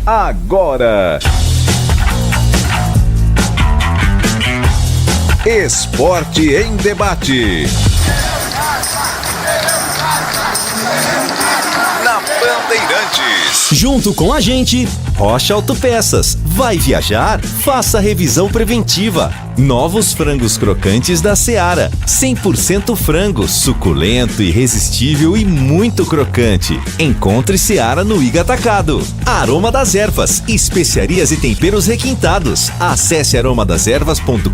agora. Esporte em debate. Na Bandeirantes. Junto com a gente, Rocha Autopeças. Vai viajar? Faça a revisão preventiva. Novos frangos crocantes da Seara. 100% frango, suculento, irresistível e muito crocante. Encontre Seara no Iga Atacado. Aroma das Ervas, especiarias e temperos requintados. Acesse aromadeservas.com.br.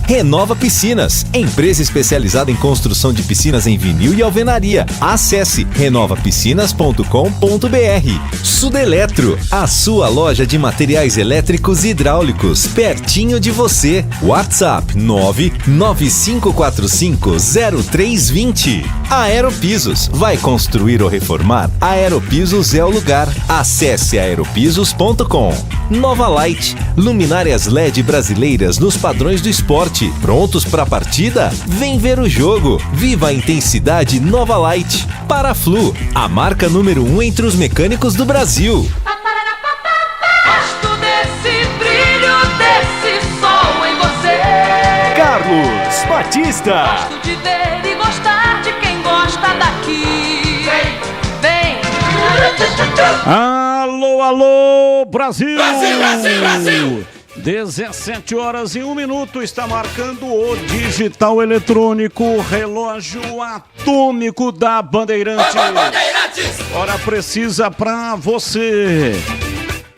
Renova Piscinas, empresa especializada em construção de piscinas em vinil e alvenaria. Acesse renovapiscinas.com.br. Sudeletro, a sua loja de materiais elétricos e hidráulicos, pertinho de você. WhatsApp 995450320. Aeropisos, vai construir ou reformar? Aeropisos é o lugar. Acesse aeropisos.com. Nova Light, luminárias LED brasileiras nos padrões do esporte. Prontos para a partida? Vem ver o jogo. Viva a intensidade Nova Light. Paraflu, a marca número 1 entre os mecânicos do Brasil. Gosto desse brilho, desse sol em você. Carlos Batista. Gosto de ver e gostar de quem gosta daqui. Vem, vem. Alô, alô, Brasil. Brasil, Brasil, Brasil. 17h01 está marcando o digital eletrônico, relógio atômico da Bandeirantes. Hora precisa pra você.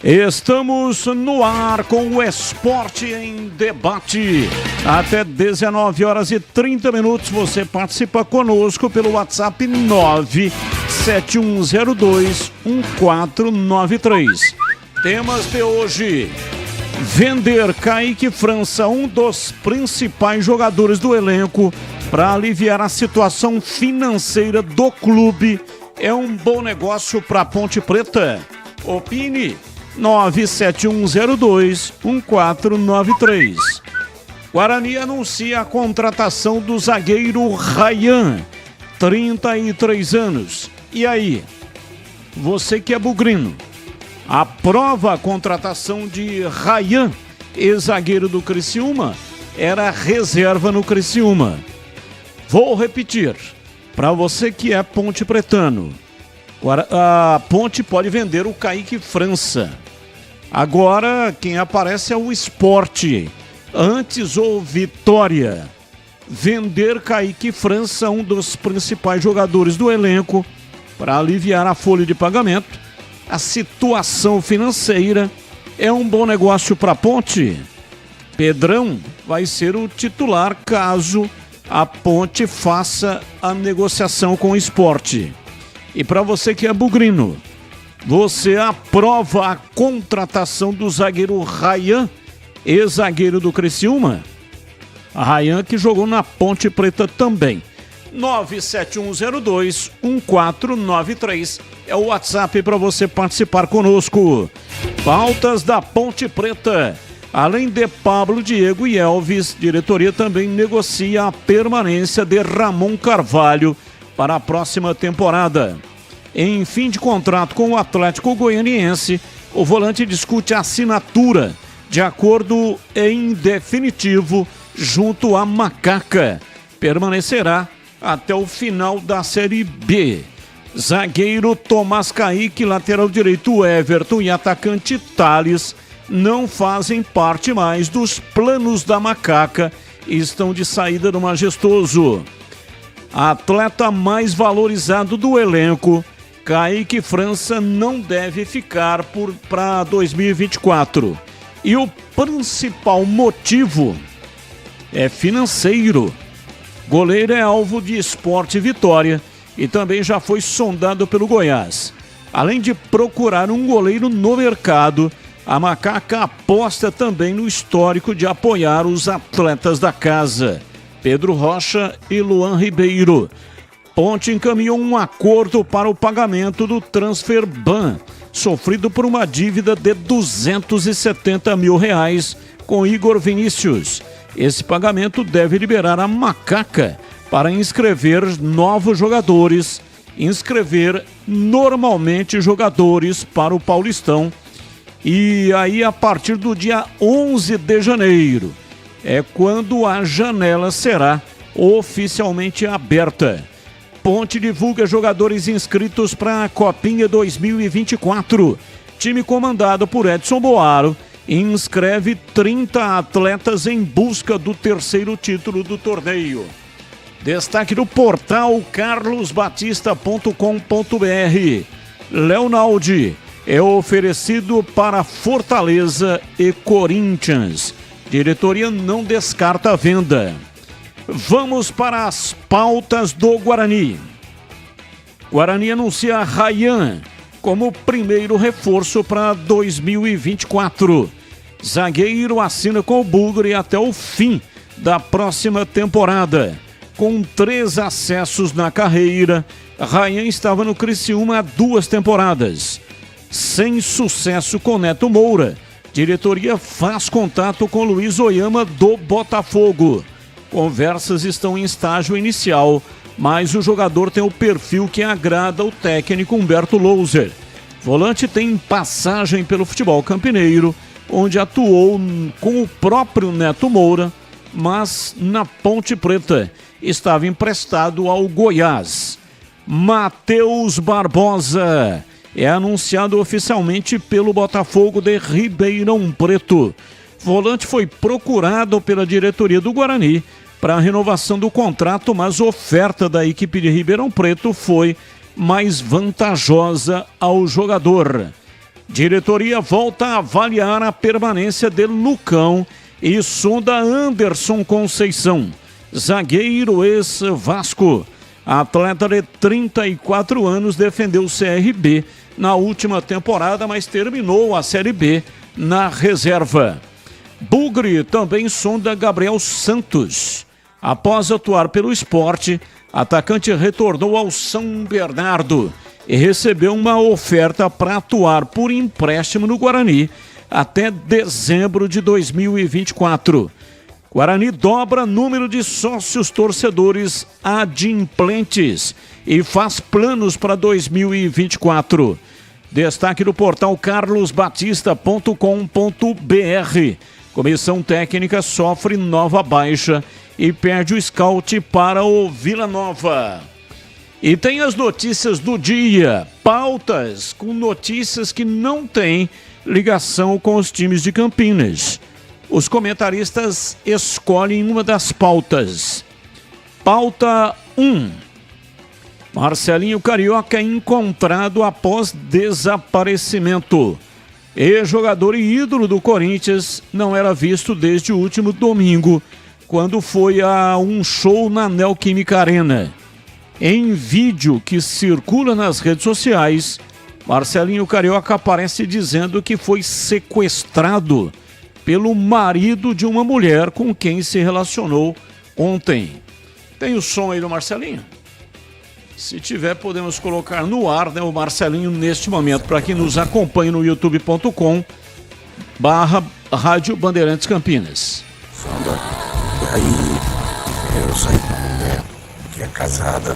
Estamos no ar com o Esporte em Debate. Até 19h30 você participa conosco pelo WhatsApp 971021493. Temas de hoje: vender Kaique França, um dos principais jogadores do elenco, para aliviar a situação financeira do clube. É um bom negócio para Ponte Preta? Opine. 971021493. Guarani anuncia a contratação do zagueiro Ryan, 33 anos. E aí? Você que é bugrino, aprova a contratação de Ryan, ex-zagueiro do Criciúma? Era reserva no Criciúma. Vou repetir, para você que é ponte pretano, a Ponte pode vender o Kaique França. Agora quem aparece é o Sport. Antes o Vitória. Vender Kaique França, um dos principais jogadores do elenco, para aliviar a folha de pagamento. A situação financeira é um bom negócio para a Ponte. Pedrão vai ser o titular caso a Ponte faça a negociação com o Sport. E para você que é bugrino, você aprova a contratação do zagueiro Ryan, ex-zagueiro do Criciúma? Ryan que jogou na Ponte Preta também. 971021493 é o WhatsApp para você participar conosco. Pautas da Ponte Preta. Além de Pablo, Diego e Elvis, diretoria também negocia a permanência de Ramon Carvalho para a próxima temporada. Em fim de contrato com o Atlético Goianiense, o volante discute a assinatura de acordo em definitivo junto à Macaca. Permanecerá até o final da Série B. Zagueiro Tomás Kaique, lateral direito Everton e atacante Thales não fazem parte mais dos planos da Macaca e estão de saída do Majestoso. Atleta mais valorizado do elenco, Kaique França não deve ficar para 2024. E o principal motivo é financeiro. Goleiro é alvo de Sport Vitória e também já foi sondado pelo Goiás. Além de procurar um goleiro no mercado, a Macaca aposta também no histórico de apoiar os atletas da casa, Pedro Rocha e Luan Ribeiro. Ponte encaminhou um acordo para o pagamento do transfer ban, sofrido por uma dívida de R$270 mil com Igor Vinícius. Esse pagamento deve liberar a Macaca para inscrever novos jogadores inscrever normalmente jogadores para o Paulistão. E aí, a partir do dia 11 de janeiro, é quando a janela será oficialmente aberta. Ponte divulga jogadores inscritos para a Copinha 2024. Time comandado por Edson Boaro inscreve 30 atletas em busca do terceiro título do torneio. Destaque do portal carlosbatista.com.br. Leonaldi é oferecido para Fortaleza e Corinthians. Diretoria não descarta a venda. Vamos para as pautas do Guarani. Guarani anuncia Ryan como primeiro reforço para 2024. Zagueiro assina com o Bugre até o fim da próxima temporada. Com 3 acessos na carreira, Ryan estava no Criciúma há 2 temporadas. Sem sucesso com Neto Moura, diretoria faz contato com Luiz Oyama do Botafogo. Conversas estão em estágio inicial, mas o jogador tem o perfil que agrada o técnico Humberto Louser. Volante tem passagem pelo futebol campineiro, onde atuou com o próprio Neto Moura, mas na Ponte Preta estava emprestado ao Goiás. Matheus Barbosa é anunciado oficialmente pelo Botafogo de Ribeirão Preto. Volante foi procurado pela diretoria do Guarani para a renovação do contrato, mas a oferta da equipe de Ribeirão Preto foi mais vantajosa ao jogador. Diretoria volta a avaliar a permanência de Lucão e sonda Anderson Conceição, zagueiro ex-Vasco. Atleta de 34 anos defendeu o CRB na última temporada, mas terminou a Série B na reserva. Bugre também sonda Gabriel Santos. Após atuar pelo Sport, atacante retornou ao São Bernardo e recebeu uma oferta para atuar por empréstimo no Guarani até dezembro de 2024. Guarani dobra número de sócios torcedores adimplentes e faz planos para 2024. Destaque do portal carlosbatista.com.br. Comissão técnica sofre nova baixa e perde o scout para o Vila Nova. E tem as notícias do dia, pautas com notícias que não têm ligação com os times de Campinas. Os comentaristas escolhem uma das pautas. Pauta 1. Marcelinho Carioca é encontrado após desaparecimento. Ex-jogador e ídolo do Corinthians não era visto desde o último domingo, quando foi a um show na Neoquímica Arena. Em vídeo que circula nas redes sociais, Marcelinho Carioca aparece dizendo que foi sequestrado pelo marido de uma mulher com quem se relacionou ontem. Tem o som aí do Marcelinho? Se tiver, podemos colocar no ar, né, o Marcelinho neste momento, para quem nos acompanha no youtube.com/Rádio Bandeirantes Campinas. Sandra, aí eu saí com uma mulher que é casada,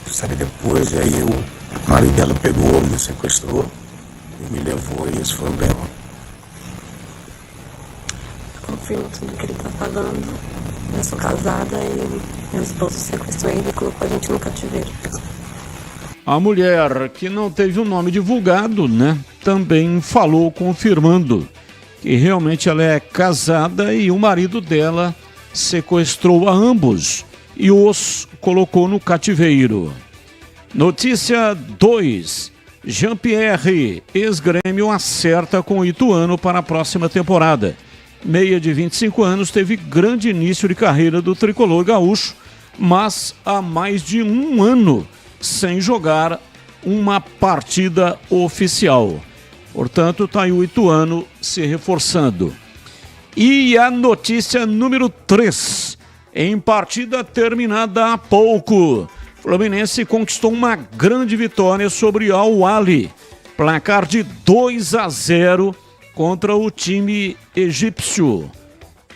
sabe, depois, e aí o marido dela pegou, me sequestrou e me levou, e esse foi o problema. Confio em tudo que ele tá falando. Eu sou casada e meu esposo sequestrou ele e colocou a gente no cativeiro. A mulher, que não teve o nome divulgado, né, também falou confirmando que realmente ela é casada e o marido dela sequestrou a ambos e os colocou no cativeiro. Notícia 2. Jean-Pierre, ex-Grêmio, acerta com o Ituano para a próxima temporada. Meia de 25 anos, teve grande início de carreira do tricolor gaúcho, mas há mais de um ano sem jogar uma partida oficial. Portanto, está aí o Ituano se reforçando. E a notícia número 3. Em partida terminada há pouco, Fluminense conquistou uma grande vitória sobre Al Ahly. Placar de 2-0 contra o time egípcio.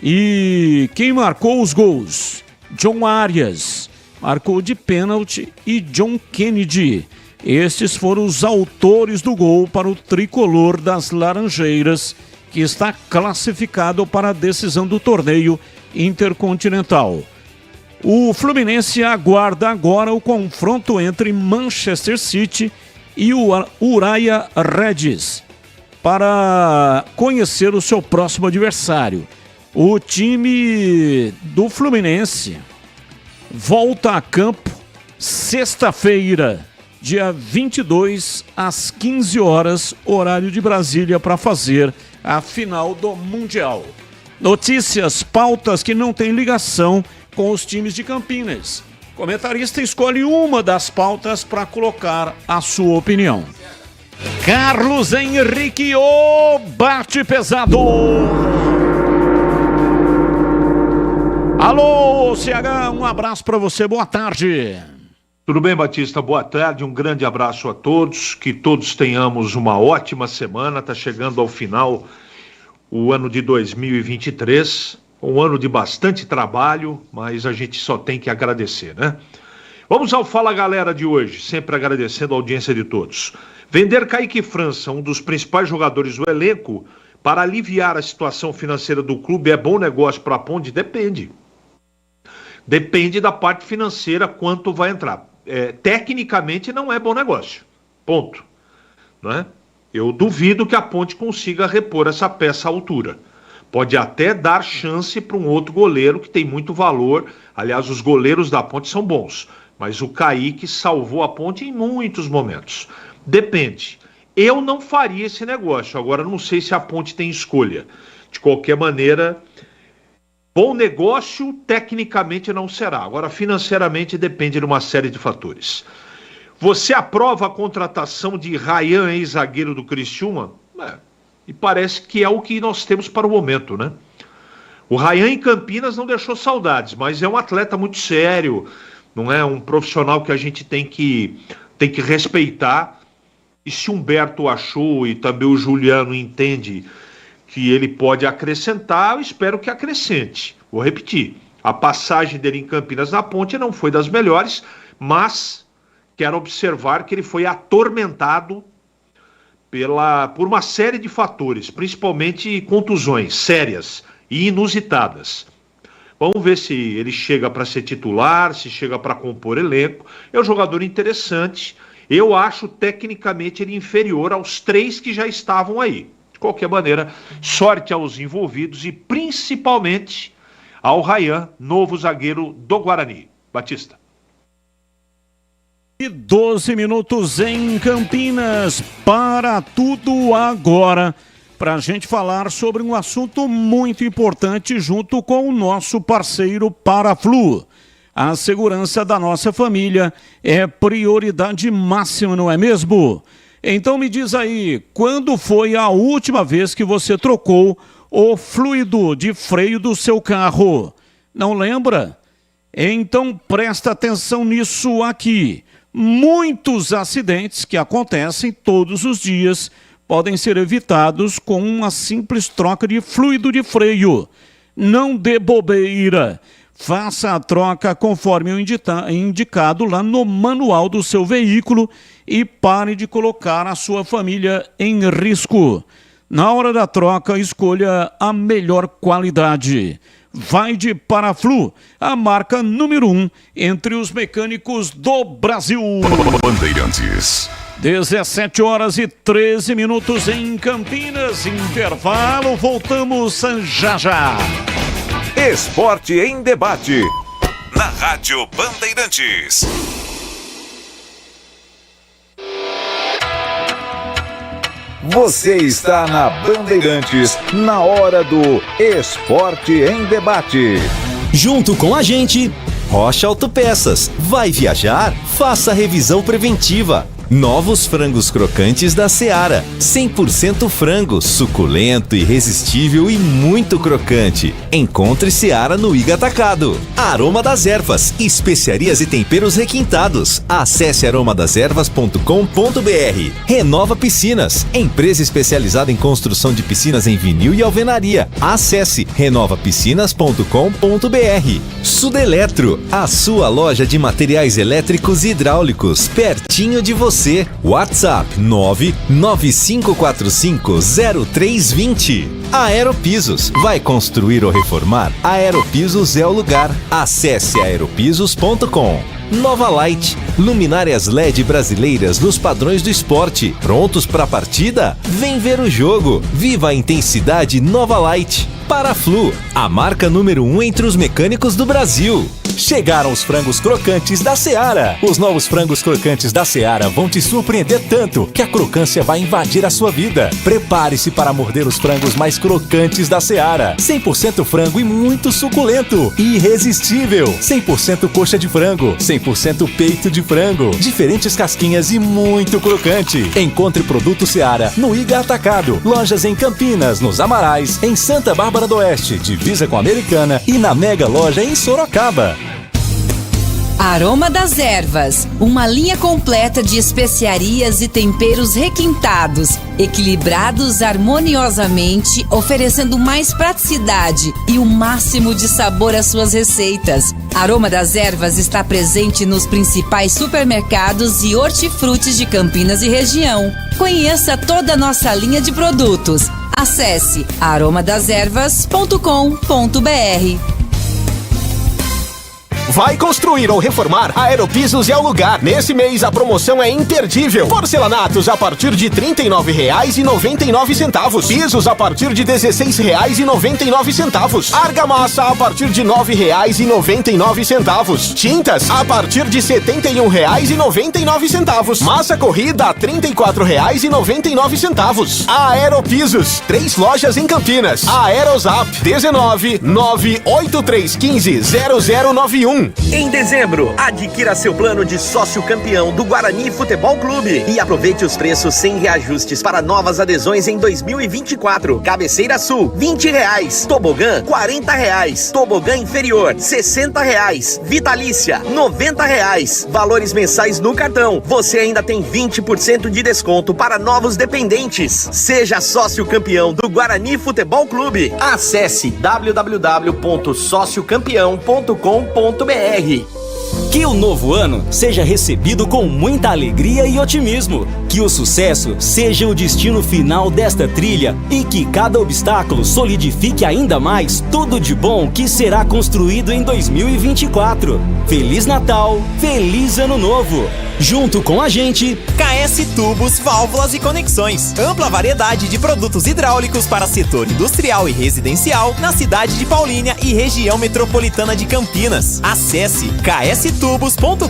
E quem marcou os gols? John Arias. marcou de pênalti, e John Kennedy. Estes foram os autores do gol para o tricolor das Laranjeiras, que está classificado para a decisão do torneio intercontinental. O Fluminense aguarda agora o confronto entre Manchester City e o Uraia Reds para conhecer o seu próximo adversário. O time do Fluminense volta a campo sexta-feira, dia 22, às 15 horas, horário de Brasília, para fazer a final do Mundial. Notícias, pautas que não têm ligação com os times de Campinas. O comentarista escolhe uma das pautas para colocar a sua opinião. Carlos Henrique, o bate pesado. Alô, CH, um abraço para você, boa tarde. Tudo bem, Batista? Boa tarde, um grande abraço a todos, que todos tenhamos uma ótima semana. Está chegando ao final o ano de 2023, um ano de bastante trabalho, mas a gente só tem que agradecer, né? Vamos ao Fala Galera de hoje, sempre agradecendo a audiência de todos. Vender Kaique França, um dos principais jogadores do elenco, para aliviar a situação financeira do clube, é bom negócio para a Ponte? Depende. Depende da parte financeira, quanto vai entrar. Tecnicamente não é bom negócio, ponto, não é? Eu duvido que a Ponte consiga repor essa peça à altura. Pode até dar chance para um outro goleiro que tem muito valor. Aliás, os goleiros da Ponte são bons, mas o Kaique salvou a Ponte em muitos momentos. Depende. Eu não faria esse negócio. Agora, não sei se a Ponte tem escolha. De qualquer maneira, bom negócio tecnicamente não será. Agora, financeiramente, depende de uma série de fatores. Você aprova a contratação de Ryan, ex-zagueiro do Criciúma? E parece que é o que nós temos para o momento, né? O Ryan em Campinas não deixou saudades, mas é um atleta muito sério, não é? Um profissional que a gente tem que respeitar. E se Humberto achou e também o Juliano entende que ele pode acrescentar, eu espero que acrescente. Vou repetir, a passagem dele em Campinas na Ponte não foi das melhores, mas quero observar que ele foi atormentado por uma série de fatores, principalmente contusões sérias e inusitadas. Vamos ver se ele chega para ser titular, se chega para compor elenco. É um jogador interessante. Eu acho tecnicamente ele inferior aos 3 que já estavam aí. De qualquer maneira, sorte aos envolvidos e principalmente ao Ryan, novo zagueiro do Guarani. Batista. E 12 minutos em Campinas, para tudo agora, para a gente falar sobre um assunto muito importante junto com o nosso parceiro Paraflu. A segurança da nossa família é prioridade máxima, não é mesmo? Então me diz aí, quando foi a última vez que você trocou o fluido de freio do seu carro? Não lembra? Então presta atenção nisso aqui. Muitos acidentes que acontecem todos os dias podem ser evitados com uma simples troca de fluido de freio. Não dê bobeira. Faça a troca conforme o indicado lá no manual do seu veículo e pare de colocar a sua família em risco. Na hora da troca, escolha a melhor qualidade. Vai de Paraflu, a marca número 1 entre os mecânicos do Brasil. Bandeirantes. 17 horas e 13 minutos em Campinas. Intervalo, voltamos já já. Esporte em debate. Na Rádio Bandeirantes. Você está na Bandeirantes, na hora do Esporte em Debate. Junto com a gente, Rocha Autopeças. Vai viajar? Faça a revisão preventiva. Novos frangos crocantes da Seara. 100% frango, suculento, irresistível e muito crocante. Encontre Seara no Iga Atacado. Aroma das Ervas, especiarias e temperos requintados. Acesse aromadeservas.com.br. Renova Piscinas, empresa especializada em construção de piscinas em vinil e alvenaria. Acesse renovapiscinas.com.br. Sudeletro, a sua loja de materiais elétricos e hidráulicos, pertinho de você. WhatsApp 995450320. Aeropisos, vai construir ou reformar? Aeropisos é o lugar. Acesse aeropisos.com. Nova Light, luminárias LED brasileiras nos padrões do esporte. Prontos para a partida? Vem ver o jogo. Viva a intensidade Nova Light. Paraflu, a marca número 1 entre os mecânicos do Brasil. Chegaram os frangos crocantes da Seara. Os novos frangos crocantes da Seara vão te surpreender tanto que a crocância vai invadir a sua vida. Prepare-se para morder os frangos mais crocantes da Seara. 100% frango e muito suculento. Irresistível. 100% coxa de frango. 100% peito de frango. Diferentes casquinhas e muito crocante. Encontre produto Seara no Iga Atacado. Lojas em Campinas, nos Amarais, em Santa Bárbara do Oeste, divisa com a Americana, e na Mega Loja em Sorocaba. Aroma das Ervas, uma linha completa de especiarias e temperos requintados, equilibrados harmoniosamente, oferecendo mais praticidade e o máximo de sabor às suas receitas. Aroma das Ervas está presente nos principais supermercados e hortifrutis de Campinas e região. Conheça toda a nossa linha de produtos. Acesse aromadeservas.com.br. Vai construir ou reformar? A Aeropisos é o lugar. Nesse mês a promoção é imperdível. Porcelanatos a partir de R$ 39,99. Pisos a partir de R$ 16,99. Argamassa a partir de R$ 9,99. Tintas a partir de R$ 71,99. Massa corrida a R$ 34,99. A Aeropisos, 3 lojas em Campinas. A Aerozap 19 98315 0091. Em dezembro, adquira seu plano de sócio campeão do Guarani Futebol Clube e aproveite os preços sem reajustes para novas adesões em 2024. Cabeceira Sul, R$20. Tobogã, R$40. Tobogã inferior, R$60. Vitalícia, R$90. Valores mensais no cartão. Você ainda tem 20% de desconto para novos dependentes. Seja sócio campeão do Guarani Futebol Clube. Acesse www.sociocampeão.com.br. Que o novo ano seja recebido com muita alegria e otimismo. Que o sucesso seja o destino final desta trilha e que cada obstáculo solidifique ainda mais tudo de bom que será construído em 2024. Feliz Natal, feliz Ano Novo! Junto com a gente, KS Tubos, Válvulas e Conexões. Ampla variedade de produtos hidráulicos para setor industrial e residencial na cidade de Paulínia e região metropolitana de Campinas. Acesse kstubos.com.br.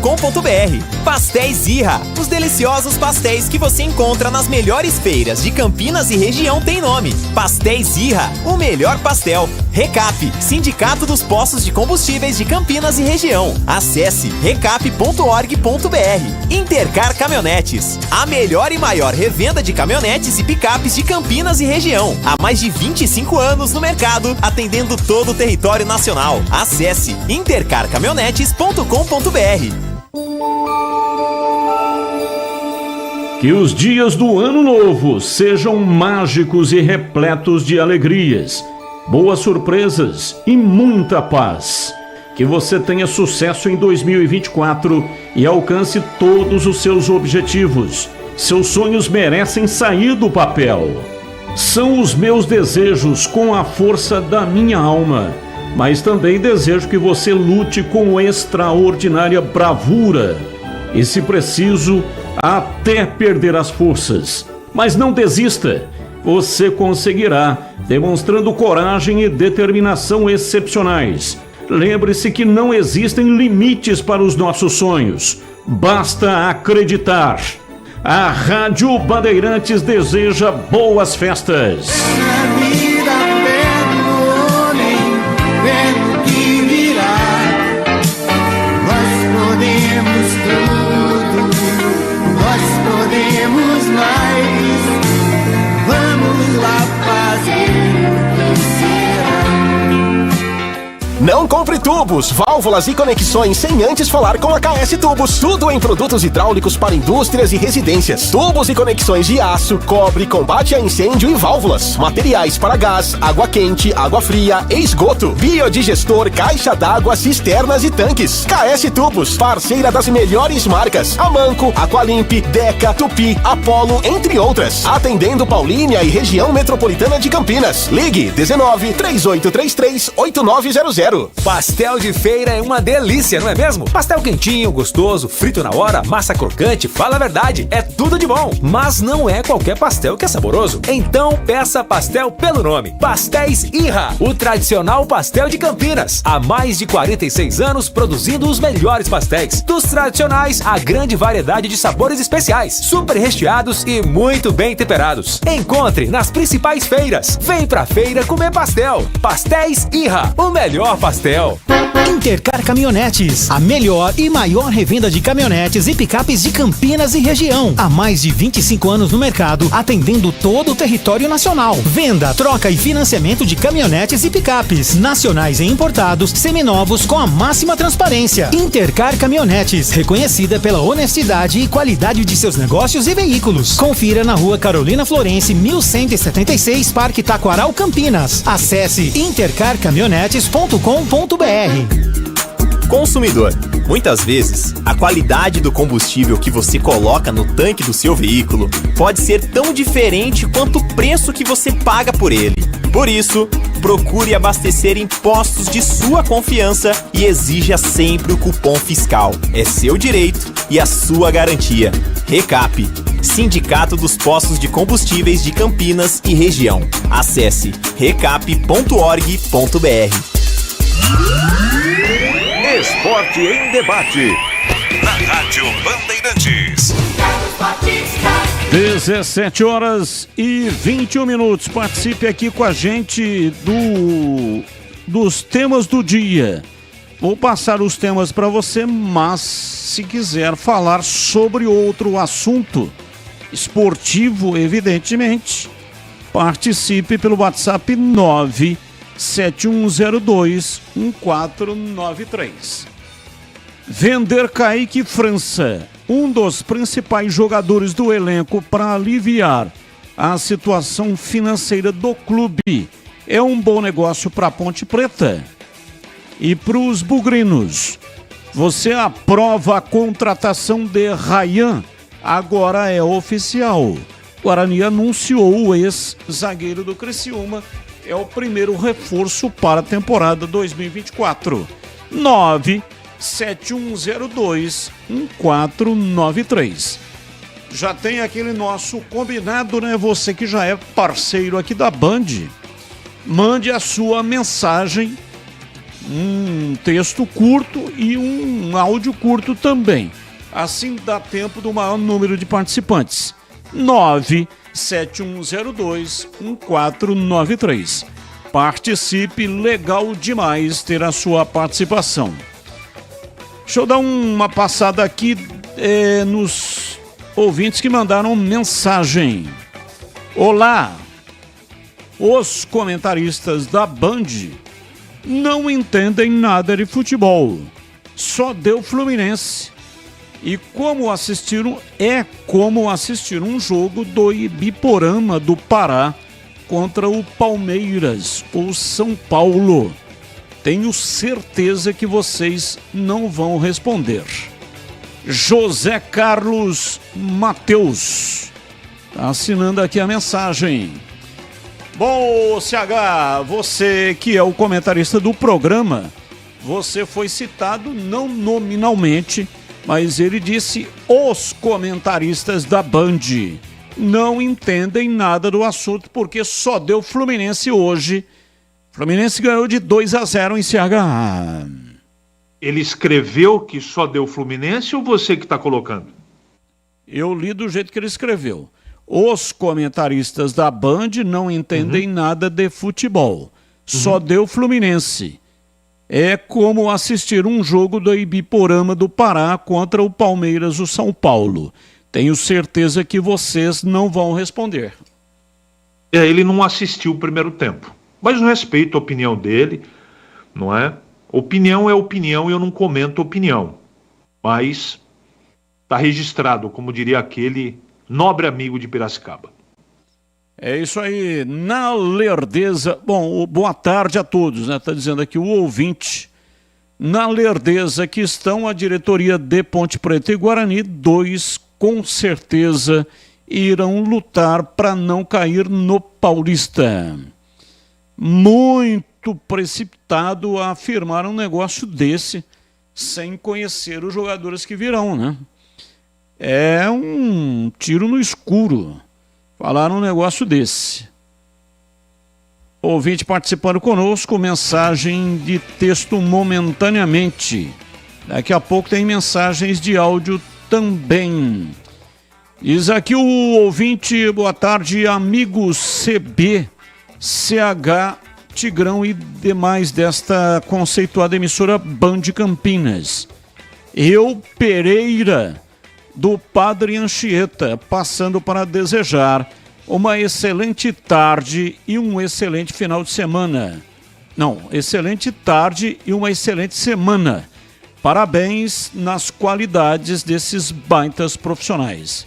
Pastéis Irra. Os deliciosos pastéis que você encontra nas melhores feiras de Campinas e região tem nome. Pastéis Irra, o melhor pastel. Recap, Sindicato dos Postos de Combustíveis de Campinas e região. Acesse recap.org.br. Intercar Caminhonetes, a melhor e maior revenda de caminhonetes e picapes de Campinas e região. Há mais de 25 anos no mercado, atendendo todo o território nacional. Acesse intercarcaminhonetes.com.br. Que os dias do Ano Novo sejam mágicos e repletos de alegrias, boas surpresas e muita paz. Que você tenha sucesso em 2024 e alcance todos os seus objetivos. Seus sonhos merecem sair do papel. São os meus desejos com a força da minha alma, mas também desejo que você lute com extraordinária bravura e, se preciso, até perder as forças. Mas não desista, você conseguirá, demonstrando coragem e determinação excepcionais. Lembre-se que não existem limites para os nossos sonhos. Basta acreditar. A Rádio Bandeirantes deseja boas festas. Nós podemos tudo, nós podemos. Não compre tubos, válvulas e conexões sem antes falar com a KS Tubos. Tudo em produtos hidráulicos para indústrias e residências. Tubos e conexões de aço, cobre, combate a incêndio e válvulas. Materiais para gás, água quente, água fria e esgoto. Biodigestor, caixa d'água, cisternas e tanques. KS Tubos, parceira das melhores marcas. Amanco, Aqualimp, Deca, Tupi, Apollo, entre outras. Atendendo Paulínia e região metropolitana de Campinas. Ligue 19 3833 8900. Pastel de feira é uma delícia, não é mesmo? Pastel quentinho, gostoso, frito na hora, massa crocante, fala a verdade, é tudo de bom. Mas não é qualquer pastel que é saboroso. Então peça pastel pelo nome. Pastéis Irra, o tradicional pastel de Campinas. Há mais de 46 anos produzindo os melhores pastéis. Dos tradicionais, a grande variedade de sabores especiais, super recheados e muito bem temperados. Encontre nas principais feiras. Vem pra feira comer pastel. Pastéis Irra, o melhor pastel. Intercar Caminhonetes, a melhor e maior revenda de caminhonetes e picapes de Campinas e região. Há mais de 25 anos no mercado, atendendo todo o território nacional. Venda, troca e financiamento de caminhonetes e picapes, nacionais e importados, seminovos com a máxima transparência. Intercar Caminhonetes, reconhecida pela honestidade e qualidade de seus negócios e veículos. Confira na rua Carolina Florence, 1176, Parque Taquaral, Campinas. Acesse intercarcaminhonetes.com.br. Consumidor, muitas vezes, a qualidade do combustível que você coloca no tanque do seu veículo pode ser tão diferente quanto o preço que você paga por ele. Por isso, procure abastecer em postos de sua confiança e exija sempre o cupom fiscal. É seu direito e a sua garantia. Recap, Sindicato dos Postos de Combustíveis de Campinas e região. Acesse recap.org.br. Esporte em debate. Na Rádio Bandeirantes. 17 horas e 21 minutos. Participe aqui com a gente dos temas do dia. Vou passar os temas para você, mas se quiser falar sobre outro assunto esportivo, evidentemente, participe pelo WhatsApp 971021493. Vender Kaique França, um dos principais jogadores do elenco, para aliviar a situação financeira do clube, é um bom negócio para a Ponte Preta. E para os bugrinos, você aprova a contratação de Ryan? Agora é oficial. Guarani anunciou o ex-zagueiro do Criciúma. É o primeiro reforço para a temporada 2024. 971021493. Já tem aquele nosso combinado, né? Você que já é parceiro aqui da Band, mande a sua mensagem, um texto curto e um áudio curto também. Assim dá tempo do maior número de participantes. 971021493. Participe, legal demais ter a sua participação. Deixa eu dar uma passada aqui nos ouvintes que mandaram mensagem. Olá, os comentaristas da Band não entendem nada de futebol, só deu Fluminense. E como assistir um jogo do Ibiporama do Pará contra o Palmeiras ou São Paulo. Tenho certeza que vocês não vão responder. José Carlos Mateus está assinando aqui a mensagem. Bom, CH, você que é o comentarista do programa, você foi citado não nominalmente, mas ele disse: os comentaristas da Band não entendem nada do assunto porque só deu Fluminense hoje. Fluminense ganhou de 2-0 em CH. Ele escreveu que só deu Fluminense ou você que está colocando? Eu li do jeito que ele escreveu. Os comentaristas da Band não entendem nada de futebol. Só deu Fluminense. É como assistir um jogo do Ibiporama do Pará contra o Palmeiras ou São Paulo. Tenho certeza que vocês não vão responder. Ele não assistiu o primeiro tempo. Mas eu respeito a opinião dele, não é? Opinião é opinião e eu não comento opinião. Mas está registrado, como diria aquele nobre amigo de Piracicaba. É isso aí, na Lerdeza. Bom, boa tarde a todos, né? Está dizendo aqui o ouvinte. Na Lerdeza que estão a diretoria de Ponte Preta e Guarani, 2 com certeza irão lutar para não cair no Paulista. Muito precipitado a afirmar um negócio desse sem conhecer os jogadores que virão, né? É um tiro no escuro falar um negócio desse. Ouvinte participando conosco, mensagem de texto momentaneamente. Daqui a pouco tem mensagens de áudio também. Diz aqui o ouvinte, boa tarde, amigos CB, CH, Tigrão e demais desta conceituada emissora Band Campinas. Eu, Pereira, do Padre Anchieta, passando para desejar uma excelente tarde e um excelente final de semana. Não, excelente tarde e uma excelente semana. Parabéns nas qualidades desses baitas profissionais.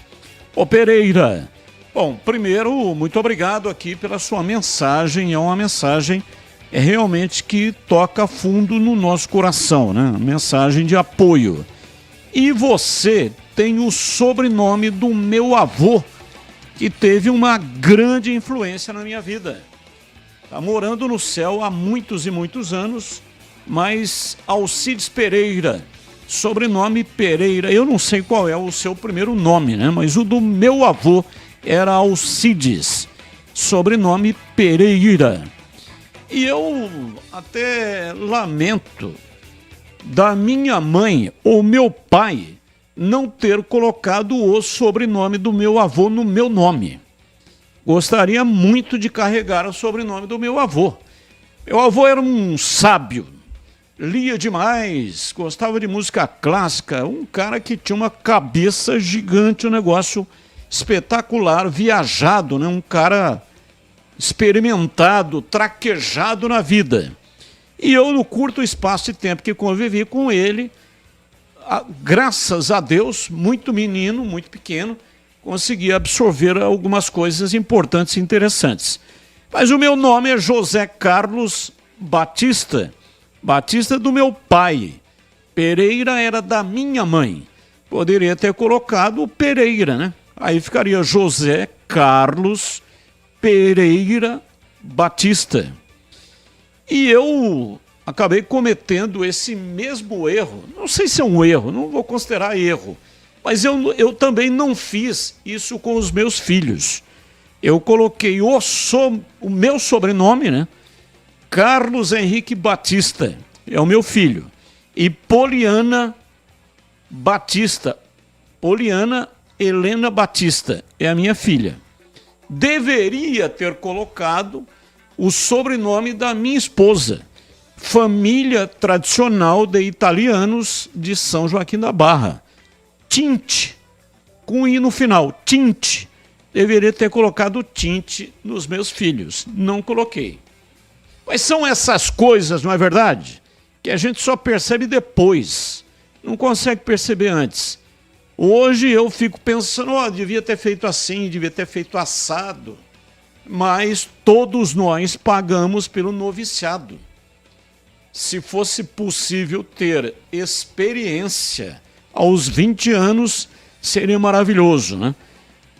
Ô Pereira, bom, primeiro, muito obrigado aqui pela sua mensagem. É uma mensagem realmente que toca fundo no nosso coração, né? Mensagem de apoio. E você tem o sobrenome do meu avô, que teve uma grande influência na minha vida. Está morando no céu há muitos e muitos anos, mas Alcides Pereira, sobrenome Pereira. Eu não sei qual é o seu primeiro nome, né? Mas o do meu avô era Alcides, sobrenome Pereira. E eu até lamento da minha mãe ou meu pai não ter colocado o sobrenome do meu avô no meu nome. Gostaria muito de carregar o sobrenome do meu avô. Meu avô era um sábio, lia demais, gostava de música clássica, um cara que tinha uma cabeça gigante, um negócio espetacular, viajado, né? Um cara experimentado, traquejado na vida. E eu, no curto espaço de tempo que convivi com ele, graças a Deus, muito menino, muito pequeno, consegui absorver algumas coisas importantes e interessantes. Mas o meu nome é José Carlos Batista, Batista do meu pai. Pereira era da minha mãe. Poderia ter colocado o Pereira, né? Aí ficaria José Carlos Pereira Batista. E eu acabei cometendo esse mesmo erro. Não sei se é um erro, não vou considerar erro. Mas eu também não fiz isso com os meus filhos. Eu coloquei o meu sobrenome, né? Carlos Henrique Batista, é o meu filho. E Poliana Batista, Poliana Helena Batista, é a minha filha. Deveria ter colocado o sobrenome da minha esposa, família tradicional de italianos de São Joaquim da Barra. Tinte, com I no final, Tinte. Deveria ter colocado Tinte nos meus filhos, não coloquei. Mas são essas coisas, não é verdade? Que a gente só percebe depois, não consegue perceber antes. Hoje eu fico pensando, devia ter feito assim, devia ter feito assado. Mas todos nós pagamos pelo noviciado. Se fosse possível ter experiência aos 20 anos, seria maravilhoso, né?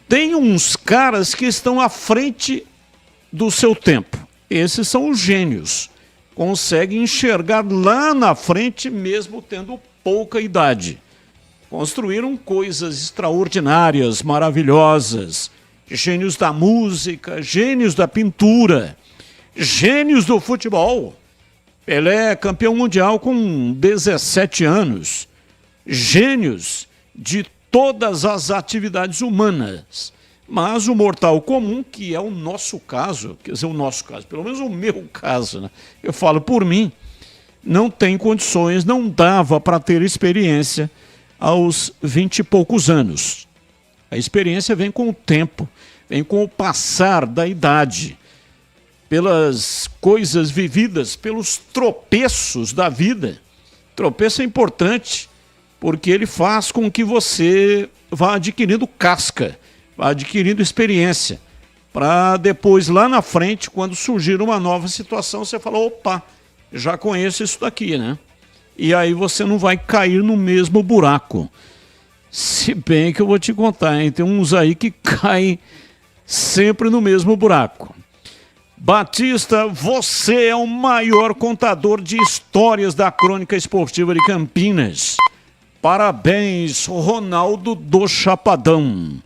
Tem uns caras que estão à frente do seu tempo. Esses são os gênios. Conseguem enxergar lá na frente, mesmo tendo pouca idade. Construíram coisas extraordinárias, maravilhosas. Gênios da música, gênios da pintura, gênios do futebol. Pelé, campeão mundial com 17 anos. Gênios de todas as atividades humanas. Mas o mortal comum, que é o nosso caso, quer dizer, o nosso caso, pelo menos o meu caso, né? Eu falo por mim, não tem condições, não dava para ter experiência aos 20 e poucos anos. A experiência vem com o tempo, vem com o passar da idade. pelas coisas vividas, pelos tropeços da vida. Tropeço é importante, porque ele faz com que você vá adquirindo casca, vá adquirindo experiência, para depois, lá na frente, quando surgir uma nova situação, você fala, opa, já conheço isso daqui, né? E aí você não vai cair no mesmo buraco. Se bem que eu vou te contar, hein? Tem uns aí que caem sempre no mesmo buraco. Batista, você é o maior contador de histórias da Crônica Esportiva de Campinas. Parabéns, Ronaldo do Chapadão.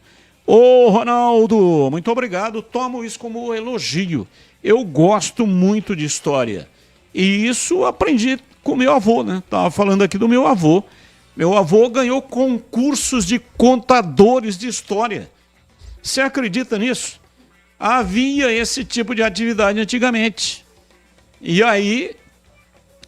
Ô, Ronaldo, muito obrigado. Tomo isso como elogio. Eu gosto muito de história. E isso aprendi com meu avô, né? Estava falando aqui do meu avô. Meu avô ganhou concursos de contadores de história. Você acredita nisso? Havia esse tipo de atividade antigamente. E aí,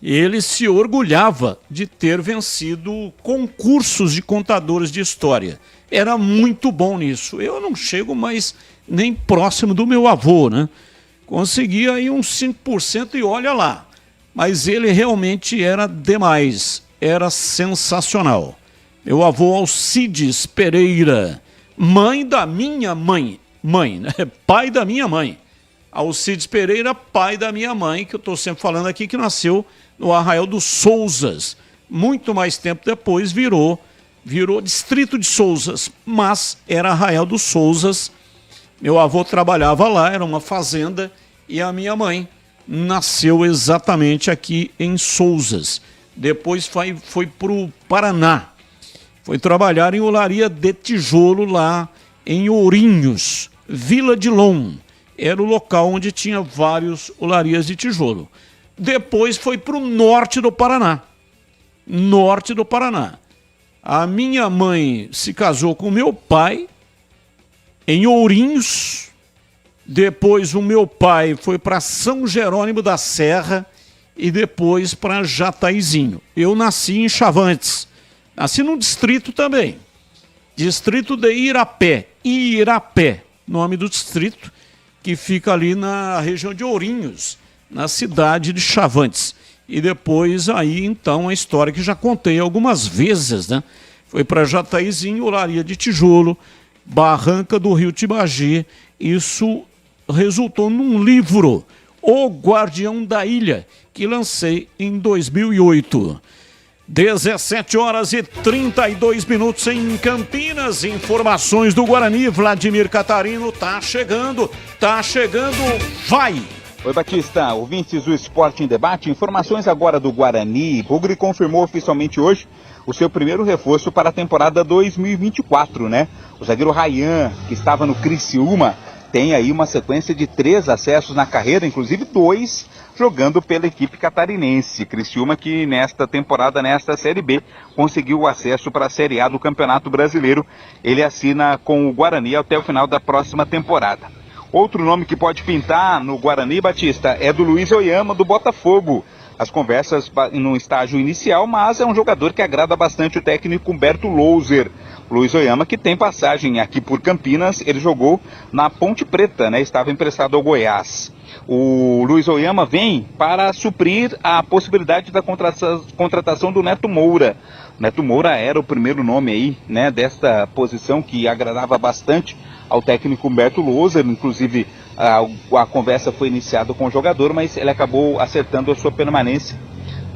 ele se orgulhava de ter vencido concursos de contadores de história. Era muito bom nisso. Eu não chego mais nem próximo do meu avô, né? Consegui aí uns 5% e olha lá. Mas ele realmente era demais. Era sensacional. Meu avô Alcides Pereira, mãe da minha mãe. Mãe, né? Pai da minha mãe. Alcides Pereira, pai da minha mãe, que eu estou sempre falando aqui, que nasceu no Arraial dos Souzas. Muito mais tempo depois virou distrito de Souzas, mas era Arraial dos Souzas. Meu avô trabalhava lá, era uma fazenda, e a minha mãe nasceu exatamente aqui em Souzas. Depois foi para o Paraná. Foi trabalhar em olaria de tijolo lá em Ourinhos, Vila de Lom. Era o local onde tinha várias olarias de tijolo. Depois foi para o norte do Paraná. Norte do Paraná. A minha mãe se casou com meu pai em Ourinhos. Depois o meu pai foi para São Jerônimo da Serra e depois para Jataizinho. Eu nasci em Chavantes. Nasci num distrito também. Distrito de Irapé. Irapé, nome do distrito, que fica ali na região de Ourinhos, na cidade de Chavantes. E depois aí, então, a história que já contei algumas vezes, né? Foi para Jataizinho, olaria de tijolo, barranca do Rio Tibagi. Isso resultou num livro, O Guardião da Ilha, que lancei em 2008. 17h32 em Campinas. Informações do Guarani. Vladimir Catarino tá chegando, vai! Oi, Batista, ouvintes do Esporte em Debate, informações agora do Guarani. Bugre confirmou oficialmente hoje o seu primeiro reforço para a temporada 2024, né? O zagueiro Ryan, que estava no Criciúma, tem aí uma sequência de 3 acessos na carreira, inclusive 2 jogando pela equipe catarinense. Criciúma que nesta temporada, nesta Série B, conseguiu o acesso para a Série A do Campeonato Brasileiro. Ele assina com o Guarani até o final da próxima temporada. Outro nome que pode pintar no Guarani, Batista, é do Luiz Oyama, do Botafogo. As conversas no estágio inicial, mas é um jogador que agrada bastante o técnico Humberto Louser. Luiz Oyama, que tem passagem aqui por Campinas, ele jogou na Ponte Preta, né? Estava emprestado ao Goiás. O Luiz Oyama vem para suprir a possibilidade da contratação do Neto Moura. Neto Moura era o primeiro nome aí, né, desta posição que agradava bastante ao técnico Humberto Louser. Inclusive a conversa foi iniciada com o jogador, mas ele acabou acertando a sua permanência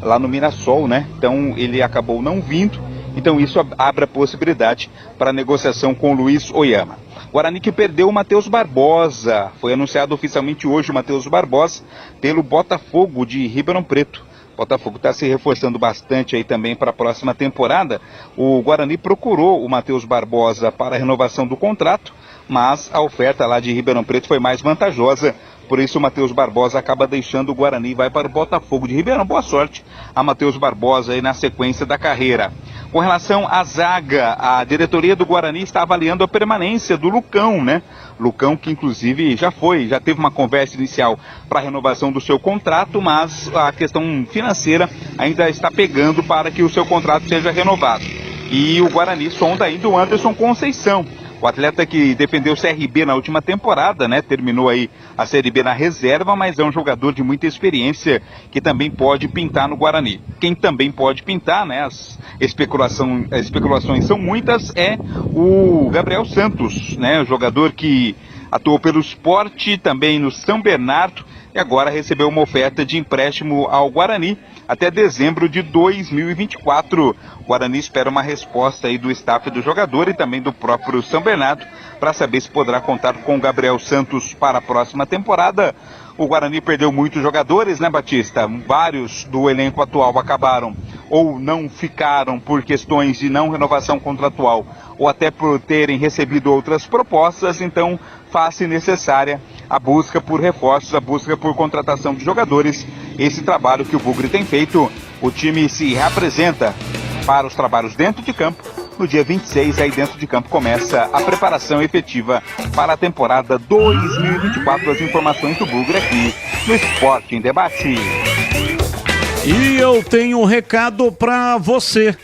lá no Mirassol, né? Então ele acabou não vindo. Então isso abre a possibilidade para a negociação com o Luiz Oyama. Guarani que perdeu o Matheus Barbosa. Foi anunciado oficialmente hoje o Matheus Barbosa pelo Botafogo de Ribeirão Preto. O Botafogo está se reforçando bastante aí também para a próxima temporada. O Guarani procurou o Matheus Barbosa para a renovação do contrato, mas a oferta lá de Ribeirão Preto foi mais vantajosa. Por isso o Matheus Barbosa acaba deixando o Guarani e vai para o Botafogo de Ribeirão. Boa sorte a Matheus Barbosa aí na sequência da carreira. Com relação à zaga, a diretoria do Guarani está avaliando a permanência do Lucão, né? Lucão que inclusive já teve uma conversa inicial para a renovação do seu contrato, mas a questão financeira ainda está pegando para que o seu contrato seja renovado. E o Guarani sonda ainda o Anderson Conceição O atleta que defendeu o CRB na última temporada, né? Terminou aí a Série B na reserva, mas é um jogador de muita experiência que também pode pintar no Guarani. Quem também pode pintar, né? As especulações são muitas, é o Gabriel Santos, né? O jogador que atuou pelo Sport, também no São Bernardo, e agora recebeu uma oferta de empréstimo ao Guarani até dezembro de 2024. O Guarani espera uma resposta aí do staff do jogador e também do próprio São Bernardo para saber se poderá contar com o Gabriel Santos para a próxima temporada. O Guarani perdeu muitos jogadores, né, Batista? Vários do elenco atual acabaram ou não ficaram por questões de não renovação contratual ou até por terem recebido outras propostas, então faz-se necessária a busca por reforços, a busca por contratação de jogadores. Esse trabalho que o Bugre tem feito, o time se reapresenta para os trabalhos dentro de campo. No dia 26, aí dentro de campo, começa a preparação efetiva para a temporada 2024. As informações do Bugre aqui no Esporte em Debate. E eu tenho um recado para você.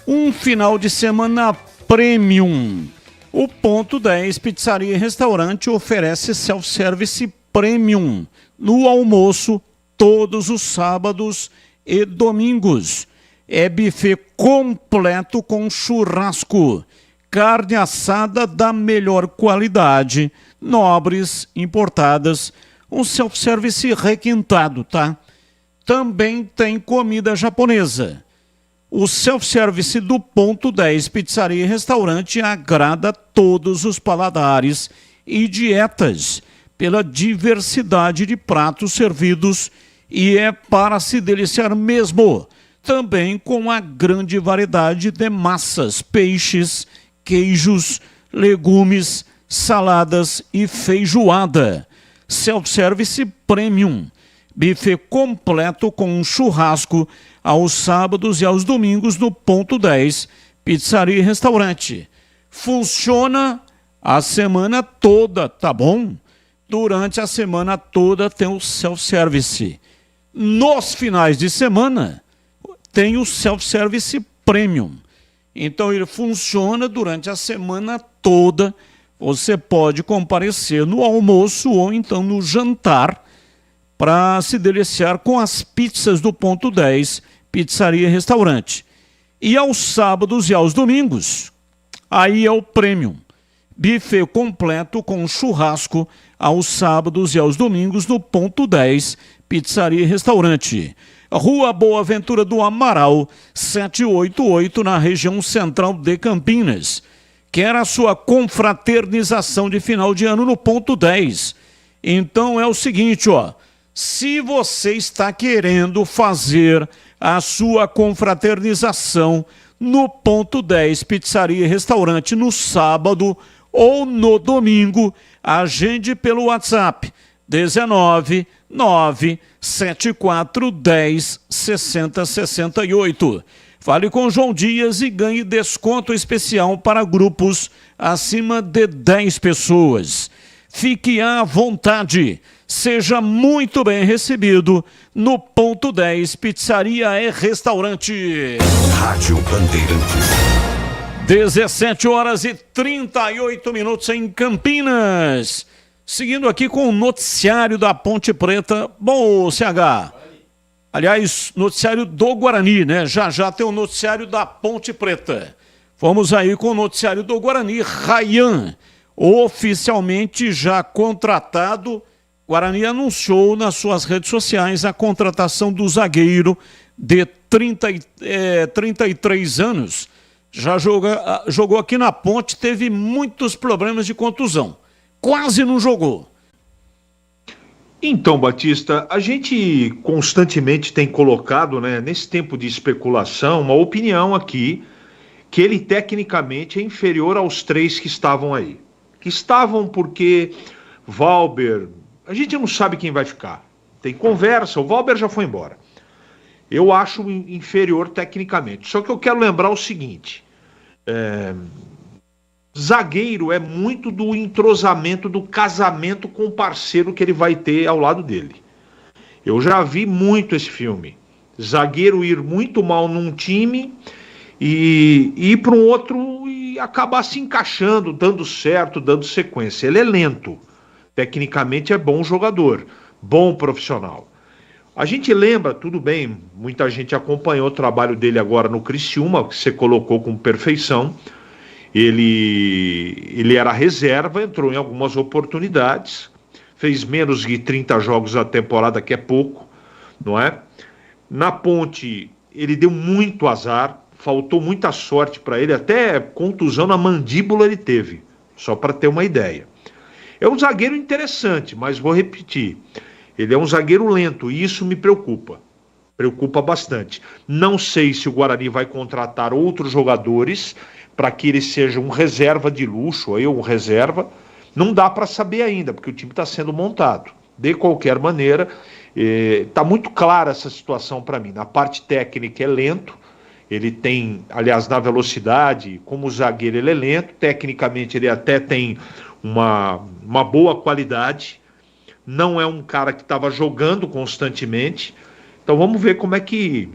Um final de semana premium. O Ponto 10 Pizzaria e Restaurante oferece self-service premium no almoço todos os sábados e domingos. É buffet completo com churrasco, carne assada da melhor qualidade, nobres, importadas, um self-service requintado, tá? Também tem comida japonesa. O self-service do Ponto 10 Pizzaria e Restaurante agrada a todos os paladares e dietas pela diversidade de pratos servidos e é para se deliciar mesmo. Também com a grande variedade de massas, peixes, queijos, legumes, saladas e feijoada. Self-service premium. Buffet completo com um churrasco aos sábados e aos domingos no Ponto 10 Pizzaria e Restaurante. Funciona a semana toda, tá bom? Durante a semana toda tem o self-service. Nos finais de semana tem o self-service premium. Então ele funciona durante a semana toda. Você pode comparecer no almoço ou então no jantar para se deliciar com as pizzas do Ponto 10 Pizzaria e Restaurante. E aos sábados e aos domingos, aí é o premium. Buffet completo com churrasco aos sábados e aos domingos no Ponto 10 Pizzaria e Restaurante. Rua Boa Ventura do Amaral, 788, na região central de Campinas. Quer a sua confraternização de final de ano no Ponto 10? Então é o seguinte, ó. Se você está querendo fazer a sua confraternização no Ponto 10 Pizzaria e Restaurante no sábado ou no domingo, agende pelo WhatsApp 19 974 10 60 68. Fale com João Dias e ganhe desconto especial para grupos acima de 10 pessoas. Fique à vontade. Seja muito bem recebido no Ponto 10 Pizzaria e Restaurante. Rádio Bandeirantes. 17 horas e 38 minutos em Campinas. Seguindo aqui com o noticiário da Ponte Preta. Bom, CH, aliás, noticiário do Guarani, né? Já tem o noticiário da Ponte Preta. Vamos aí com o noticiário do Guarani. Ryan, oficialmente já contratado. Guarani anunciou nas suas redes sociais a contratação do zagueiro de 33 anos. Já jogou aqui na Ponte, teve muitos problemas de contusão. Quase não jogou. Então, Batista, a gente constantemente tem colocado, né, nesse tempo de especulação, uma opinião aqui, que ele tecnicamente é inferior aos 3 que estavam aí. Que estavam porque Valber, a gente não sabe quem vai ficar. Tem conversa, o Valber já foi embora. Eu acho inferior tecnicamente. Só que eu quero lembrar o seguinte, zagueiro é muito do entrosamento, do casamento com o parceiro que ele vai ter ao lado dele. Eu já vi muito esse filme. Zagueiro ir muito mal num time e ir para um outro e e acabar se encaixando, dando certo, dando sequência. Ele é lento, tecnicamente é bom jogador, bom profissional. A gente lembra, tudo bem, muita gente acompanhou o trabalho dele agora no Criciúma, que você colocou com perfeição. Ele era reserva, entrou em algumas oportunidades, fez menos de 30 jogos na temporada, que é pouco, não é? Na Ponte, ele deu muito azar, faltou muita sorte para ele, até contusão na mandíbula ele teve, só para ter uma ideia. É um zagueiro interessante, mas vou repetir, ele é um zagueiro lento e isso me preocupa bastante. Não sei se o Guarani vai contratar outros jogadores para que ele seja um reserva de luxo, ou um reserva, não dá para saber ainda, porque o time está sendo montado. De qualquer maneira, está muito clara essa situação para mim. Na parte técnica é lento, ele tem, aliás, na velocidade, como zagueiro ele é lento, tecnicamente ele até tem uma boa qualidade, não é um cara que estava jogando constantemente, então vamos ver como é que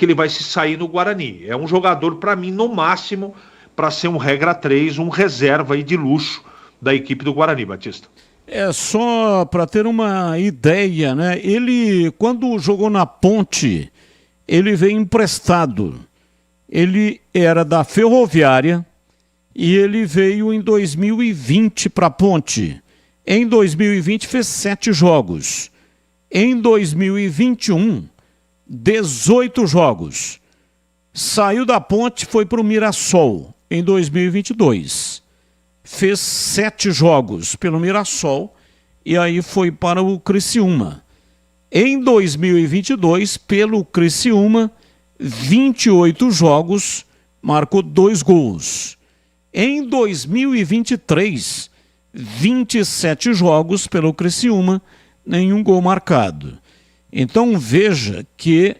ele vai se sair no Guarani. É um jogador, para mim, no máximo, para ser um regra 3, um reserva aí de luxo da equipe do Guarani, Batista. É só para ter uma ideia, né? Ele, quando jogou na Ponte, ele veio emprestado. Ele era da Ferroviária e ele veio em 2020 para a Ponte. Em 2020 fez 7 jogos. Em 2021, 18 jogos. Saiu da Ponte, foi para o Mirassol em 2022. Fez 7 jogos pelo Mirassol e aí foi para o Criciúma. Em 2022, pelo Criciúma, 28 jogos, marcou 2 gols. Em 2023, 27 jogos pelo Criciúma, nenhum gol marcado. Então veja que,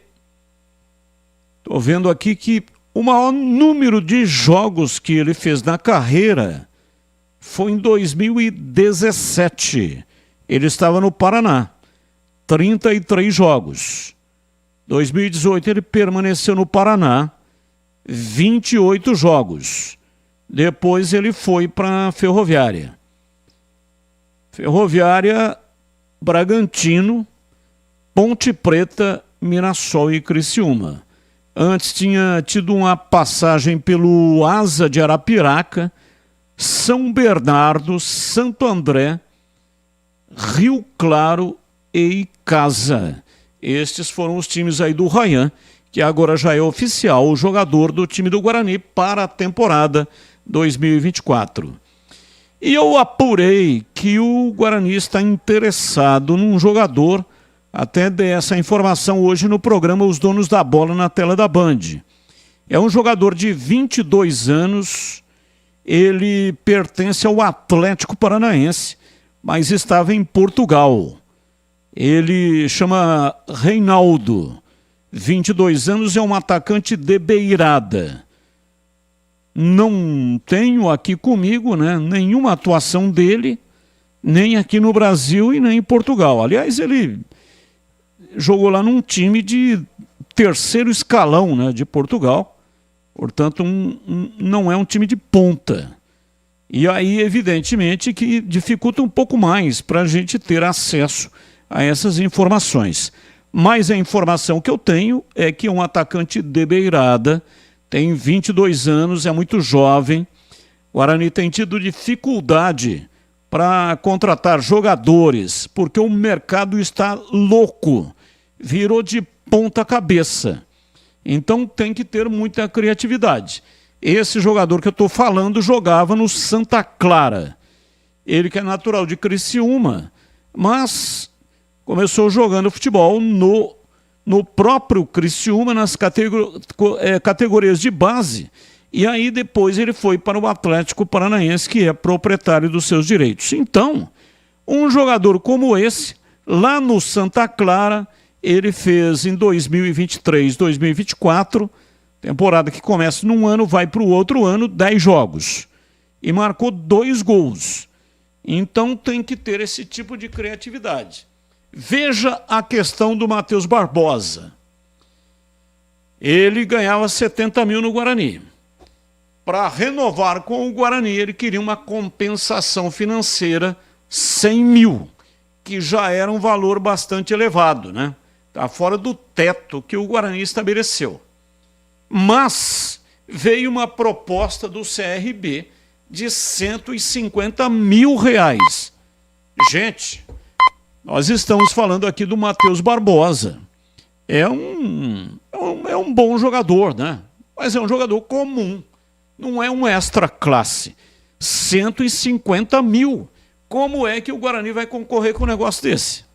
estou vendo aqui que o maior número de jogos que ele fez na carreira foi em 2017. Ele estava no Paraná, 33 jogos. 2018 ele permaneceu no Paraná, 28 jogos. Depois ele foi para a Ferroviária. Ferroviária, Bragantino, Ponte Preta, Mirassol e Criciúma. Antes tinha tido uma passagem pelo Asa de Arapiraca, São Bernardo, Santo André, Rio Claro e Icasa. Estes foram os times aí do Ryan, que agora já é oficial o jogador do time do Guarani para a temporada 2024. E eu apurei que o Guarani está interessado num jogador, até dei essa informação hoje no programa Os Donos da Bola na tela da Band. É um jogador de 22 anos, ele pertence ao Atlético Paranaense, mas estava em Portugal. Ele chama Reinaldo, 22 anos, é um atacante de beirada. Não tenho aqui comigo, né, nenhuma atuação dele, nem aqui no Brasil e nem em Portugal. Aliás, ele jogou lá num time de terceiro escalão, né, de Portugal. Portanto, não é um time de ponta. E aí, evidentemente, que dificulta um pouco mais para a gente ter acesso a essas informações. Mas a informação que eu tenho é que um atacante de beirada, tem 22 anos, é muito jovem. O Guarani tem tido dificuldade para contratar jogadores, porque o mercado está louco, virou de ponta cabeça. Então tem que ter muita criatividade. Esse jogador que eu estou falando jogava no Santa Clara. Ele que é natural de Criciúma, mas começou jogando futebol no próprio Criciúma, nas categorias de base, e aí depois ele foi para o Atlético Paranaense, que é proprietário dos seus direitos. Então, um jogador como esse, lá no Santa Clara, ele fez em 2023, 2024, temporada que começa num ano, vai para o outro ano, 10 jogos, e marcou 2 gols. Então tem que ter esse tipo de criatividade. Veja a questão do Matheus Barbosa. Ele ganhava 70 mil no Guarani. para renovar com o Guarani, ele queria uma compensação financeira 100 mil, que já era um valor bastante elevado, né? Está fora do teto que o Guarani estabeleceu. Mas veio uma proposta do CRB de 150 mil reais. Gente, nós estamos falando aqui do Matheus Barbosa. É um bom jogador, né? Mas é um jogador comum. Não é um extra classe. 150 mil. Como é que o Guarani vai concorrer com um negócio desse?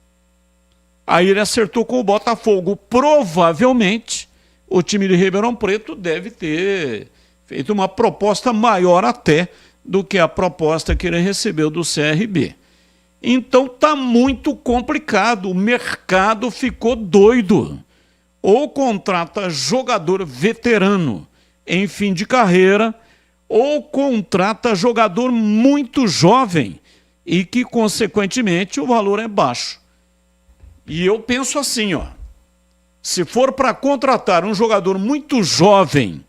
Aí ele acertou com o Botafogo. Provavelmente, o time de Ribeirão Preto deve ter feito uma proposta maior até do que a proposta que ele recebeu do CRB. Então tá muito complicado. O mercado ficou doido. Ou contrata jogador veterano em fim de carreira, ou contrata jogador muito jovem e que, consequentemente, o valor é baixo. E eu penso assim, ó, se for para contratar um jogador muito jovem,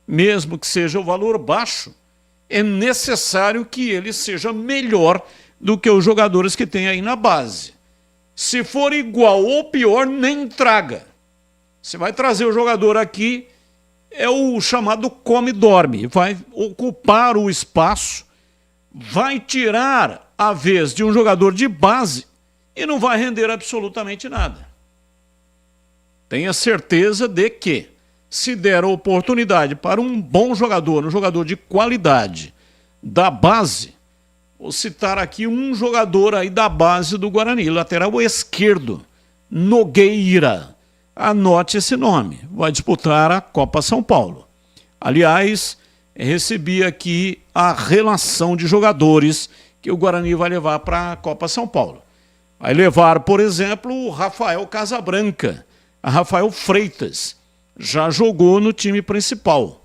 mesmo que seja o valor baixo, é necessário que ele seja melhor do que os jogadores que tem aí na base. Se for igual ou pior, nem traga. Você vai trazer o jogador aqui, é o chamado come-dorme, vai ocupar o espaço, vai tirar a vez de um jogador de base e não vai render absolutamente nada. Tenha certeza de que, se der a oportunidade para um bom jogador, um jogador de qualidade da base, vou citar aqui um jogador aí da base do Guarani, lateral esquerdo, Nogueira. Anote esse nome, vai disputar a Copa São Paulo. Aliás, recebi aqui a relação de jogadores que o Guarani vai levar para a Copa São Paulo. Vai levar, por exemplo, o Rafael Casabranca, a Rafael Freitas, já jogou no time principal.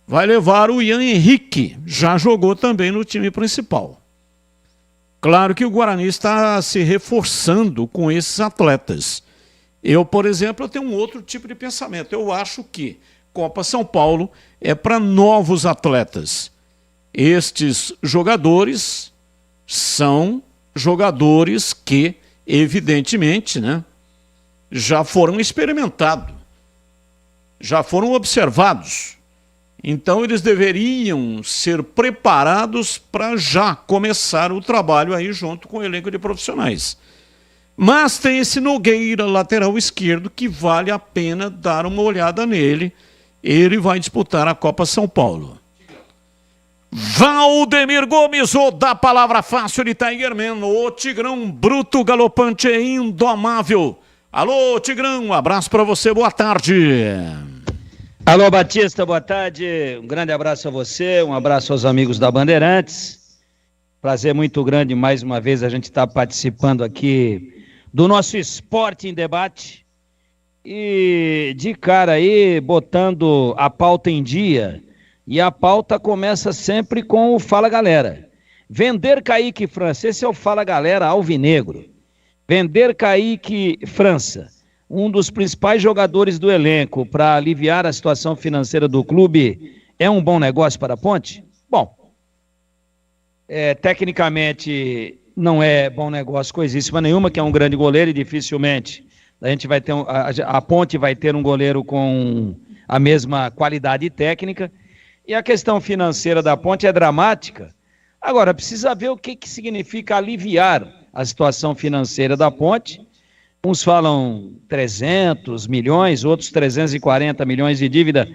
Vai levar o Ian Henrique, já jogou também no time principal. Claro que o Guarani está se reforçando com esses atletas. Eu, por exemplo, tenho um outro tipo de pensamento. Eu acho que Copa São Paulo é para novos atletas. Estes jogadores são jogadores que, evidentemente, né, já foram experimentados, já foram observados. Então, eles deveriam ser preparados para já começar o trabalho aí junto com o elenco de profissionais. Mas tem esse Nogueira, lateral esquerdo, que vale a pena dar uma olhada nele. Ele vai disputar a Copa São Paulo. Valdemir Gomes, o da palavra fácil de Tigerman, o Tigrão bruto, galopante e indomável. Alô, Tigrão, um abraço para você, boa tarde. Alô, Batista, boa tarde. Um grande abraço a você, um abraço aos amigos da Bandeirantes. Prazer muito grande, mais uma vez, a gente está participando aqui do nosso Esporte em Debate e de cara aí botando a pauta em dia, e a pauta começa sempre com o Fala Galera. Vender Kaique França, esse é o Fala Galera alvinegro. Vender Kaique França, um dos principais jogadores do elenco para aliviar a situação financeira do clube, é um bom negócio para a Ponte? Bom, tecnicamente não é bom negócio coisíssima nenhuma, que é um grande goleiro e dificilmente a gente vai ter a Ponte vai ter um goleiro com a mesma qualidade técnica, e a questão financeira da Ponte é dramática. Agora, precisa ver o que significa aliviar a situação financeira da Ponte. Uns falam 300 milhões, outros 340 milhões de dívida.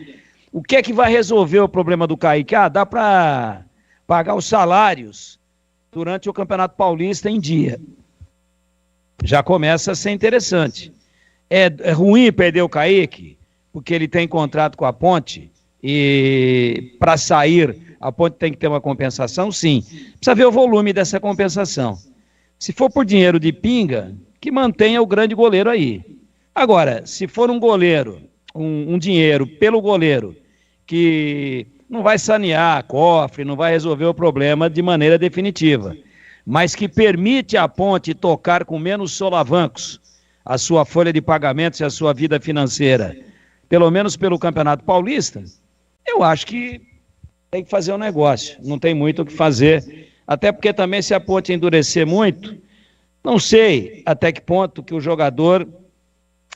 O que é que vai resolver o problema do Kaique? Dá para pagar os salários durante o Campeonato Paulista em dia. Já começa a ser interessante. É ruim perder o Kaique, porque ele tem contrato com a Ponte, e para sair a Ponte tem que ter uma compensação? Sim. Precisa ver o volume dessa compensação. Se for por dinheiro de pinga, que mantenha o grande goleiro aí. Agora, se for um goleiro, um dinheiro pelo goleiro, que não vai sanear cofre, não vai resolver o problema de maneira definitiva, mas que permite à Ponte tocar com menos solavancos a sua folha de pagamentos e a sua vida financeira, pelo menos pelo Campeonato Paulista, eu acho que tem que fazer um negócio, não tem muito o que fazer, até porque também se a Ponte endurecer muito, não sei até que ponto que o jogador,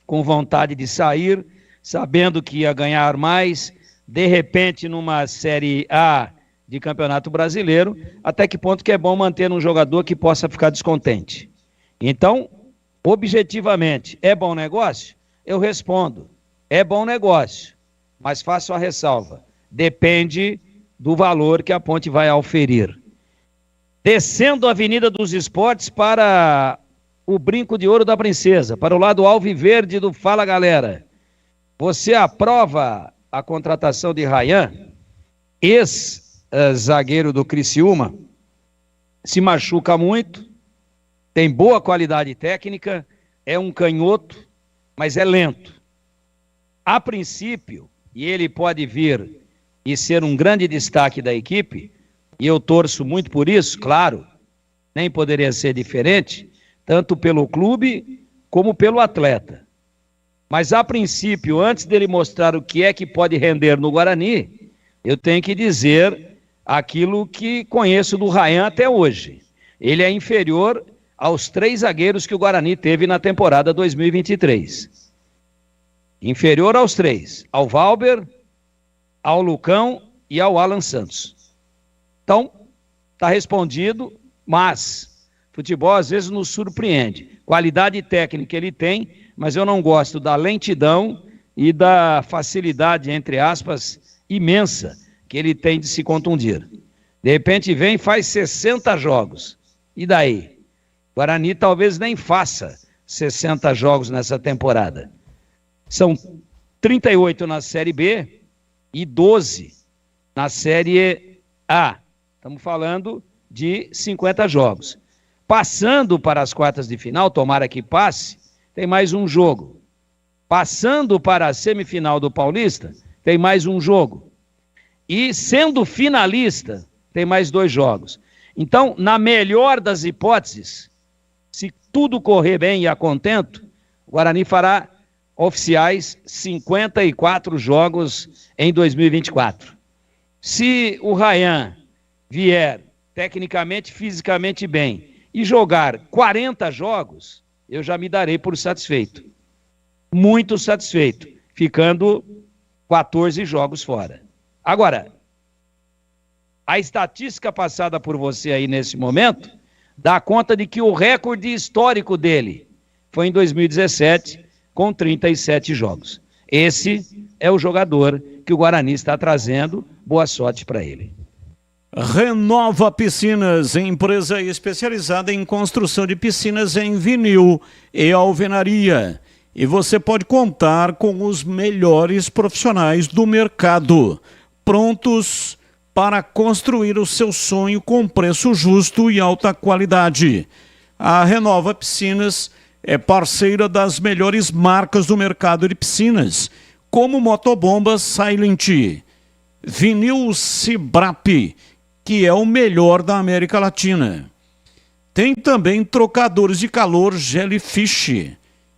com vontade de sair, sabendo que ia ganhar mais, de repente numa Série A de Campeonato Brasileiro, até que ponto que é bom manter um jogador que possa ficar descontente. Então, objetivamente, é bom negócio? Eu respondo, é bom negócio, mas faço a ressalva, depende do valor que a Ponte vai auferir. Descendo a Avenida dos Esportes para o Brinco de Ouro da Princesa, para o lado alviverde do Fala Galera. Você aprova a contratação de Ryan, ex-zagueiro do Criciúma, se machuca muito, tem boa qualidade técnica, é um canhoto, mas é lento. A princípio, e ele pode vir e ser um grande destaque da equipe, e eu torço muito por isso, claro, nem poderia ser diferente, tanto pelo clube como pelo atleta. Mas a princípio, antes dele mostrar o que é que pode render no Guarani, eu tenho que dizer aquilo que conheço do Ryan até hoje. Ele é inferior aos 3 zagueiros que o Guarani teve na temporada 2023. Inferior aos 3, ao Valber, ao Lucão e ao Alan Santos. Então, está respondido, mas futebol às vezes nos surpreende. Qualidade técnica ele tem, mas eu não gosto da lentidão e da facilidade, entre aspas, imensa que ele tem de se contundir. De repente vem e faz 60 jogos. E daí? Guarani talvez nem faça 60 jogos nessa temporada. São 38 na Série B e 12 na Série A. Estamos falando de 50 jogos. Passando para as quartas de final, tomara que passe, tem mais um jogo. Passando para a semifinal do Paulista, tem mais um jogo. E sendo finalista, tem mais 2 jogos. Então, na melhor das hipóteses, se tudo correr bem e a contento, o Guarani fará oficiais 54 jogos em 2024. Se o Ryan vier tecnicamente, fisicamente bem e jogar 40 jogos, eu já me darei por satisfeito. Muito satisfeito, ficando 14 jogos fora. Agora, a estatística passada por você aí nesse momento dá conta de que o recorde histórico dele foi em 2017, com 37 jogos. Esse é o jogador que o Guarani está trazendo. Boa sorte para ele. Renova Piscinas, empresa especializada em construção de piscinas em vinil e alvenaria. E você pode contar com os melhores profissionais do mercado, prontos para construir o seu sonho com preço justo e alta qualidade. A Renova Piscinas é parceira das melhores marcas do mercado de piscinas, como Motobombas Silent, Vinil Cibrap, que é o melhor da América Latina. Tem também trocadores de calor Jellyfish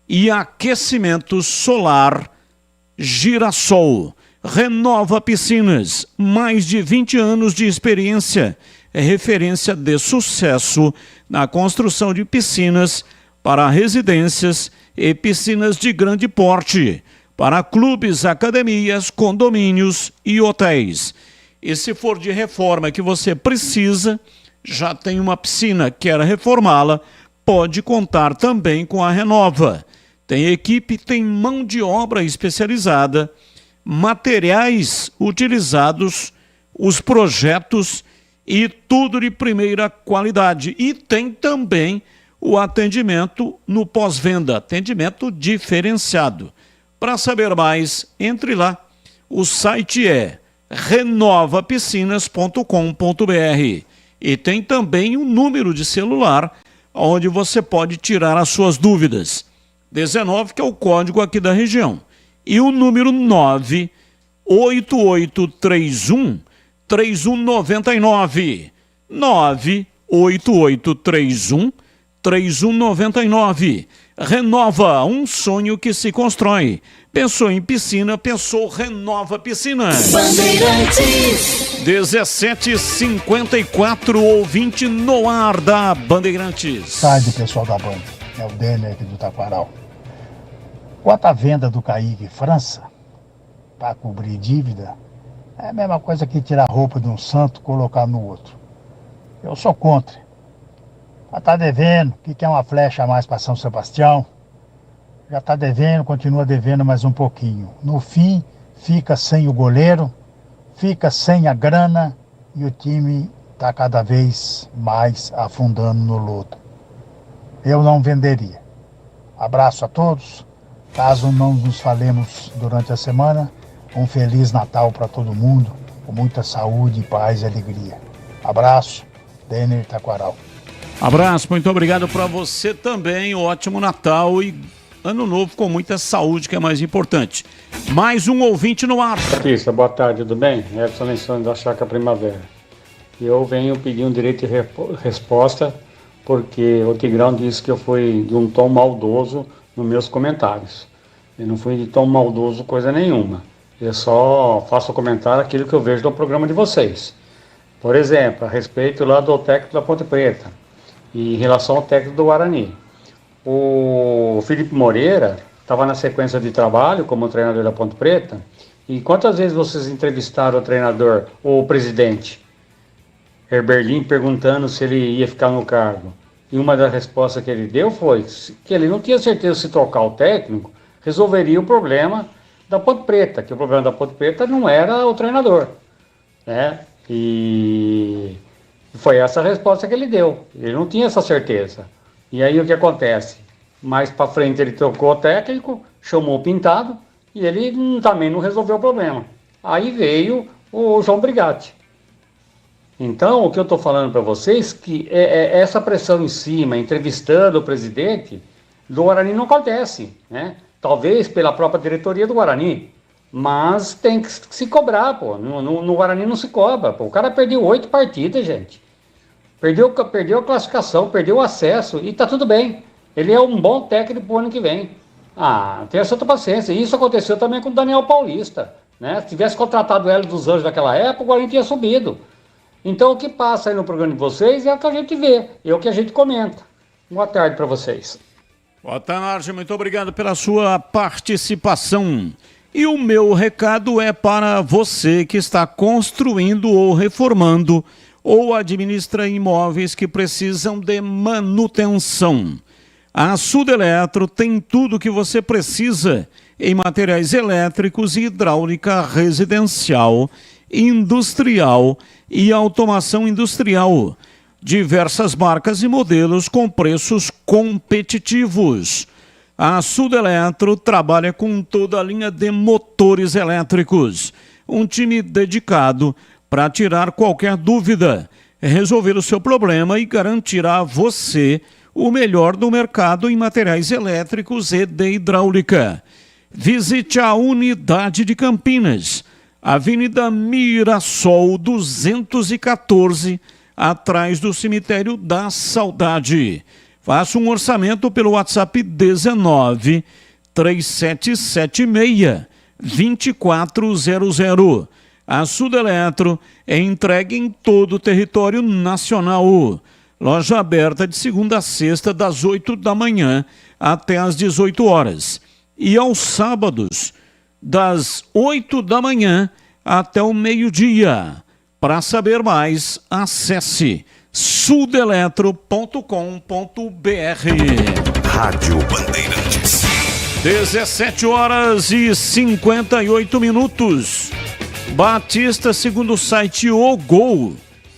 e aquecimento solar Girassol. Renova Piscinas, mais de 20 anos de experiência, é referência de sucesso na construção de piscinas para residências e piscinas de grande porte, para clubes, academias, condomínios e hotéis. E se for de reforma que você precisa, já tem uma piscina, quer reformá-la, pode contar também com a Renova. Tem equipe, tem mão de obra especializada, materiais utilizados, os projetos e tudo de primeira qualidade. E tem também o atendimento no pós-venda, atendimento diferenciado. Para saber mais, entre lá. O site é renovapiscinas.com.br e tem também um número de celular onde você pode tirar as suas dúvidas. 19, que é o código aqui da região. E o número 98831-3199. 98831-3199. Renova, um sonho que se constrói. Pensou em piscina, pensou Renova Piscina. Bandeirantes. 17h54, ouvinte no ar da Bandeirantes. Tarde, pessoal da Band. É o Denner aqui do Taquaral. Quanto à venda do Kaique França, para cobrir dívida, é a mesma coisa que tirar a roupa de um santo e colocar no outro. Eu sou contra. Já está devendo, o que é uma flecha a mais para São Sebastião? Já está devendo, continua devendo mais um pouquinho. No fim, fica sem o goleiro, fica sem a grana e o time está cada vez mais afundando no lodo. Eu não venderia. Abraço a todos. Caso não nos falemos durante a semana, um Feliz Natal para todo mundo, com muita saúde, paz e alegria. Abraço, Denner Taquaral. Abraço, muito obrigado para você também. Ótimo Natal e Ano Novo com muita saúde, que é mais importante. Mais um ouvinte no ar. Patrícia, boa tarde, tudo bem? Edson Lençoni da Chácara Primavera. Eu venho pedir um direito de resposta porque o Tigrão disse que eu fui de um tom maldoso nos meus comentários. Eu não fui de tom maldoso coisa nenhuma. Eu só faço comentário aquilo que eu vejo no programa de vocês. Por exemplo, a respeito lá do técnico da Ponte Preta e em relação ao técnico do Guarani. O Felipe Moreira estava na sequência de trabalho como treinador da Ponte Preta. E quantas vezes vocês entrevistaram o treinador, ou o presidente, Herberlin, perguntando se ele ia ficar no cargo? E uma das respostas que ele deu foi que ele não tinha certeza se trocar o técnico resolveria o problema da Ponte Preta, que o problema da Ponte Preta não era o treinador, né? E foi essa a resposta que ele deu. Ele não tinha essa certeza. E aí o que acontece? Mais para frente ele trocou o técnico, chamou o Pintado e ele também não resolveu o problema. Aí veio o João Brigatti. Então, o que eu estou falando para vocês que é essa pressão em cima, entrevistando o presidente do Guarani não acontece, né? Talvez pela própria diretoria do Guarani, mas tem que se cobrar, pô. No Guarani não se cobra, pô. O cara perdeu 8 partidas, gente. Perdeu a classificação, perdeu o acesso e tá tudo bem. Ele é um bom técnico pro ano que vem. Tenha certa paciência. E isso aconteceu também com o Daniel Paulista, né? Se tivesse contratado o Hélio dos Anjos naquela época, o Guarani tinha subido. Então o que passa aí no programa de vocês é o que a gente vê, é o que a gente comenta. Boa tarde para vocês. Boa tarde, muito obrigado pela sua participação. E o meu recado é para você que está construindo ou reformando ou administra imóveis que precisam de manutenção. A Sudeletro tem tudo o que você precisa em materiais elétricos e hidráulica residencial, industrial e automação industrial. Diversas marcas e modelos com preços competitivos. A Sudeletro trabalha com toda a linha de motores elétricos. Um time dedicado para tirar qualquer dúvida, resolver o seu problema e garantir a você o melhor do mercado em materiais elétricos e de hidráulica. Visite a unidade de Campinas, Avenida Mirassol 214, atrás do Cemitério da Saudade. Faça um orçamento pelo WhatsApp 19 3776 2400. A Sudeletro é entregue em todo o território nacional. Loja aberta de segunda a sexta, das 8 da manhã até às 18 horas. E aos sábados, das 8 da manhã até o meio-dia. Para saber mais, acesse sudeletro.com.br. Rádio Bandeirantes. 17h58. Batista, segundo o site O Gol,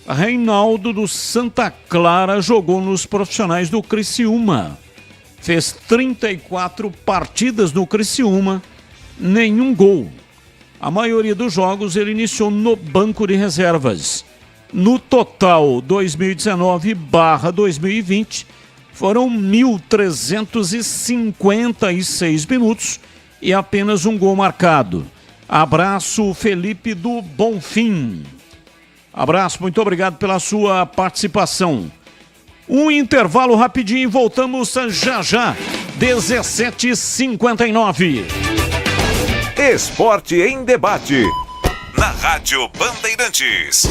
Reinaldo do Santa Clara jogou nos profissionais do Criciúma. Fez 34 partidas no Criciúma, nenhum gol. A maioria dos jogos ele iniciou no banco de reservas. No total, 2019/2020, foram 1.356 minutos e apenas um gol marcado. Abraço, Felipe do Bonfim. Abraço, muito obrigado pela sua participação. Um intervalo rapidinho e voltamos já já. 17h59. Esporte em debate. Na Rádio Bandeirantes.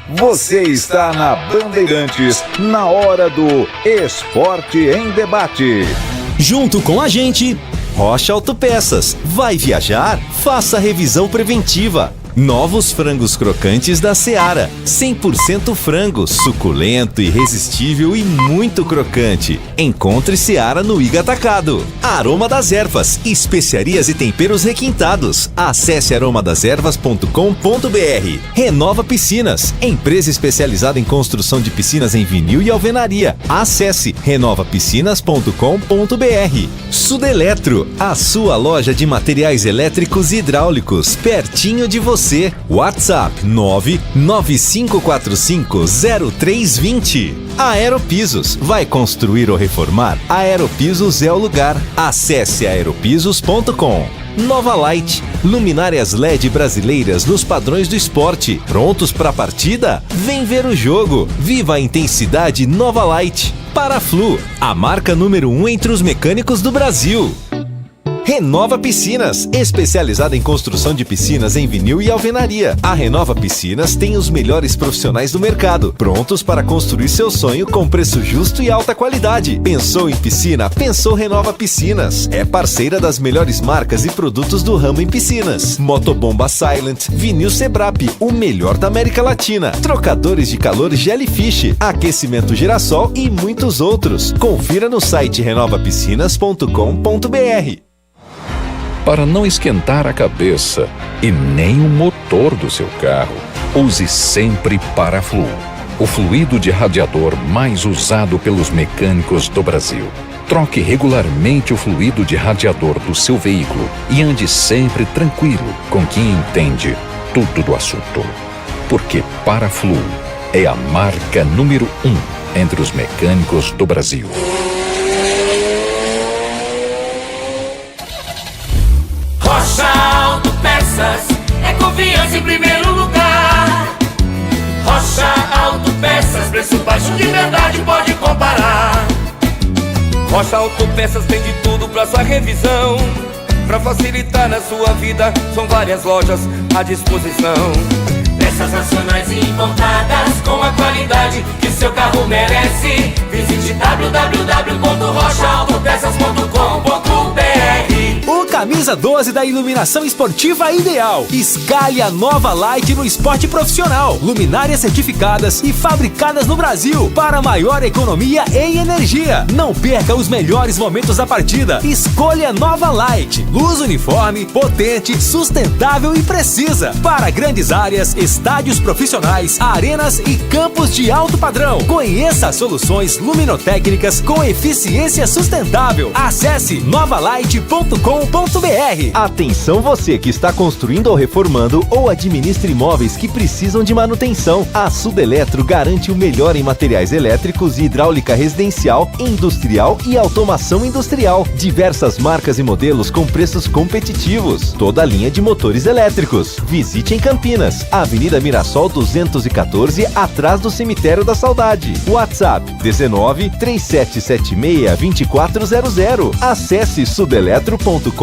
Você está na Bandeirantes, na hora do Esporte em Debate. Junto com a gente, Rocha Autopeças. Vai viajar? Faça a revisão preventiva. Novos frangos crocantes da Seara. 100% frango, suculento, irresistível e muito crocante. Encontre Seara no Iga Atacado. Aroma das Ervas, especiarias e temperos requintados. Acesse aromadeservas.com.br. Renova Piscinas, empresa especializada em construção de piscinas em vinil e alvenaria. Acesse renovapiscinas.com.br. Sudeletro, a sua loja de materiais elétricos e hidráulicos, pertinho de você. WhatsApp 995450320. Aeropisos, vai construir ou reformar? Aeropisos é o lugar. Acesse aeropisos.com. Nova Light, luminárias LED brasileiras nos padrões do esporte. Prontos para a partida? Vem ver o jogo. Viva a intensidade Nova Light. Paraflu, a marca número 1 entre os mecânicos do Brasil. Renova Piscinas, especializada em construção de piscinas em vinil e alvenaria. A Renova Piscinas tem os melhores profissionais do mercado, prontos para construir seu sonho com preço justo e alta qualidade. Pensou em piscina? Pensou Renova Piscinas. É parceira das melhores marcas e produtos do ramo em piscinas. Motobomba Silent, Vinil Sebrap, o melhor da América Latina. Trocadores de calor Jellyfish, aquecimento Girassol e muitos outros. Confira no site renovapiscinas.com.br. Para não esquentar a cabeça e nem o motor do seu carro, use sempre Paraflu, o fluido de radiador mais usado pelos mecânicos do Brasil. Troque regularmente o fluido de radiador do seu veículo e ande sempre tranquilo com quem entende tudo do assunto. Porque Paraflu é a marca número 1 entre os mecânicos do Brasil. Rocha Autopeças é confiança em primeiro lugar. Rocha Autopeças, preço baixo de verdade, pode comparar. Rocha Autopeças tem de tudo pra sua revisão. Pra facilitar na sua vida, são várias lojas à disposição. Peças nacionais e importadas com a qualidade que seu carro merece. Visite www.rochaautopeças.com.br. O camisa 12 da iluminação esportiva ideal. Escale a Nova Light no esporte profissional. Luminárias certificadas e fabricadas no Brasil para maior economia em energia. Não perca os melhores momentos da partida. Escolha Nova Light. Luz uniforme, potente, sustentável e precisa. Para grandes áreas, estádios profissionais, arenas e campos de alto padrão. Conheça soluções luminotécnicas com eficiência sustentável. Acesse novalight.com.br. Atenção você que está construindo ou reformando ou administra imóveis que precisam de manutenção. A Sudeletro garante o melhor em materiais elétricos e hidráulica residencial, industrial e automação industrial. Diversas marcas e modelos com preços competitivos. Toda a linha de motores elétricos. Visite em Campinas, Avenida Mirassol 214, atrás do Cemitério da Saudade. WhatsApp 19 3776 2400. Acesse sudeletro.com.br.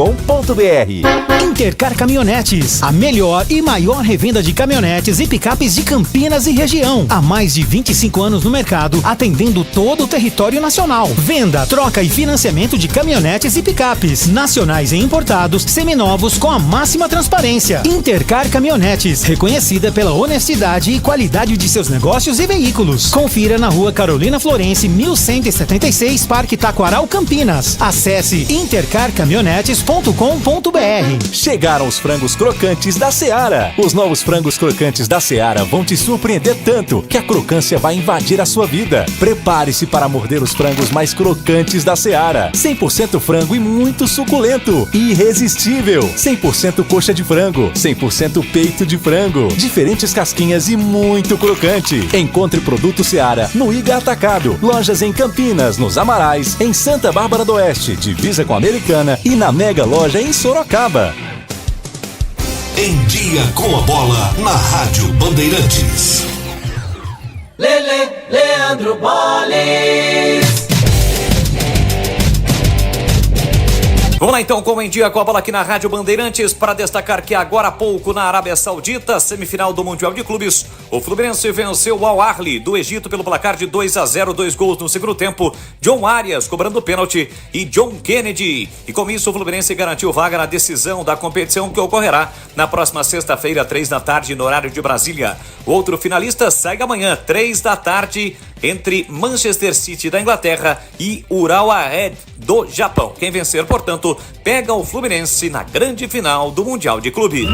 Intercar Caminhonetes, a melhor e maior revenda de caminhonetes e picapes de Campinas e região. Há mais de 25 anos no mercado, atendendo todo o território nacional. Venda, troca e financiamento de caminhonetes e picapes, nacionais e importados, seminovos com a máxima transparência. Intercar Caminhonetes, reconhecida pela honestidade e qualidade de seus negócios e veículos. Confira na Rua Carolina Florence, 1176, Parque Taquaral, Campinas. Acesse intercarcaminhonetes.com.br. Chegaram os frangos crocantes da Seara. Os novos frangos crocantes da Seara vão te surpreender tanto que a crocância vai invadir a sua vida. Prepare-se para morder os frangos mais crocantes da Seara. 100% frango e muito suculento. Irresistível. 100% coxa de frango. 100% peito de frango. Diferentes casquinhas e muito crocante. Encontre produto Seara no Iga Atacado. Lojas em Campinas, nos Amarais, em Santa Bárbara do Oeste, divisa com a Americana e na Mega Loja em Sorocaba. Em Dia com a Bola, na Rádio Bandeirantes. Lele. Leandro Bolles. Vamos lá então, como em dia com a bola aqui na Rádio Bandeirantes, para destacar que agora há pouco na Arábia Saudita, semifinal do Mundial de Clubes, o Fluminense venceu o Al Ahly do Egito pelo placar de 2-0, 2 gols no segundo tempo, John Arias cobrando pênalti e John Kennedy. E com isso o Fluminense garantiu vaga na decisão da competição que ocorrerá na próxima sexta-feira, 3 da tarde, no horário de Brasília. O outro finalista segue amanhã, 3 da tarde, entre Manchester City da Inglaterra e Urawa Red do Japão. Quem vencer, portanto, pega o Fluminense na grande final do Mundial de Clubes.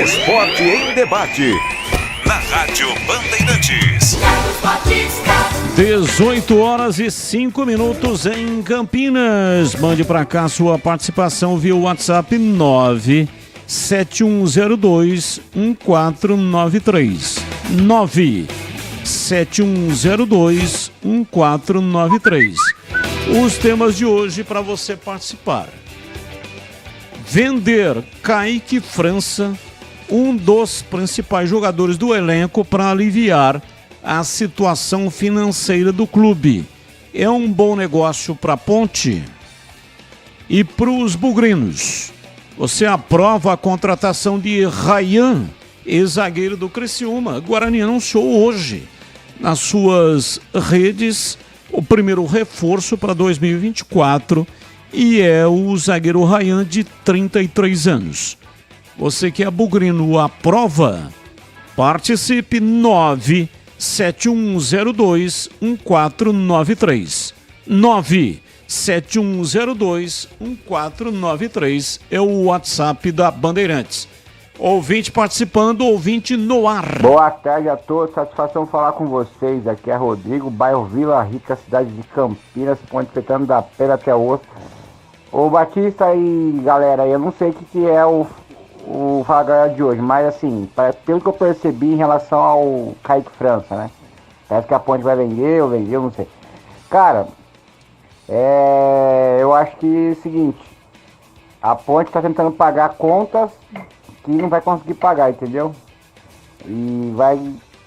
Esporte em debate. Na Rádio Bandeirantes. 18h05 em Campinas. Mande para cá sua participação via WhatsApp 971021493. 971021493. Os temas de hoje para você participar: vender Kaique França, um dos principais jogadores do elenco, para aliviar a situação financeira do clube. É um bom negócio para a Ponte? E para os bugrinos, você aprova a contratação de Ryan, ex-zagueiro do Criciúma? Guarani anunciou hoje nas suas redes o primeiro reforço para 2024 e é o zagueiro Ryan, de 33 anos. Você que é bugrino, aprova? Participe. 971021493. 971021493 é o WhatsApp da Bandeirantes. Ouvinte participando, ouvinte no ar. Boa tarde a todos, satisfação falar com vocês. Aqui é Rodrigo, bairro Vila Rica, cidade de Campinas, Ponte Petano da Pera até o osso. Ô Batista e galera, eu não sei o que é o Fala de hoje, mas assim, pelo que eu percebi em relação ao Kaique França, né? Parece que a Ponte vai vender, eu não sei. Cara, eu acho que é o seguinte, a Ponte está tentando pagar contas que não vai conseguir pagar, entendeu? E vai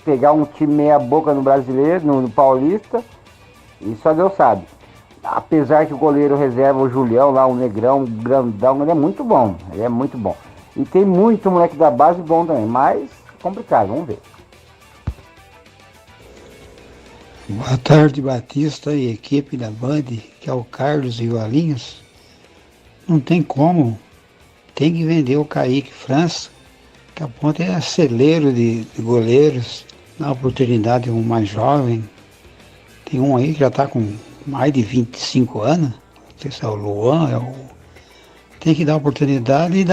pegar um time meia boca no Brasileiro, no Paulista, e só Deus sabe. Apesar que o goleiro reserva, o Julião lá, o Negrão, o grandão, ele é muito bom, E tem muito moleque da base bom também, mas complicado, vamos ver. Boa tarde, Batista e equipe da Band, que é o Carlos e o Alinhos. Não tem como, tem que vender o Kaique França, que a Ponte é celeiro de goleiros, dá oportunidade a um mais jovem. Tem um aí que já está com mais de 25 anos, não sei se é o Luan, tem que dar oportunidade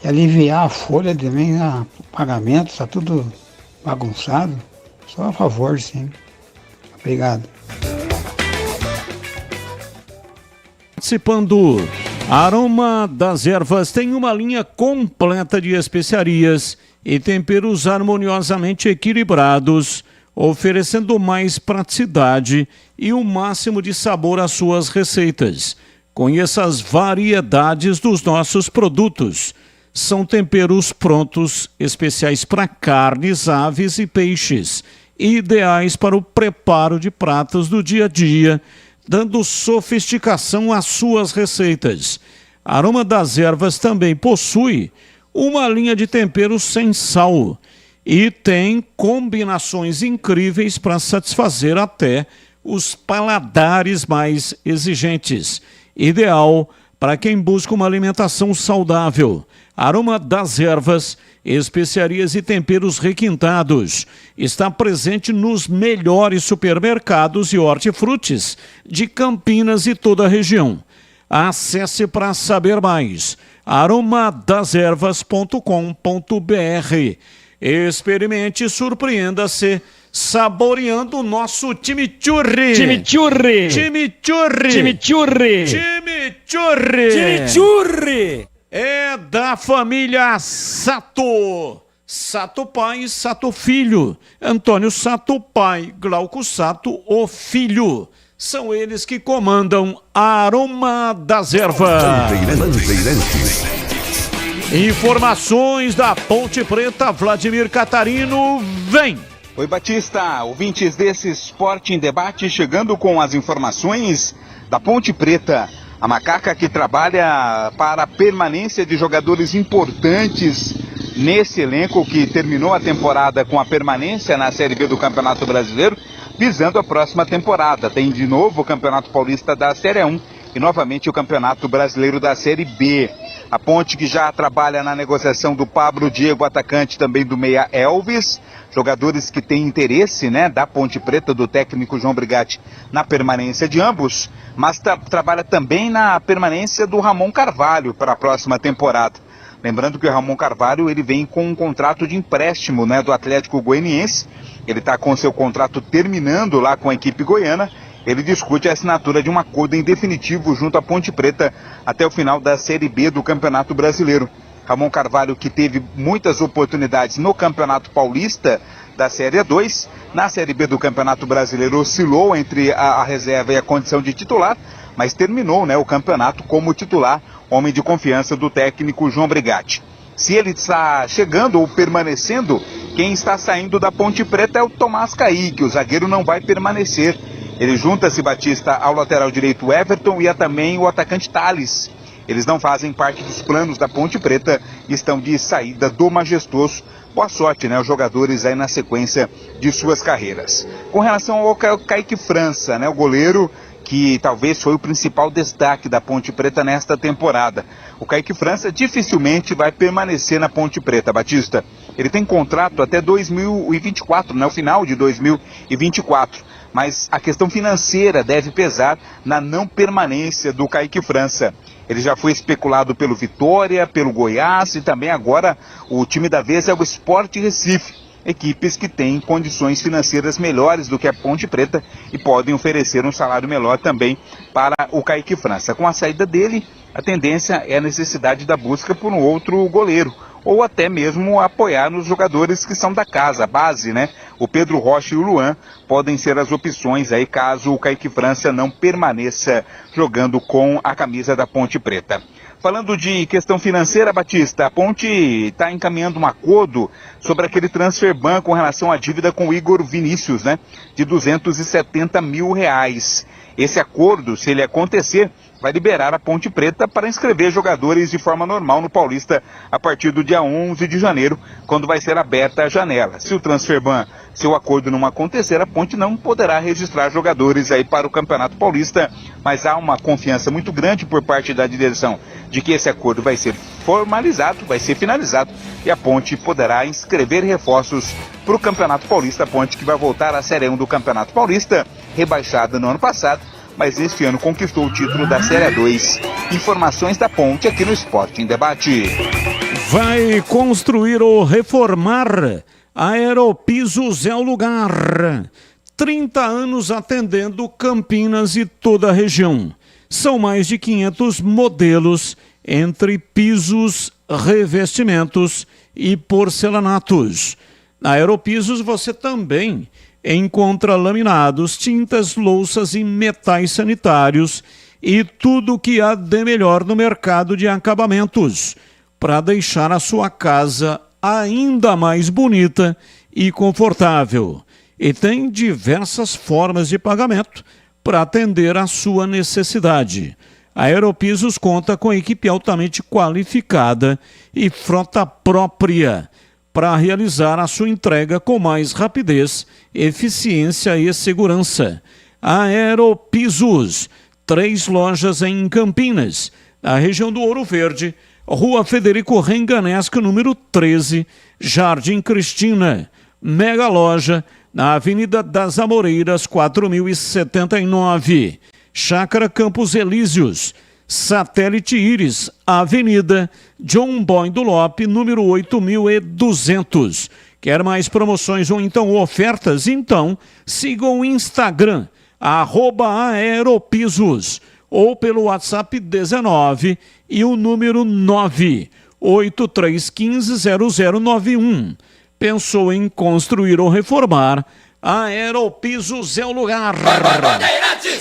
e aliviar a folha também, o pagamento, está tudo bagunçado. Só a favor, sim. Obrigado. Participando, Aroma das Ervas tem uma linha completa de especiarias e temperos harmoniosamente equilibrados, oferecendo mais praticidade e o máximo de sabor às suas receitas. Conheça as variedades dos nossos produtos. São temperos prontos, especiais para carnes, aves e peixes, ideais para o preparo de pratos do dia a dia, dando sofisticação às suas receitas. Aroma das Ervas também possui uma linha de temperos sem sal e tem combinações incríveis para satisfazer até os paladares mais exigentes. Ideal para quem busca uma alimentação saudável. Aroma das Ervas, especiarias e temperos requintados. Está presente nos melhores supermercados e hortifrutis de Campinas e toda a região. Acesse para saber mais. aromadazervas.com.br. Experimente e surpreenda-se saboreando o nosso chimichurri. Chimichurri. Chimichurri. Chimichurri. Chimichurri. Chimichurri. É da família Sato. Sato pai e Sato filho. Antônio Sato pai, Glauco Sato o filho. São eles que comandam a Aroma das Ervas. Bandeirantes. Informações da Ponte Preta, Vladimir Catarino, vem! Oi, Batista, ouvintes desse Esporte em Debate, chegando com as informações da Ponte Preta. A macaca que trabalha para a permanência de jogadores importantes nesse elenco que terminou a temporada com a permanência na Série B do Campeonato Brasileiro, visando a próxima temporada. Tem de novo o Campeonato Paulista da Série 1 e novamente o Campeonato Brasileiro da Série B. A Ponte que já trabalha na negociação do Pablo Diego, atacante, também do meia Elvis, jogadores que têm interesse, né, da Ponte Preta, do técnico João Brigatti, na permanência de ambos, mas trabalha também na permanência do Ramon Carvalho para a próxima temporada. Lembrando que o Ramon Carvalho, ele vem com um contrato de empréstimo, né, do Atlético Goianiense. Ele está com seu contrato terminando lá com a equipe goiana. Ele discute a assinatura de um acordo em definitivo junto à Ponte Preta até o final da Série B do Campeonato Brasileiro. Ramon Carvalho, que teve muitas oportunidades no Campeonato Paulista da Série 2, na Série B do Campeonato Brasileiro oscilou entre a reserva e a condição de titular, mas terminou, né, o campeonato como titular, homem de confiança do técnico João Brigatti. Se ele está chegando ou permanecendo, quem está saindo da Ponte Preta é o Tomás Caíque, o zagueiro não vai permanecer. Ele junta-se, Batista, ao lateral direito Everton e também o atacante Thales. Eles não fazem parte dos planos da Ponte Preta e estão de saída do Majestoso. Boa sorte, né, os jogadores aí na sequência de suas carreiras. Com relação ao Kaique França, né, o goleiro que talvez foi o principal destaque da Ponte Preta nesta temporada. O Kaique França dificilmente vai permanecer na Ponte Preta, Batista. Ele tem contrato até 2024, né, o final de 2024. Mas a questão financeira deve pesar na não permanência do Kaique França. Ele já foi especulado pelo Vitória, pelo Goiás e também agora o time da vez é o Sport Recife. Equipes que têm condições financeiras melhores do que a Ponte Preta e podem oferecer um salário melhor também para o Kaique França. Com a saída dele, a tendência é a necessidade da busca por um outro goleiro, ou até mesmo apoiar nos jogadores que são da casa, a base, né? O Pedro Rocha e o Luan podem ser as opções aí caso o Kaique França não permaneça jogando com a camisa da Ponte Preta. Falando de questão financeira, Batista, a Ponte está encaminhando um acordo sobre aquele transfer ban com relação à dívida com o Igor Vinícius, né? De R$270 mil. Esse acordo, se ele acontecer, vai liberar a Ponte Preta para inscrever jogadores de forma normal no Paulista a partir do dia 11 de janeiro, quando vai ser aberta a janela. Se o transfer ban, se o acordo não acontecer, a Ponte não poderá registrar jogadores aí para o Campeonato Paulista, mas há uma confiança muito grande por parte da direção de que esse acordo vai ser formalizado, vai ser finalizado e a Ponte poderá inscrever reforços para o Campeonato Paulista. A Ponte que vai voltar à Série 1 do Campeonato Paulista, rebaixada no ano passado, mas este ano conquistou o título da Série 2. Informações da Ponte aqui no Esporte em Debate. Vai construir ou reformar? Aeropisos é o lugar. 30 anos atendendo Campinas e toda a região. São mais de 500 modelos entre pisos, revestimentos e porcelanatos. Na Aeropisos você também encontra laminados, tintas, louças e metais sanitários e tudo o que há de melhor no mercado de acabamentos para deixar a sua casa ainda mais bonita e confortável. E tem diversas formas de pagamento para atender a sua necessidade. A Aeropisos conta com equipe altamente qualificada e frota própria para realizar a sua entrega com mais rapidez, eficiência e segurança. Aeropisos, 3 lojas em Campinas, na região do Ouro Verde, Rua Federico Renganesco, número 13, Jardim Cristina. Mega loja, na Avenida das Amoreiras, 4079. Chácara Campos Elíseos, Satélite Íris, Avenida John Boy do Lope, número 8200. Quer mais promoções ou então ofertas? Então siga o Instagram, @Aeropisos, ou pelo WhatsApp 19 e o número 983150091. Pensou em construir ou reformar? Aeropisos é o lugar.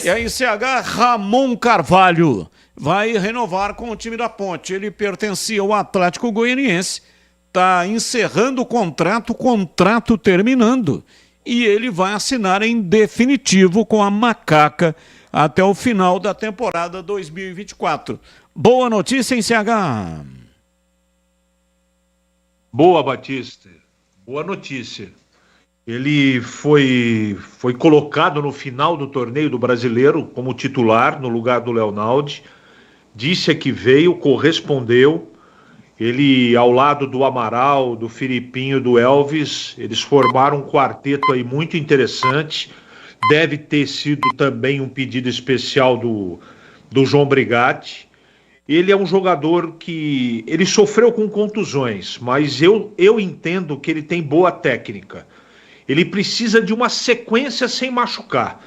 E a ICH Ramon Carvalho vai renovar com o time da Ponte. Ele pertencia ao Atlético Goianiense, está encerrando o contrato terminando. E ele vai assinar em definitivo com a Macaca até o final da temporada 2024. Boa notícia em CH. Boa, Batista. Boa notícia. Ele foi colocado no final do torneio do Brasileiro como titular no lugar do Leonaldi. Disse que veio, correspondeu. Ele, ao lado do Amaral, do Filipinho, do Elvis, eles formaram um quarteto aí muito interessante. Deve ter sido também um pedido especial do João Brigatti. Ele é um jogador que... ele sofreu com contusões, mas eu entendo que ele tem boa técnica. Ele precisa de uma sequência sem machucar.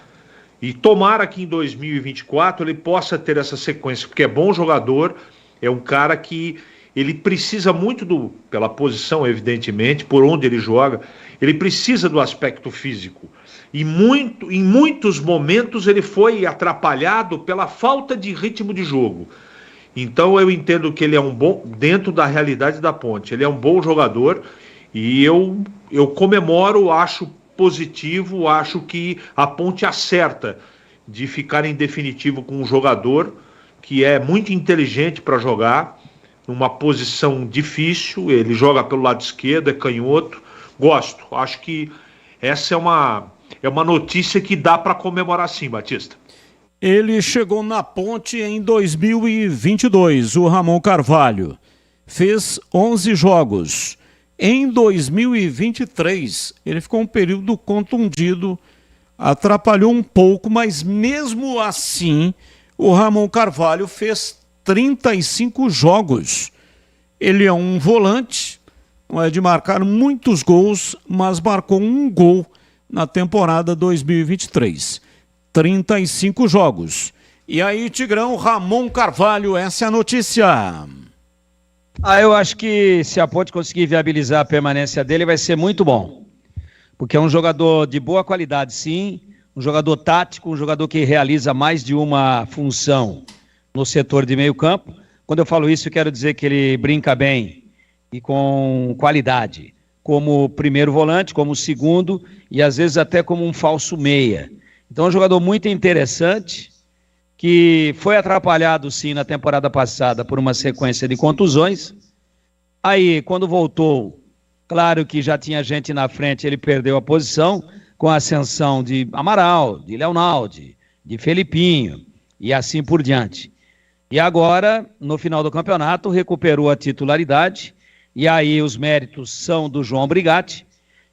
E tomara que em 2024 ele possa ter essa sequência, porque é bom jogador, é um cara que ele precisa muito pela posição, evidentemente, por onde ele joga, ele precisa do aspecto físico. E em muitos momentos ele foi atrapalhado pela falta de ritmo de jogo. Então eu entendo que ele é um bom, dentro da realidade da Ponte, ele é um bom jogador e eu comemoro, acho positivo, acho que a Ponte acerta de ficar em definitivo com um jogador que é muito inteligente para jogar, numa posição difícil, ele joga pelo lado esquerdo, é canhoto, gosto, acho que essa é uma notícia que dá para comemorar sim, Batista. Ele chegou na Ponte em 2022, o Ramon Carvalho. Fez 11 jogos. Em 2023, ele ficou um período contundido, atrapalhou um pouco, mas mesmo assim, o Ramon Carvalho fez 35 jogos. Ele é um volante, não é de marcar muitos gols, mas marcou um gol na temporada 2023. 35 jogos. E aí, Tigrão, Ramon Carvalho, essa é a notícia. Eu acho que se a Ponte conseguir viabilizar a permanência dele, vai ser muito bom. Porque é um jogador de boa qualidade, sim, um jogador tático, um jogador que realiza mais de uma função no setor de meio campo. Quando eu falo isso, eu quero dizer que ele brinca bem e com qualidade, como primeiro volante, como segundo e às vezes até como um falso meia. Então é um jogador muito interessante, que foi atrapalhado sim na temporada passada por uma sequência de contusões. Aí, quando voltou, claro que já tinha gente na frente, ele perdeu a posição com a ascensão de Amaral, de Leonaldi, de Felipinho e assim por diante. E agora, no final do campeonato, recuperou a titularidade e aí os méritos são do João Brigatti,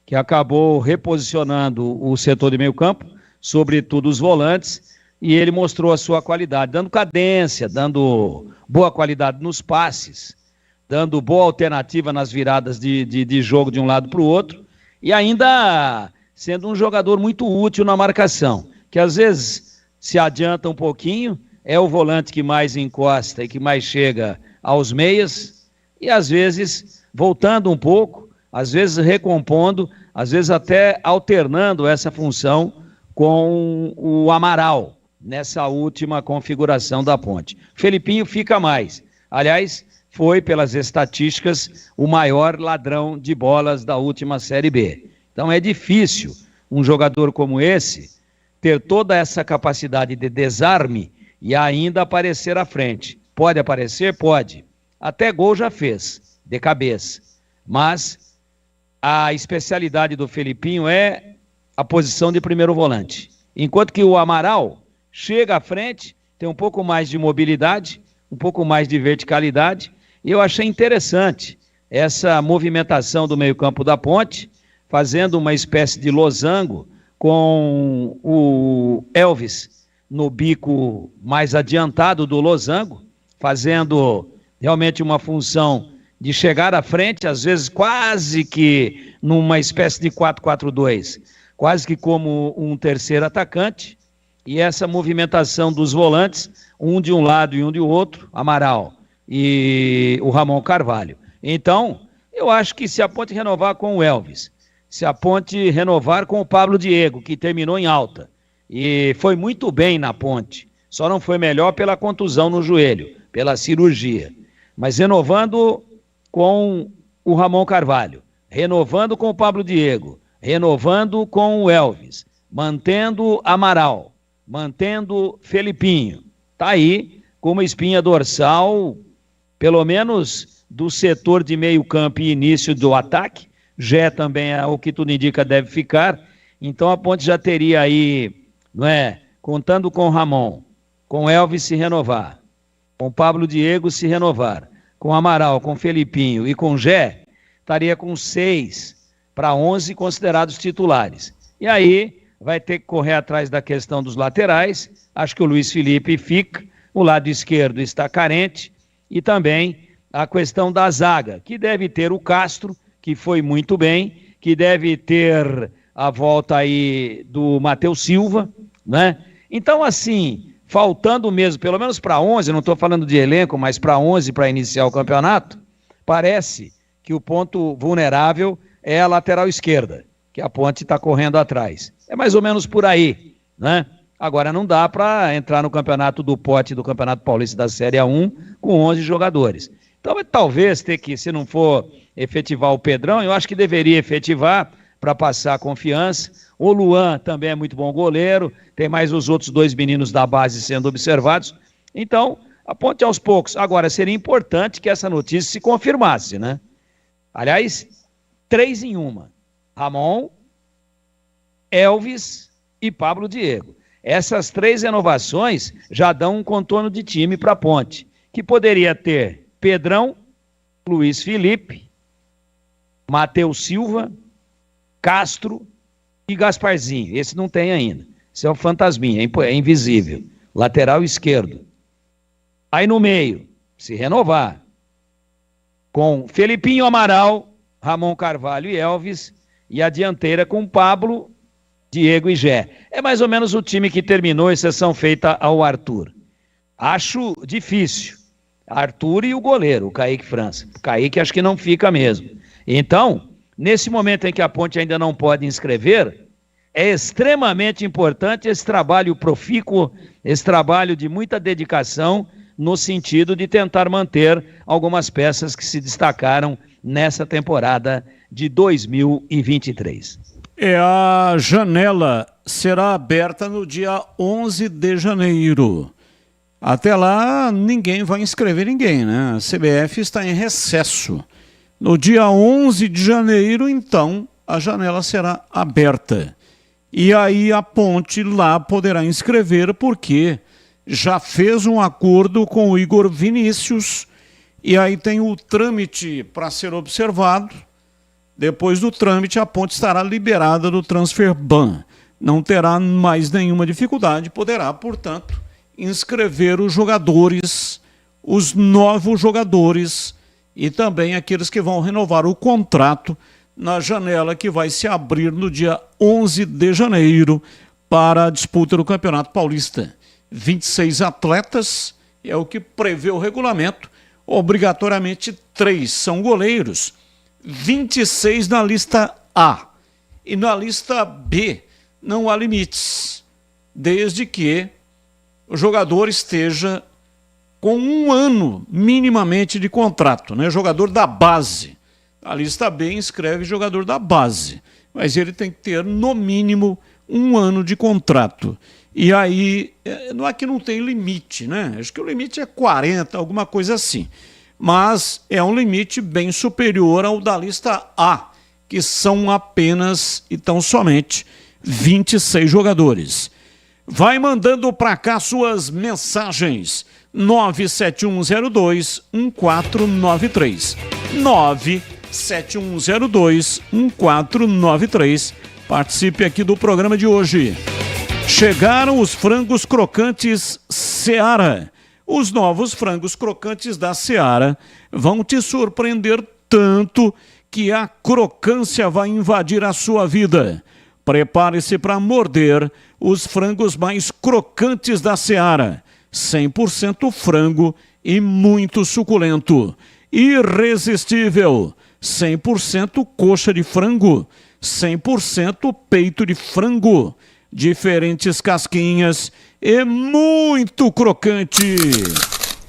que acabou reposicionando o setor de meio campo, sobretudo os volantes, e ele mostrou a sua qualidade, dando cadência, dando boa qualidade nos passes, dando boa alternativa nas viradas de jogo de um lado para o outro, e ainda sendo um jogador muito útil na marcação, que às vezes se adianta um pouquinho, é o volante que mais encosta e que mais chega aos meias, e às vezes voltando um pouco, às vezes recompondo, às vezes até alternando essa função com o Amaral, nessa última configuração da Ponte. Felipinho fica mais. Aliás, foi, pelas estatísticas, o maior ladrão de bolas da última Série B. Então é difícil um jogador como esse ter toda essa capacidade de desarme e ainda aparecer à frente. Pode aparecer? Pode. Até gol já fez, de cabeça. Mas a especialidade do Felipinho é a posição de primeiro volante. Enquanto que o Amaral chega à frente, tem um pouco mais de mobilidade, um pouco mais de verticalidade, e eu achei interessante essa movimentação do meio-campo da Ponte, fazendo uma espécie de losango com o Elvis no bico mais adiantado do losango, fazendo realmente uma função de chegar à frente, às vezes quase que numa espécie de 4-4-2, quase que como um terceiro atacante, e essa movimentação dos volantes, um de um lado e um de outro, Amaral e o Ramon Carvalho. Então, eu acho que se a Ponte renovar com o Elvis, se a Ponte renovar com o Pablo Diego, que terminou em alta, e foi muito bem na Ponte, só não foi melhor pela contusão no joelho, pela cirurgia, mas renovando com o Ramon Carvalho, renovando com o Pablo Diego, renovando com o Elvis, mantendo Amaral, mantendo Felipinho. Tá aí com uma espinha dorsal, pelo menos do setor de meio campo e início do ataque. Jé também é o que tudo indica deve ficar. Então a Ponte já teria aí, não é, contando com o Ramon, com o Elvis se renovar, com o Pablo Diego se renovar, com o Amaral, com o Felipinho e com o Jé, estaria com 6 para 11 considerados titulares. E aí vai ter que correr atrás da questão dos laterais. Acho que o Luiz Felipe fica, o lado esquerdo está carente, e também a questão da zaga, que deve ter o Castro, que foi muito bem, que deve ter a volta aí do Matheus Silva, né? Então, assim, faltando mesmo, pelo menos para 11, não estou falando de elenco, mas para 11 para iniciar o campeonato, parece que o ponto vulnerável é a lateral esquerda, que a Ponte está correndo atrás. É mais ou menos por aí, né? Agora não dá para entrar no campeonato do pote do Campeonato Paulista da Série A1 com 11 jogadores. Então, talvez ter que, se não for efetivar o Pedrão, eu acho que deveria efetivar para passar confiança. O Luan também é muito bom goleiro, tem mais os outros 2 meninos da base sendo observados. Então, a Ponte aos poucos. Agora, seria importante que essa notícia se confirmasse, né? Aliás, 3 em 1. Ramon, Elvis e Pablo Diego. Essas 3 renovações já dão um contorno de time para a Ponte, que poderia ter Pedrão, Luiz Felipe, Matheus Silva, Castro e Gasparzinho. Esse não tem ainda. Esse é o fantasminha, é invisível. Lateral esquerdo. Aí no meio, se renovar, com Felipinho, Amaral, Ramon Carvalho e Elvis, e a dianteira com Pablo, Diego e Jé. É mais ou menos o time que terminou, exceção feita ao Arthur. Acho difícil. Arthur e o goleiro, o Kaique França. O Kaique acho que não fica mesmo. Então, nesse momento em que a Ponte ainda não pode inscrever, é extremamente importante esse trabalho profícuo, esse trabalho de muita dedicação, no sentido de tentar manter algumas peças que se destacaram nessa temporada de 2023. A janela será aberta no dia 11 de janeiro. Até lá, ninguém vai inscrever ninguém, né? A CBF está em recesso. No dia 11 de janeiro, então, a janela será aberta. E aí a Ponte lá poderá inscrever, porque já fez um acordo com o Igor Vinícius, e aí tem o trâmite para ser observado. Depois do trâmite, a Ponte estará liberada do transfer ban. Não terá mais nenhuma dificuldade, poderá, portanto, inscrever os jogadores, os novos jogadores e também aqueles que vão renovar o contrato na janela que vai se abrir no dia 11 de janeiro para a disputa do Campeonato Paulista. 26 atletas, é o que prevê o regulamento, obrigatoriamente 3 são goleiros, 26 na lista A. E na lista B não há limites, desde que o jogador esteja com 1 ano minimamente de contrato, né? Jogador da base. A lista B inscreve jogador da base, mas ele tem que ter no mínimo 1 ano de contrato. E aí, não é que não tem limite, né? Acho que o limite é 40, alguma coisa assim. Mas é um limite bem superior ao da lista A, que são apenas e tão somente 26 jogadores. Vai mandando para cá suas mensagens. 97102-1493. 97102-1493. Participe aqui do programa de hoje. Chegaram os frangos crocantes Seara. Os novos frangos crocantes da Seara vão te surpreender tanto que a crocância vai invadir a sua vida. Prepare-se para morder os frangos mais crocantes da Seara. 100% frango e muito suculento. Irresistível. 100% coxa de frango. 100% peito de frango. Diferentes casquinhas e muito crocante.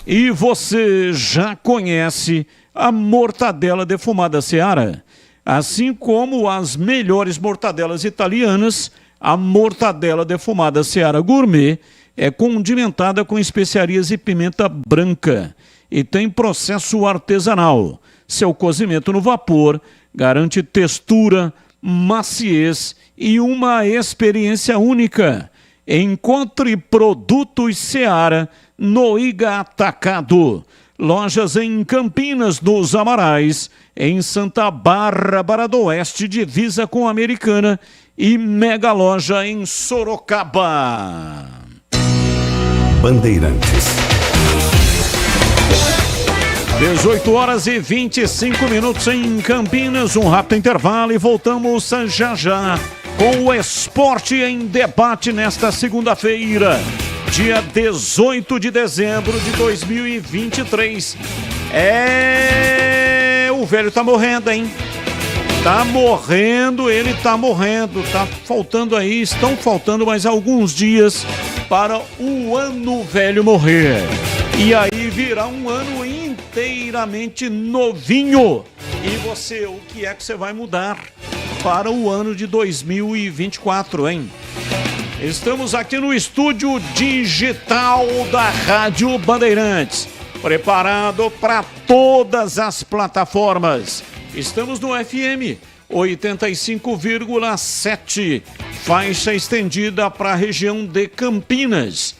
E você já conhece a mortadela defumada Seara. Assim como as melhores mortadelas italianas, a mortadela defumada Seara Gourmet é condimentada com especiarias e pimenta branca e tem processo artesanal. Seu cozimento no vapor garante textura, maciez e uma experiência única. Encontre produtos Seara no Iga Atacado. Lojas em Campinas dos Amarais, em Santa Bárbara do Oeste, divisa com a Americana, e mega loja em Sorocaba. Bandeirantes. 18h25 em Campinas, um rápido intervalo e voltamos já já com o Esporte em Debate nesta segunda-feira, dia 18 de dezembro de 2023. O velho tá morrendo, hein? Tá morrendo, ele tá morrendo. Tá faltando aí, estão faltando mais alguns dias para o ano velho morrer. E aí virá um ano inteiramente novinho. E você, o que é que você vai mudar para o ano de 2024, hein? Estamos aqui no estúdio digital da Rádio Bandeirantes, preparado para todas as plataformas. Estamos no FM 85,7, faixa estendida para a região de Campinas.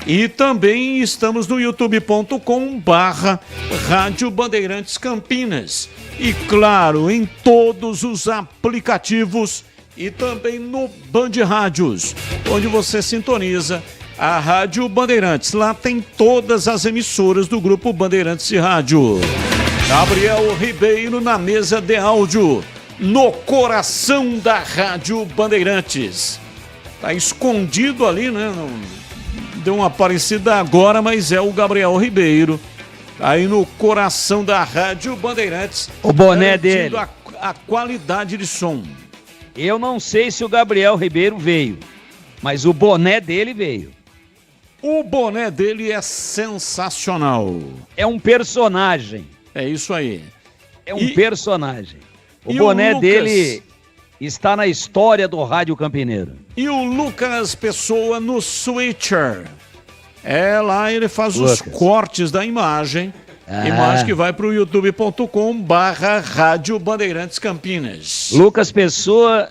E também estamos no youtube.com/Rádio Bandeirantes Campinas. E claro, em todos os aplicativos e também no Band Rádios, onde você sintoniza a Rádio Bandeirantes. Lá tem todas as emissoras do Grupo Bandeirantes de Rádio. Gabriel Ribeiro na mesa de áudio, no coração da Rádio Bandeirantes. Tá escondido ali, né? Deu uma aparecida agora, mas é o Gabriel Ribeiro. Aí no coração da Rádio Bandeirantes. O boné dele. A qualidade de som. Eu não sei se o Gabriel Ribeiro veio, mas o boné dele veio. O boné dele é sensacional. É um personagem. É isso aí. É um personagem. O boné dele está na história do Rádio Campineiro. E o Lucas Pessoa no Switcher. Lá ele faz os cortes da imagem. Imagem que vai para o youtube.com/Rádio Bandeirantes Campinas. Lucas Pessoa,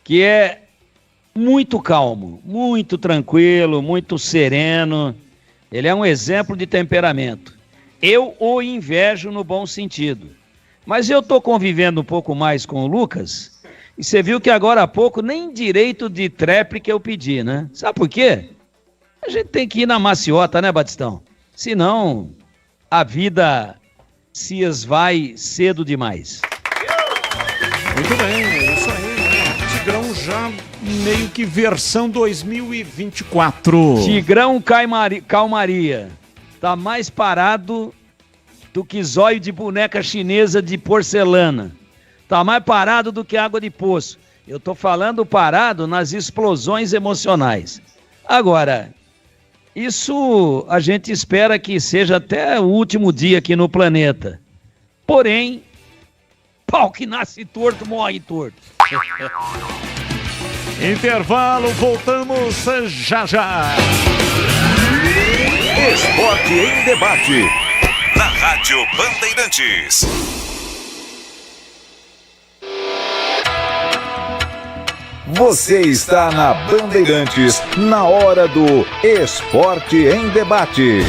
que é muito calmo, muito tranquilo, muito sereno. Ele é um exemplo de temperamento. Eu o invejo no bom sentido. Mas eu estou convivendo um pouco mais com o Lucas, e você viu que agora há pouco nem direito de tréplica eu pedi, né? Sabe por quê? A gente tem que ir na maciota, né, Batistão? Senão a vida se esvai cedo demais. Muito bem, é isso aí, né? Tigrão já meio que versão 2024. Tigrão calmaria. Tá mais parado do que zóio de boneca chinesa de porcelana. Tá mais parado do que água de poço. Eu tô falando parado nas explosões emocionais. Agora, isso a gente espera que seja até o último dia aqui no planeta. Porém, pau que nasce torto, morre torto. Intervalo, voltamos já já. Esporte em Debate, na Rádio Bandeirantes. Você está na Bandeirantes, na hora do Esporte em Debate.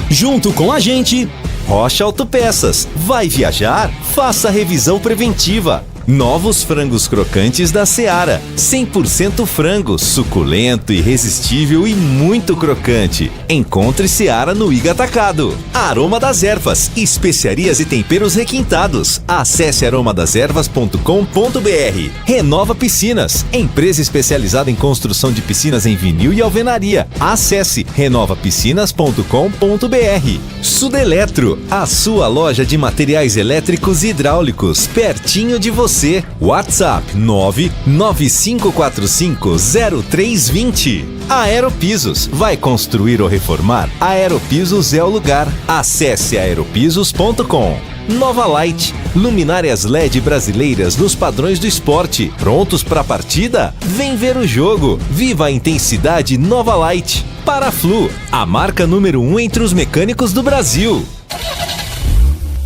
Junto com a gente, Rocha Autopeças. Vai viajar? Faça a revisão preventiva. Novos frangos crocantes da Seara. 100% frango, suculento, irresistível e muito crocante. Encontre Seara no Iga Atacado. Aroma das Ervas, especiarias e temperos requintados. Acesse aromadeservas.com.br. Renova Piscinas, empresa especializada em construção de piscinas em vinil e alvenaria. Acesse renovapiscinas.com.br. Sudeletro, a sua loja de materiais elétricos e hidráulicos, pertinho de você. WhatsApp 995450320. Aeropisos, vai construir ou reformar? Aeropisos é o lugar. Acesse aeropisos.com. Nova Light, luminárias LED brasileiras nos padrões do esporte. Prontos para a partida? Vem ver o jogo. Viva a intensidade Nova Light. Paraflu, a marca número 1 entre os mecânicos do Brasil.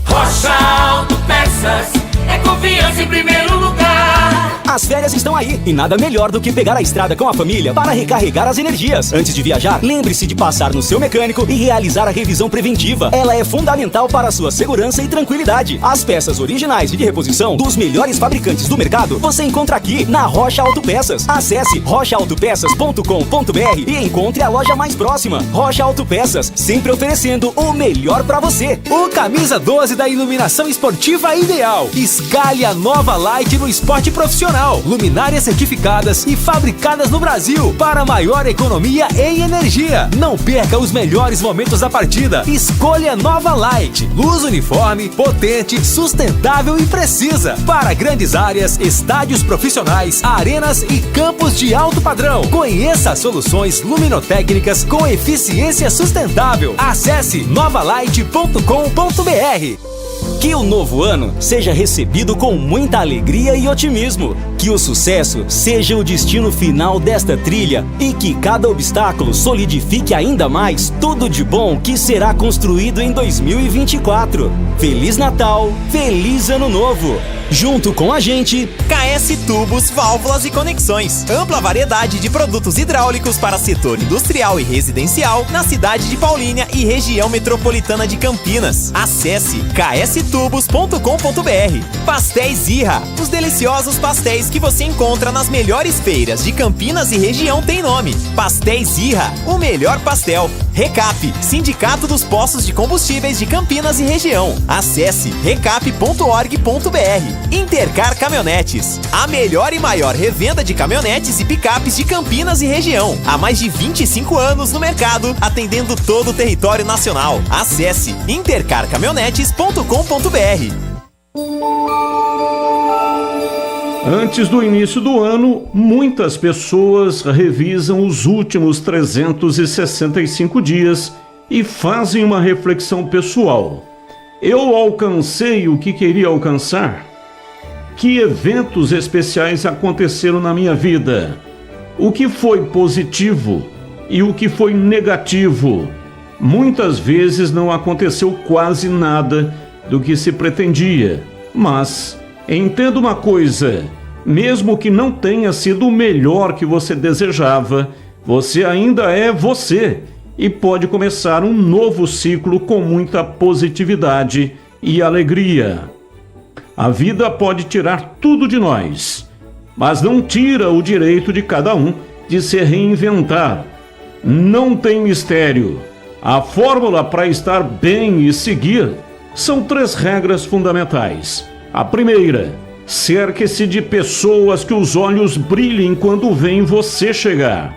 Rocha Autopeças, é confiança em primeiro lugar. As férias estão aí e nada melhor do que pegar a estrada com a família para recarregar as energias. Antes de viajar, lembre-se de passar no seu mecânico e realizar a revisão preventiva. Ela é fundamental para a sua segurança e tranquilidade. As peças originais e de reposição dos melhores fabricantes do mercado você encontra aqui na Rocha Autopeças. Acesse rochaautopeças.com.br e encontre a loja mais próxima. Rocha Autopeças, sempre oferecendo o melhor para você. O camisa 12 da iluminação esportiva ideal. Escale a Nova Light no esporte profissional. Luminárias certificadas e fabricadas no Brasil para maior economia em energia. Não perca os melhores momentos da partida. Escolha Nova Light. Luz uniforme, potente, sustentável e precisa. Para grandes áreas, estádios profissionais, arenas e campos de alto padrão. Conheça as soluções luminotécnicas com eficiência sustentável. Acesse novalight.com.br. Que o novo ano seja recebido com muita alegria e otimismo. Que o sucesso seja o destino final desta trilha e que cada obstáculo solidifique ainda mais tudo de bom que será construído em 2024. Feliz Natal, feliz Ano Novo. Junto com a gente, KS Tubos, Válvulas e Conexões. Ampla variedade de produtos hidráulicos para setor industrial e residencial na cidade de Paulínia e região metropolitana de Campinas. Acesse kstubos.com.br. Pastéis Irra. Os deliciosos pastéis que você encontra nas melhores feiras de Campinas e região tem nome. Pastéis Irra, o melhor pastel. Recap, Sindicato dos Postos de Combustíveis de Campinas e região. Acesse recap.org.br. Intercar Caminhonetes, a melhor e maior revenda de caminhonetes e picapes de Campinas e região. Há mais de 25 anos no mercado, atendendo todo o território nacional. Acesse intercarcaminhonetes.com.br. Antes do início do ano, muitas pessoas revisam os últimos 365 dias e fazem uma reflexão pessoal. Eu alcancei o que queria alcançar? Que eventos especiais aconteceram na minha vida? O que foi positivo e o que foi negativo? Muitas vezes não aconteceu quase nada do que se pretendia, mas entenda uma coisa, mesmo que não tenha sido o melhor que você desejava, você ainda é você e pode começar um novo ciclo com muita positividade e alegria. A vida pode tirar tudo de nós, mas não tira o direito de cada um de se reinventar. Não tem mistério. A fórmula para estar bem e seguir são 3 regras fundamentais. A primeira, cerque-se de pessoas que os olhos brilhem quando veem você chegar.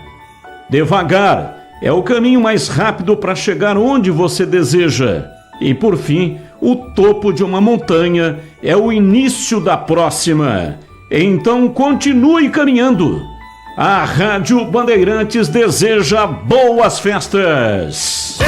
Devagar é o caminho mais rápido para chegar onde você deseja. E por fim, o topo de uma montanha é o início da próxima. Então continue caminhando. A Rádio Bandeirantes deseja boas festas.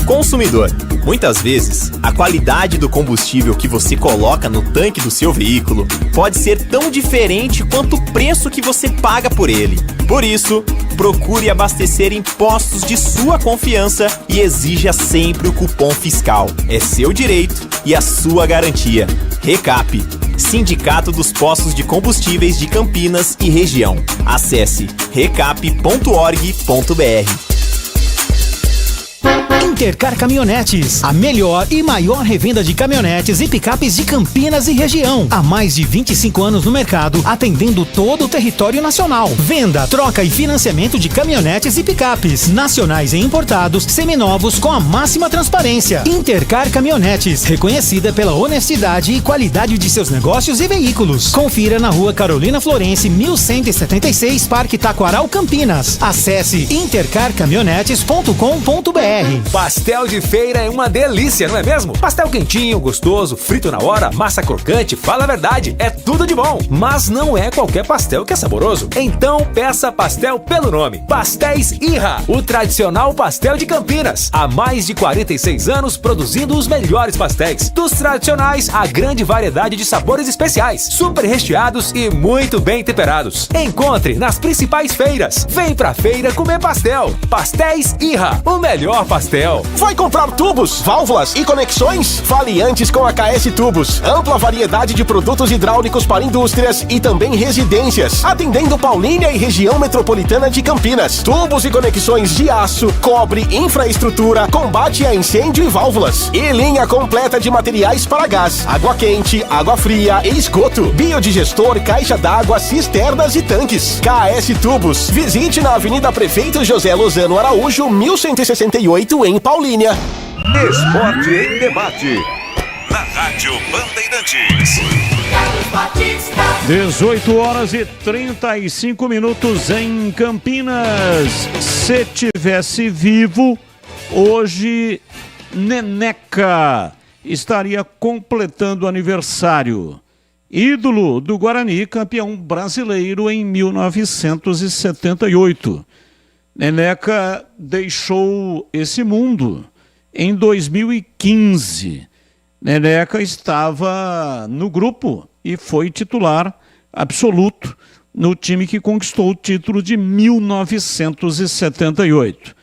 Consumidor, muitas vezes, a qualidade do combustível que você coloca no tanque do seu veículo pode ser tão diferente quanto o preço que você paga por ele. Por isso, procure abastecer em postos de sua confiança e exija sempre o cupom fiscal. É seu direito e a sua garantia. Recap, Sindicato dos Postos de Combustíveis de Campinas e região. Acesse recap.org.br. Intercar Caminhonetes, a melhor e maior revenda de caminhonetes e picapes de Campinas e região. Há mais de 25 anos no mercado, atendendo todo o território nacional. Venda, troca e financiamento de caminhonetes e picapes, nacionais e importados, seminovos com a máxima transparência. Intercar Caminhonetes, reconhecida pela honestidade e qualidade de seus negócios e veículos. Confira na Rua Carolina Florense, 1176, Parque Taquaral, Campinas. Acesse intercarcaminhonetes.com.br. Pastel de feira é uma delícia, não é mesmo? Pastel quentinho, gostoso, frito na hora, massa crocante, fala a verdade, é tudo de bom. Mas não é qualquer pastel que é saboroso. Então peça pastel pelo nome. Pastéis Irra, o tradicional pastel de Campinas. Há mais de 46 anos produzindo os melhores pastéis. Dos tradicionais, a grande variedade de sabores especiais, super recheados e muito bem temperados. Encontre nas principais feiras. Vem pra feira comer pastel. Pastéis Irra, o melhor pastel. Vai comprar tubos, válvulas e conexões? Fale antes com a KS Tubos. Ampla variedade de produtos hidráulicos para indústrias e também residências, atendendo Paulínia e região metropolitana de Campinas. Tubos e conexões de aço, cobre, infraestrutura, combate a incêndio e válvulas. E linha completa de materiais para gás, água quente, água fria e esgoto. Biodigestor, caixa d'água, cisternas e tanques. KS Tubos. Visite na Avenida Prefeito José Lozano Araújo, 1168, em Paulínia. Esporte em debate. Na Rádio Bandeirantes. 18 horas e 35 minutos em Campinas. Se tivesse vivo, hoje Neneca estaria completando aniversário. Ídolo do Guarani, campeão brasileiro em 1978. Neneca deixou esse mundo em 2015. Neneca estava no grupo e foi titular absoluto no time que conquistou o título de 1978.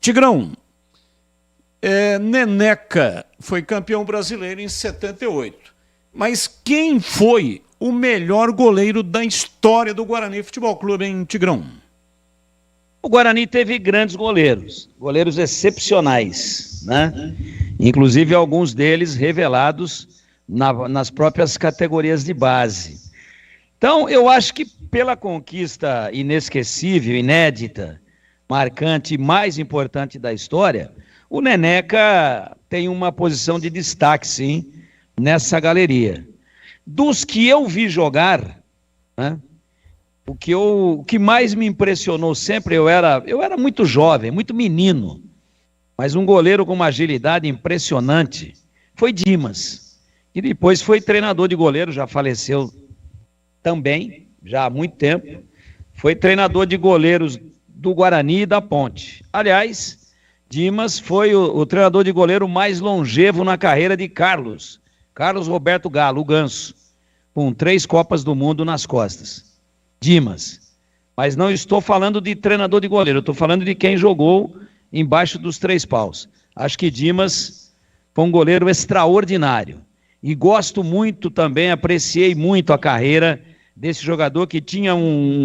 Tigrão, Neneca foi campeão brasileiro em 78. Mas quem foi o melhor goleiro da história do Guarani Futebol Clube, hein, Tigrão? O Guarani teve grandes goleiros, goleiros excepcionais, né? Inclusive alguns deles revelados nas próprias categorias de base. Então, eu acho que pela conquista inesquecível, inédita, marcante e mais importante da história, o Neneca tem uma posição de destaque, sim, nessa galeria. Dos que eu vi jogar, né, o que mais me impressionou sempre, eu era muito jovem, muito menino, mas um goleiro com uma agilidade impressionante, foi Dimas, que depois foi treinador de goleiro, já faleceu também, já há muito tempo, foi treinador de goleiros do Guarani e da Ponte. Aliás, Dimas foi o treinador de goleiro mais longevo na carreira de Carlos Roberto Galo, o Ganso, com 3 Copas do Mundo nas costas. Dimas. Mas não estou falando de treinador de goleiro, estou falando de quem jogou embaixo dos 3 paus. Acho que Dimas foi um goleiro extraordinário. E gosto muito também, apreciei muito a carreira desse jogador que tinha,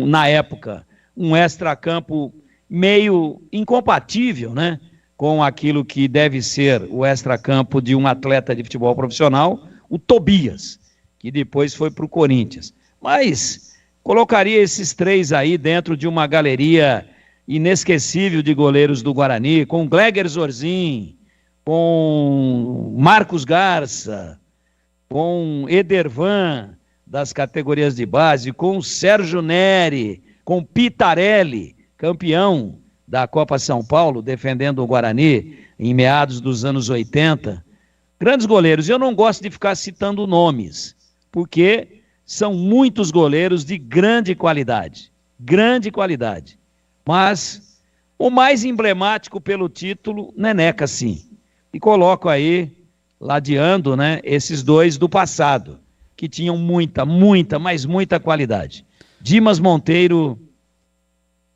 na época, um extracampo meio incompatível, né, com aquilo que deve ser o extracampo de um atleta de futebol profissional, o Tobias, que depois foi para o Corinthians. Mas colocaria esses 3 aí dentro de uma galeria inesquecível de goleiros do Guarani, com Gleger Zorzin, com Marcos Garça, com Edervan, das categorias de base, com Sérgio Neri, com Pitarelli, campeão da Copa São Paulo, defendendo o Guarani em meados dos anos 80. Grandes goleiros. Eu não gosto de ficar citando nomes, porque são muitos goleiros de grande qualidade. Grande qualidade. Mas o mais emblemático pelo título, Neneca, sim. E coloco aí, ladeando, né, esses 2 do passado, que tinham muita, mas muita qualidade. Dimas Monteiro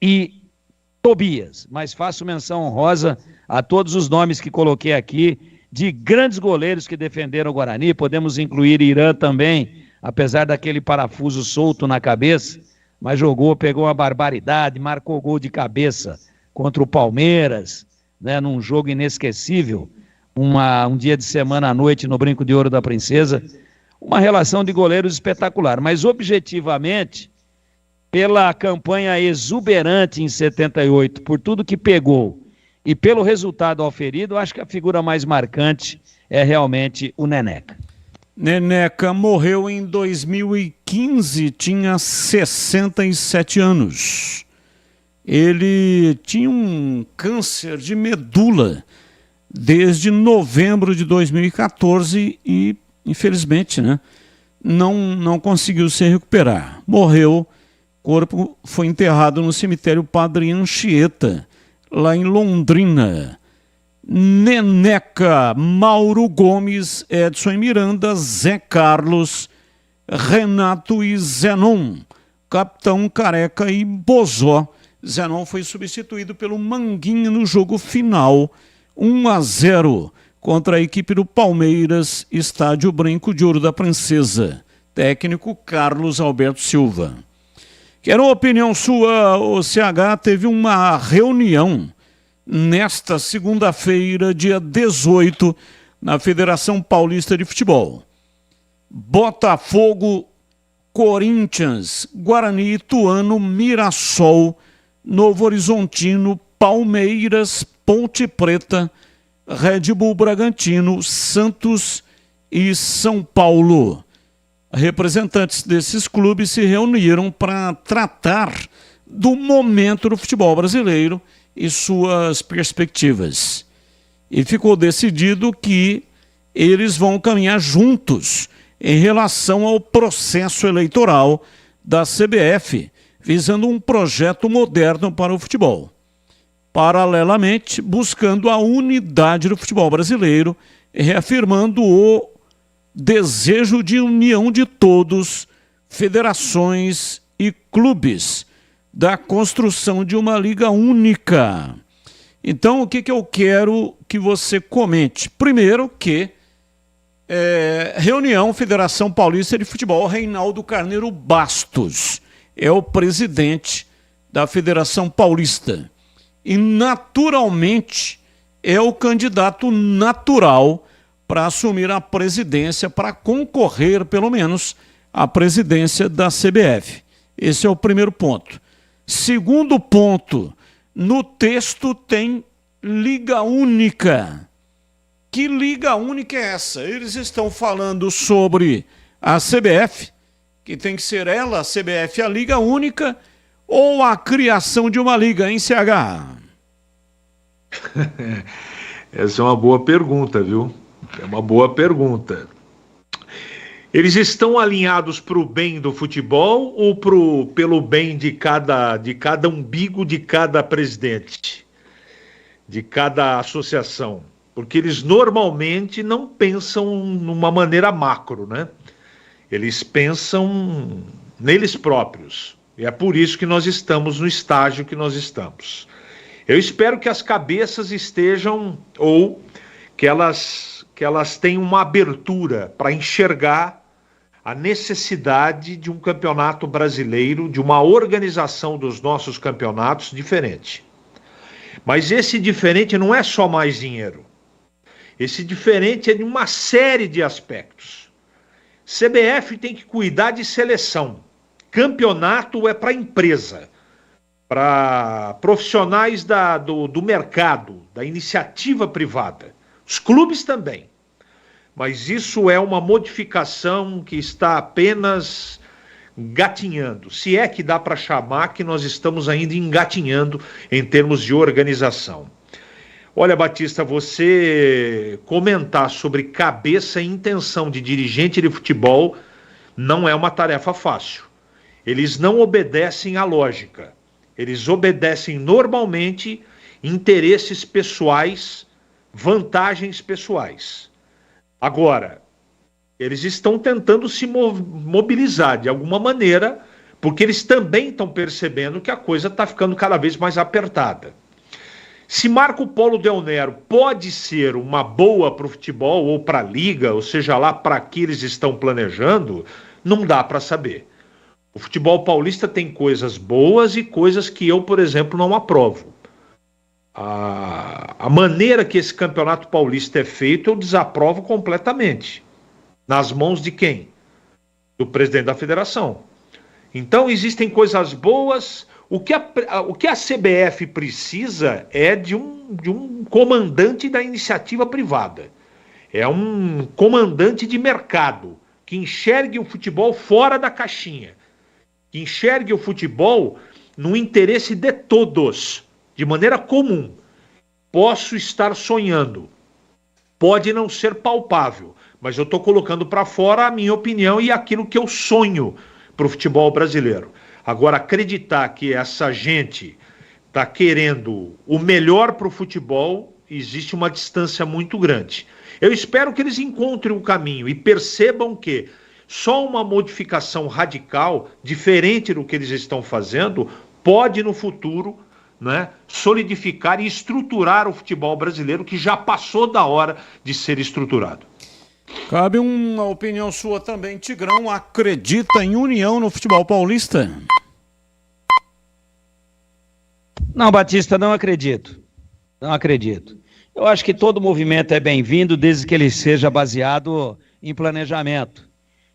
e Tobias, mas faço menção honrosa a todos os nomes que coloquei aqui, de grandes goleiros que defenderam o Guarani. Podemos incluir Irã também, apesar daquele parafuso solto na cabeça, mas pegou uma barbaridade, marcou gol de cabeça contra o Palmeiras, né, num jogo inesquecível, um dia de semana à noite no Brinco de Ouro da Princesa, uma relação de goleiros espetacular, mas objetivamente, pela campanha exuberante em 78, por tudo que pegou e pelo resultado auferido, acho que a figura mais marcante é realmente o Neneca. Neneca morreu em 2015, tinha 67 anos. Ele tinha um câncer de medula desde novembro de 2014 e, infelizmente, né, não conseguiu se recuperar. Morreu, o corpo foi enterrado no cemitério Padre Anchieta, lá em Londrina. Neneca, Mauro Gomes, Edson e Miranda, Zé Carlos, Renato e Zenon, Capitão Careca e Bozó. Zenon foi substituído pelo Manguinha no jogo final, 1-0 contra a equipe do Palmeiras, estádio Brinco de Ouro da Princesa. Técnico Carlos Alberto Silva. Quero uma opinião sua, o CH teve uma reunião nesta segunda-feira, dia 18, na Federação Paulista de Futebol. Botafogo, Corinthians, Guarani, Ituano, Mirassol, Novo Horizontino, Palmeiras, Ponte Preta, Red Bull Bragantino, Santos e São Paulo. Representantes desses clubes se reuniram para tratar do momento do futebol brasileiro e suas perspectivas. E ficou decidido que eles vão caminhar juntos em relação ao processo eleitoral da CBF, visando um projeto moderno para o futebol. Paralelamente, buscando a unidade do futebol brasileiro e reafirmando o desejo de união de todos, federações e clubes, da construção de uma liga única. Então, o que eu quero que você comente? Primeiro que reunião Federação Paulista de Futebol, Reinaldo Carneiro Bastos é o presidente da Federação Paulista e naturalmente é o candidato natural para assumir a presidência, para concorrer pelo menos à presidência da CBF. Esse é o primeiro ponto. Segundo ponto, no texto tem Liga Única. Que Liga Única é essa? Eles estão falando sobre a CBF, que tem que ser ela, a CBF, a Liga Única, ou a criação de uma liga, hein, CH? Essa é uma boa pergunta, viu? É uma boa pergunta. Eles estão alinhados para o bem do futebol ou pelo bem de cada umbigo de cada presidente, de cada associação? Porque eles normalmente não pensam numa maneira macro, né? Eles pensam neles próprios. E é por isso que nós estamos no estágio que nós estamos. Eu espero que as cabeças estejam, ou que elas tenham uma abertura para enxergar a necessidade de um campeonato brasileiro, de uma organização dos nossos campeonatos diferente. Mas esse diferente não é só mais dinheiro. Esse diferente é de uma série de aspectos. CBF tem que cuidar de seleção. Campeonato é para empresa, para profissionais do mercado, da iniciativa privada. Os clubes também. Mas isso é uma modificação que está apenas gatinhando. Se é que dá para chamar que nós estamos ainda engatinhando em termos de organização. Olha, Batista, você comentar sobre cabeça e intenção de dirigente de futebol não é uma tarefa fácil. Eles não obedecem à lógica. Eles obedecem normalmente interesses pessoais, vantagens pessoais. Agora, eles estão tentando se mobilizar de alguma maneira, porque eles também estão percebendo que a coisa está ficando cada vez mais apertada. Se Marco Polo Del Nero pode ser uma boa para o futebol ou para a liga, ou seja lá para que eles estão planejando, não dá para saber. O futebol paulista tem coisas boas e coisas que eu, por exemplo, não aprovo. a maneira que esse Campeonato Paulista é feito, eu desaprovo completamente. Nas mãos de quem? Do presidente da federação. Então, existem coisas boas. O que a CBF precisa é de um comandante da iniciativa privada. É um comandante de mercado que enxergue o futebol fora da caixinha. Que enxergue o futebol no interesse de todos, de maneira comum. Posso estar sonhando. Pode não ser palpável, mas eu estou colocando para fora a minha opinião e aquilo que eu sonho para o futebol brasileiro. Agora, acreditar que essa gente está querendo o melhor para o futebol, existe uma distância muito grande. Eu espero que eles encontrem o caminho e percebam que só uma modificação radical, diferente do que eles estão fazendo, pode no futuro, né, solidificar e estruturar o futebol brasileiro, que já passou da hora de ser estruturado. Cabe uma opinião sua também, Tigrão. Acredita em união no futebol paulista? Não, Batista, não acredito. Não acredito. Eu acho que todo movimento é bem-vindo desde que ele seja baseado em planejamento.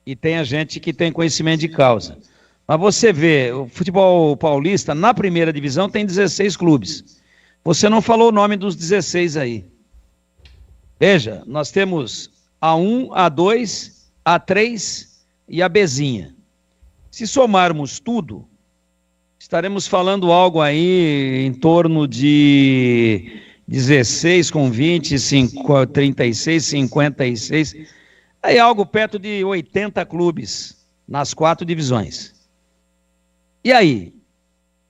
E tenha gente que tem conhecimento de causa. Mas você vê, o futebol paulista, na primeira divisão, tem 16 clubes. Você não falou o nome dos 16 aí. Veja, nós temos A1, A2, A3 e a Bzinha. Se somarmos tudo, estaremos falando algo aí em torno de 16 com 20, 36, 56. Aí algo perto de 80 clubes nas 4 divisões. E aí?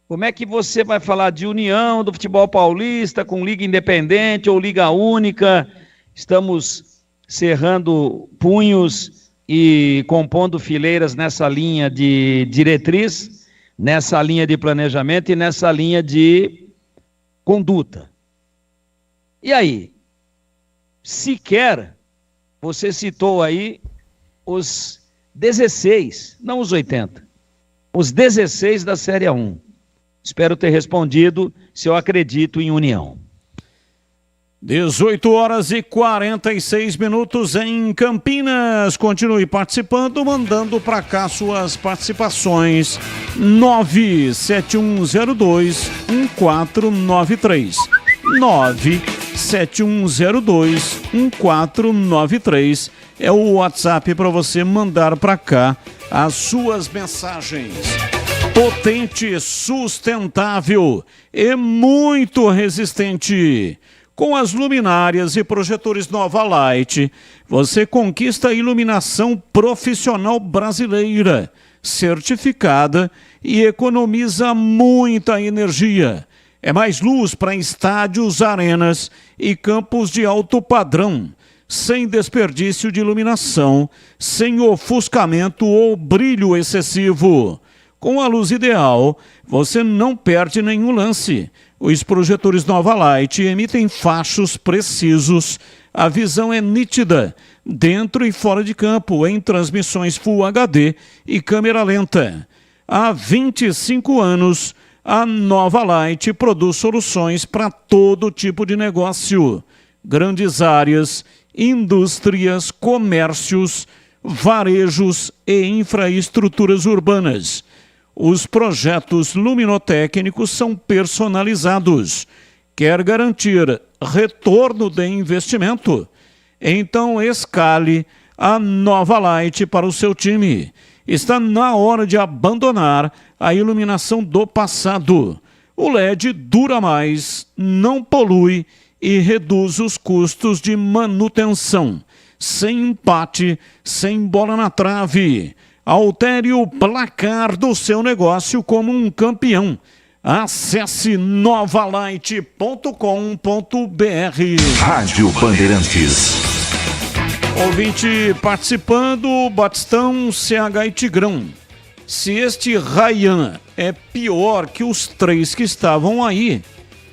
Como é que você vai falar de união do futebol paulista com liga independente ou liga única? Estamos cerrando punhos e compondo fileiras nessa linha de diretriz, nessa linha de planejamento e nessa linha de conduta. E aí? Sequer você citou aí os 16, não os 80, os 16 da Série A1. Espero ter respondido se eu acredito em união. 18 horas e 46 minutos em Campinas. Continue participando, mandando para cá suas participações. 97102-1493. 97102-1493 é o WhatsApp para você mandar para cá as suas mensagens. Potente, sustentável e muito resistente. Com as luminárias e projetores Nova Light, você conquista a iluminação profissional brasileira, certificada e economiza muita energia. É mais luz para estádios, arenas e campos de alto padrão, sem desperdício de iluminação, sem ofuscamento ou brilho excessivo. Com a luz ideal, você não perde nenhum lance. Os projetores Nova Light emitem fachos precisos. A visão é nítida, dentro e fora de campo, em transmissões Full HD e câmera lenta. Há 25 anos, a Nova Light produz soluções para todo tipo de negócio. Grandes áreas, indústrias, comércios, varejos e infraestruturas urbanas. Os projetos luminotécnicos são personalizados. Quer garantir retorno de investimento? Então escale a Nova Light para o seu time. Está na hora de abandonar a iluminação do passado. O LED dura mais, não polui e reduz os custos de manutenção. Sem empate, sem bola na trave. Altere o placar do seu negócio como um campeão. Acesse novalight.com.br. Rádio Bandeirantes. Ouvinte participando, Batistão, CH e Tigrão. Se este Ryan é pior que os 3 que estavam aí,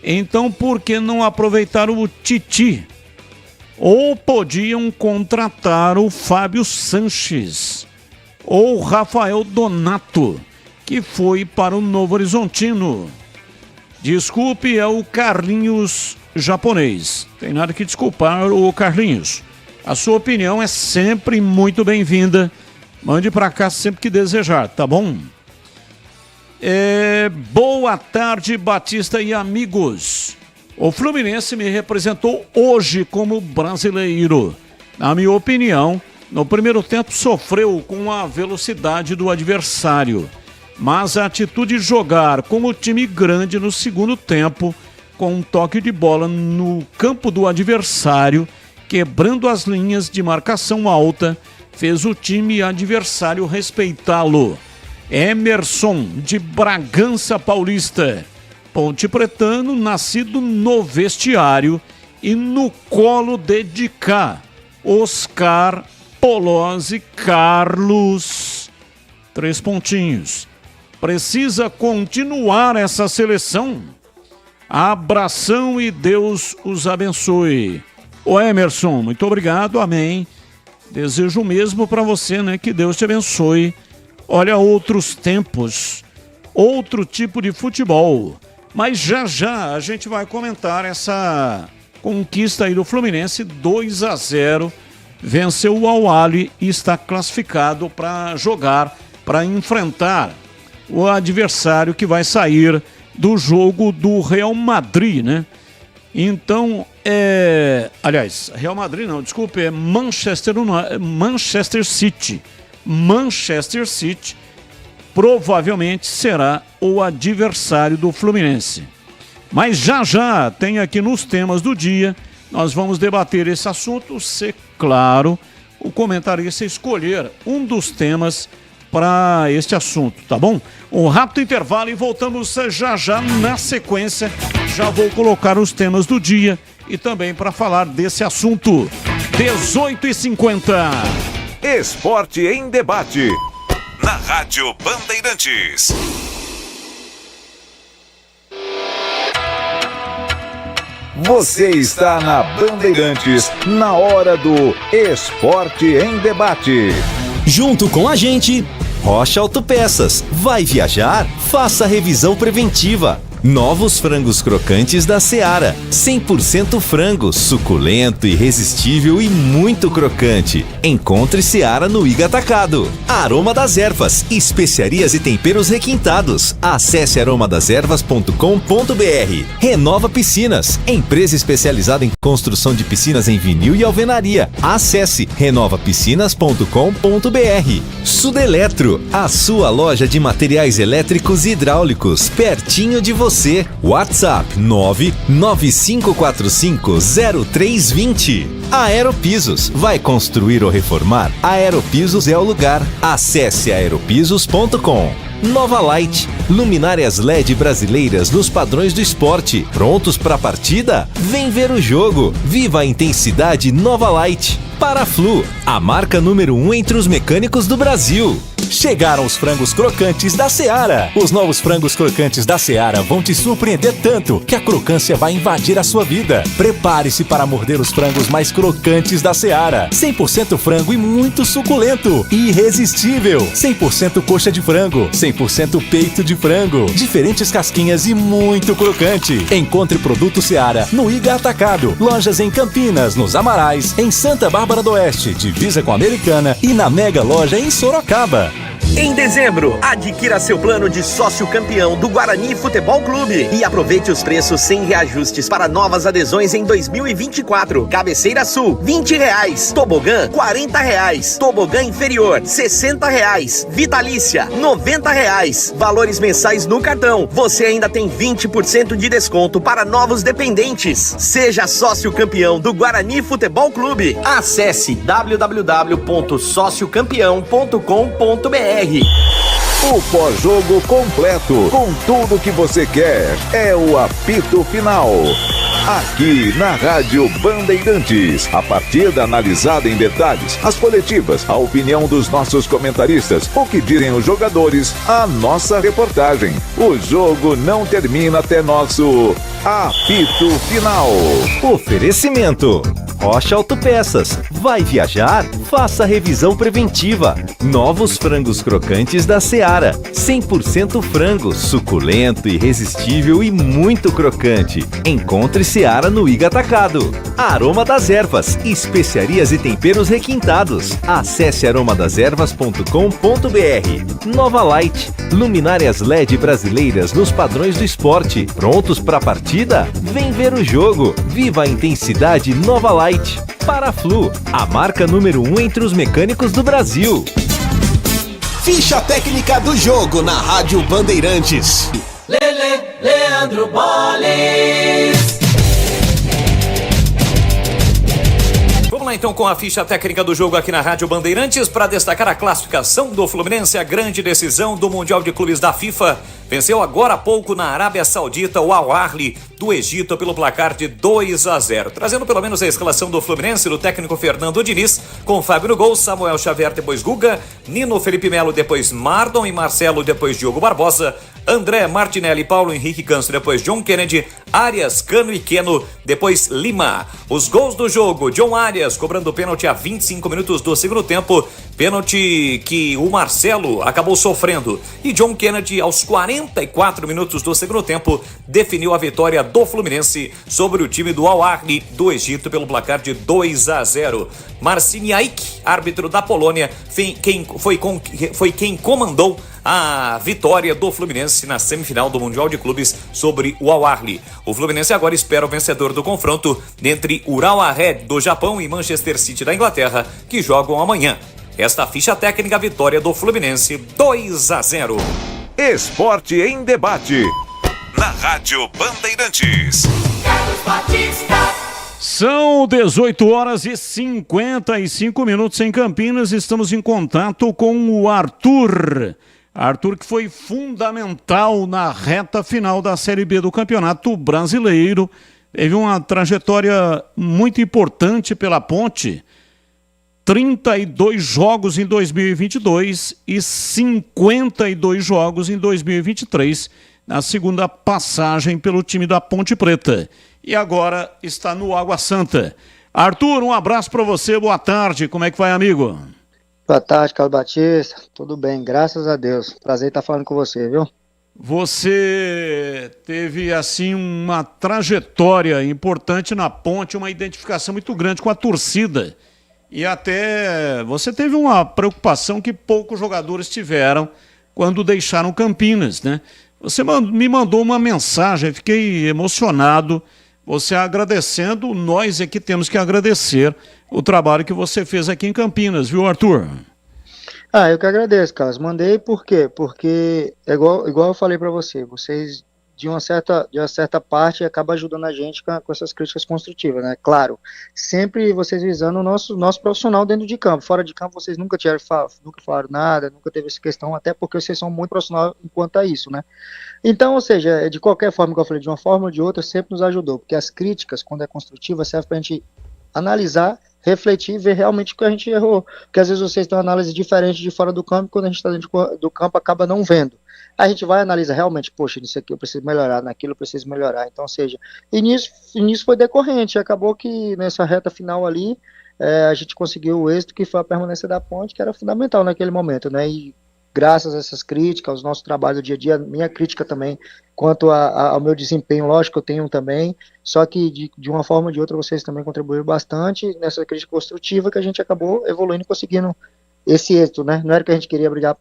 então por que não aproveitar o Titi? Ou podiam contratar o Fábio Sanches ou Rafael Donato, que foi para o Novo Horizontino. Desculpe, é o Carlinhos japonês. Tem nada que desculpar o Carlinhos. A sua opinião é sempre muito bem-vinda. Mande para cá sempre que desejar, tá bom? Boa tarde, Batista e amigos. O Fluminense me representou hoje como brasileiro. Na minha opinião, no primeiro tempo sofreu com a velocidade do adversário, mas a atitude de jogar como time grande no segundo tempo, com um toque de bola no campo do adversário, quebrando as linhas de marcação alta, fez o time adversário respeitá-lo. Emerson, de Bragança Paulista. Ponte Pretano, nascido no vestiário e no colo de cá. Oscar, Polozzi, Carlos. 3 pontinhos. Precisa continuar essa seleção? Abração e Deus os abençoe. Ô Emerson, muito obrigado, amém. Desejo o mesmo para você, né? Que Deus te abençoe. Olha, outros tempos, outro tipo de futebol. Mas já a gente vai comentar essa conquista aí do Fluminense, 2-0. Venceu o Al-Ahly e está classificado para jogar, para enfrentar o adversário que vai sair do jogo do Real Madrid, né? Então, aliás, Real Madrid não, desculpe, é Manchester City. Manchester City provavelmente será o adversário do Fluminense. Mas já tem aqui nos temas do dia, nós vamos debater esse assunto, se, claro, o comentarista escolher um dos temas para este assunto, tá bom? Um rápido intervalo e voltamos já na sequência. Já vou colocar os temas do dia e também para falar desse assunto. 18h50. Esporte em debate. Na Rádio Bandeirantes. Você está na Bandeirantes, na hora do Esporte em Debate. Junto com a gente, Rocha Autopeças. Vai viajar? Faça a revisão preventiva. Novos frangos crocantes da Seara. 100% frango, suculento, irresistível e muito crocante. Encontre Seara no Iga Atacado. Aroma das Ervas, especiarias e temperos requintados. Acesse aromadeservas.com.br. Renova Piscinas, empresa especializada em construção de piscinas em vinil e alvenaria. Acesse renovapiscinas.com.br. Sudeletro, a sua loja de materiais elétricos e hidráulicos, pertinho de você. WhatsApp 995450320. Aeropisos, vai construir ou reformar? Aeropisos é o lugar. Acesse aeropisos.com. Nova Light, luminárias LED brasileiras nos padrões do esporte. Prontos para a partida? Vem ver o jogo. Viva a intensidade Nova Light. Paraflu, a marca número 1 entre os mecânicos do Brasil. Chegaram os frangos crocantes da Seara. Os novos frangos crocantes da Seara vão te surpreender tanto que a crocância vai invadir a sua vida. Prepare-se para morder os frangos mais crocantes da Seara. 100% frango e muito suculento. Irresistível. 100% coxa de frango. 100% peito de frango. Diferentes casquinhas e muito crocante. Encontre produto Seara no Iga Atacado. Lojas em Campinas, nos Amarais, em Santa Bárbara do Oeste, divisa com a Americana e na Mega Loja em Sorocaba. Em dezembro, adquira seu plano de sócio campeão do Guarani Futebol Clube e aproveite os preços sem reajustes para novas adesões em 2024. Cabeceira Sul, R$20. Tobogã, R$40. Tobogã inferior, R$60. Vitalícia, R$90. Valores mensais no cartão. Você ainda tem 20% de desconto para novos dependentes. Seja sócio campeão do Guarani Futebol Clube. Acesse www.sociocampeão.com.br. O pós-jogo completo, com tudo que você quer, é o apito final. Aqui na Rádio Bandeirantes, a partida analisada em detalhes, as coletivas, a opinião dos nossos comentaristas, o que dizem os jogadores, a nossa reportagem. O jogo não termina até nosso apito final. Oferecimento Rocha Autopeças. Vai viajar? Faça a revisão preventiva. Novos frangos crocantes da Seara. 100% frango, suculento, irresistível e muito crocante. Encontre Seara no Iga Atacado. Aroma das Ervas, especiarias e temperos requintados. Acesse aromadeservas.com.br. Nova Light, luminárias LED brasileiras nos padrões do esporte. Prontos para a partida? Vem ver o jogo. Viva a intensidade Nova Light. Paraflu, a marca número 1 entre os mecânicos do Brasil. Ficha técnica do jogo na Rádio Bandeirantes. Leandro Boles. Vamos lá então com a ficha técnica do jogo aqui na Rádio Bandeirantes para destacar a classificação do Fluminense, a grande decisão do Mundial de Clubes da FIFA. Venceu agora há pouco na Arábia Saudita o Al Ahly do Egito pelo placar de 2-0. Trazendo pelo menos a escalação do Fluminense, do técnico Fernando Diniz, com Fábio no gol, Samuel Xavier depois Guga, Nino, Felipe Melo depois Mardon e Marcelo depois Diogo Barbosa, André, Martinelli, Paulo Henrique Ganso depois John Kennedy, Arias, Cano e Queno depois Lima. Os gols do jogo, John Arias cobrando pênalti a 25 minutos do segundo tempo, pênalti que o Marcelo acabou sofrendo, e John Kennedy aos 44 minutos do segundo tempo definiu a vitória do Fluminense sobre o time do Al Ahly do Egito pelo placar de 2-0. Marciniak, árbitro da Polônia, foi quem comandou a vitória do Fluminense na semifinal do Mundial de Clubes sobre o Al Ahly. O Fluminense agora espera o vencedor do confronto entre Urawa Red do Japão e Manchester City da Inglaterra, que jogam amanhã. Esta ficha técnica, vitória do Fluminense 2-0. Esporte em debate. Na Rádio Bandeirantes. Carlos Batista. São 18 horas e 55 minutos em Campinas. Estamos em contato com o Arthur. Arthur, que foi fundamental na reta final da Série B do Campeonato Brasileiro. Teve uma trajetória muito importante pela Ponte. 32 jogos em 2022 e 52 jogos em 2023, na segunda passagem pelo time da Ponte Preta. E agora está no Água Santa. Arthur, um abraço para você, boa tarde. Como é que vai, amigo? Boa tarde, Carlos Batista. Tudo bem, graças a Deus. Prazer estar falando com você, viu? Você teve, assim, uma trajetória importante na Ponte, uma identificação muito grande com a torcida. E até você teve uma preocupação que poucos jogadores tiveram quando deixaram Campinas, né? Você me mandou uma mensagem, fiquei emocionado, você agradecendo, nós é que temos que agradecer o trabalho que você fez aqui em Campinas, viu, Arthur? Eu que agradeço, Carlos. Mandei por quê? Porque, igual eu falei para vocês de uma certa parte acaba ajudando a gente com essas críticas construtivas, né? Claro, sempre vocês visando o nosso profissional dentro de campo. Fora de campo vocês nunca falaram nada, nunca teve essa questão, até porque vocês são muito profissionais enquanto a isso, né? Então, ou seja, de qualquer forma que eu falei, de uma forma ou de outra, sempre nos ajudou, porque as críticas, quando é construtiva, serve pra gente analisar, refletir e ver realmente o que a gente errou, porque às vezes vocês têm uma análise diferente de fora do campo, e quando a gente está dentro do campo acaba não vendo. A gente vai analisar realmente, poxa, nisso aqui eu preciso melhorar, naquilo eu preciso melhorar. Então, ou seja, e nisso foi decorrente. Acabou que nessa reta final ali, a gente conseguiu o êxito que foi a permanência da Ponte, que era fundamental naquele momento, né? E graças a essas críticas, aos nossos trabalhos do dia a dia, minha crítica também, quanto ao meu desempenho, lógico, eu tenho também, só que de uma forma ou de outra vocês também contribuíram bastante nessa crítica construtiva que a gente acabou evoluindo e conseguindo esse êxito, né? Não era que a gente queria brigar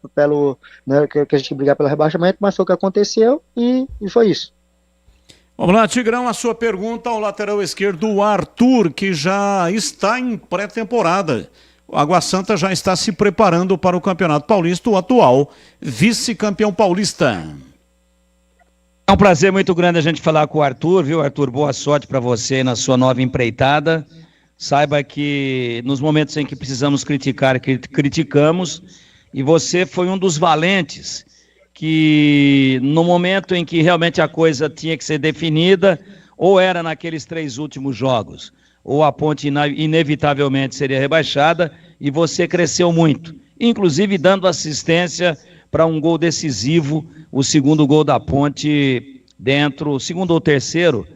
não era que a gente queria brigar pelo rebaixamento, mas foi o que aconteceu e foi isso. Vamos lá, Tigrão, a sua pergunta ao lateral esquerdo, o Arthur, que já está em pré-temporada. O Água Santa já está se preparando para o Campeonato Paulista, o atual vice-campeão paulista. É um prazer muito grande a gente falar com o Arthur, viu, Arthur? Boa sorte para você na sua nova empreitada. Saiba que nos momentos em que precisamos criticar, criticamos, e você foi um dos valentes que no momento em que realmente a coisa tinha que ser definida, ou era naqueles 3 últimos jogos, ou a Ponte inevitavelmente seria rebaixada, e você cresceu muito, inclusive dando assistência para um gol decisivo, o segundo gol da Ponte dentro, o segundo ou terceiro,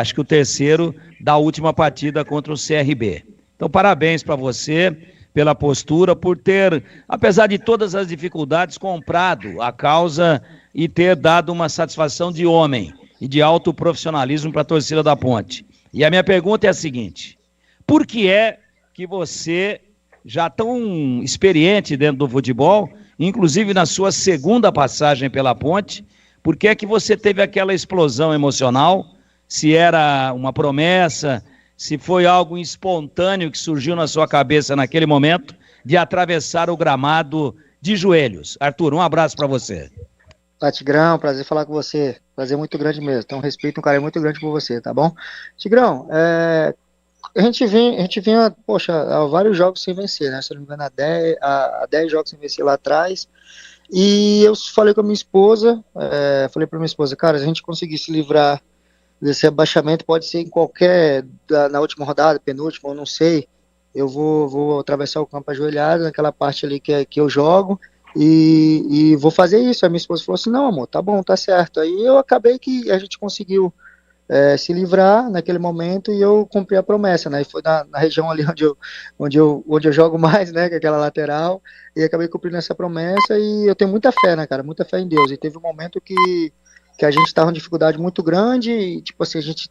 acho que o terceiro da última partida contra o CRB. Então, parabéns para você pela postura, por ter, apesar de todas as dificuldades, comprado a causa e ter dado uma satisfação de homem e de alto profissionalismo para a torcida da Ponte. E a minha pergunta é a seguinte: por que é que você, já tão experiente dentro do futebol, inclusive na sua segunda passagem pela Ponte, por que é que você teve aquela explosão emocional? Se era uma promessa, se foi algo espontâneo que surgiu na sua cabeça naquele momento de atravessar o gramado de joelhos. Arthur, um abraço para você. Tigrão, prazer falar com você. Prazer muito grande mesmo. Tenho um respeito, um carinho muito grande por você, tá bom? Tigrão, a gente vinha, poxa, há vários jogos sem vencer, né? Se eu não me engano, há 10 jogos sem vencer lá atrás. E eu falei com a minha esposa, cara, se a gente conseguir se livrar desse abaixamento, pode ser em qualquer, na última rodada, penúltima, eu não sei, eu vou atravessar o campo ajoelhado, naquela parte ali que eu jogo, e vou fazer isso. A minha esposa falou assim: não, amor, tá bom, tá certo. Aí eu acabei que a gente conseguiu se livrar naquele momento e eu cumpri a promessa, né? E foi na região ali onde eu jogo mais, né? Que é aquela lateral, e acabei cumprindo essa promessa. E eu tenho muita fé, né, cara? Muita fé em Deus. E teve um momento que a gente estava com dificuldade muito grande, e tipo assim, a gente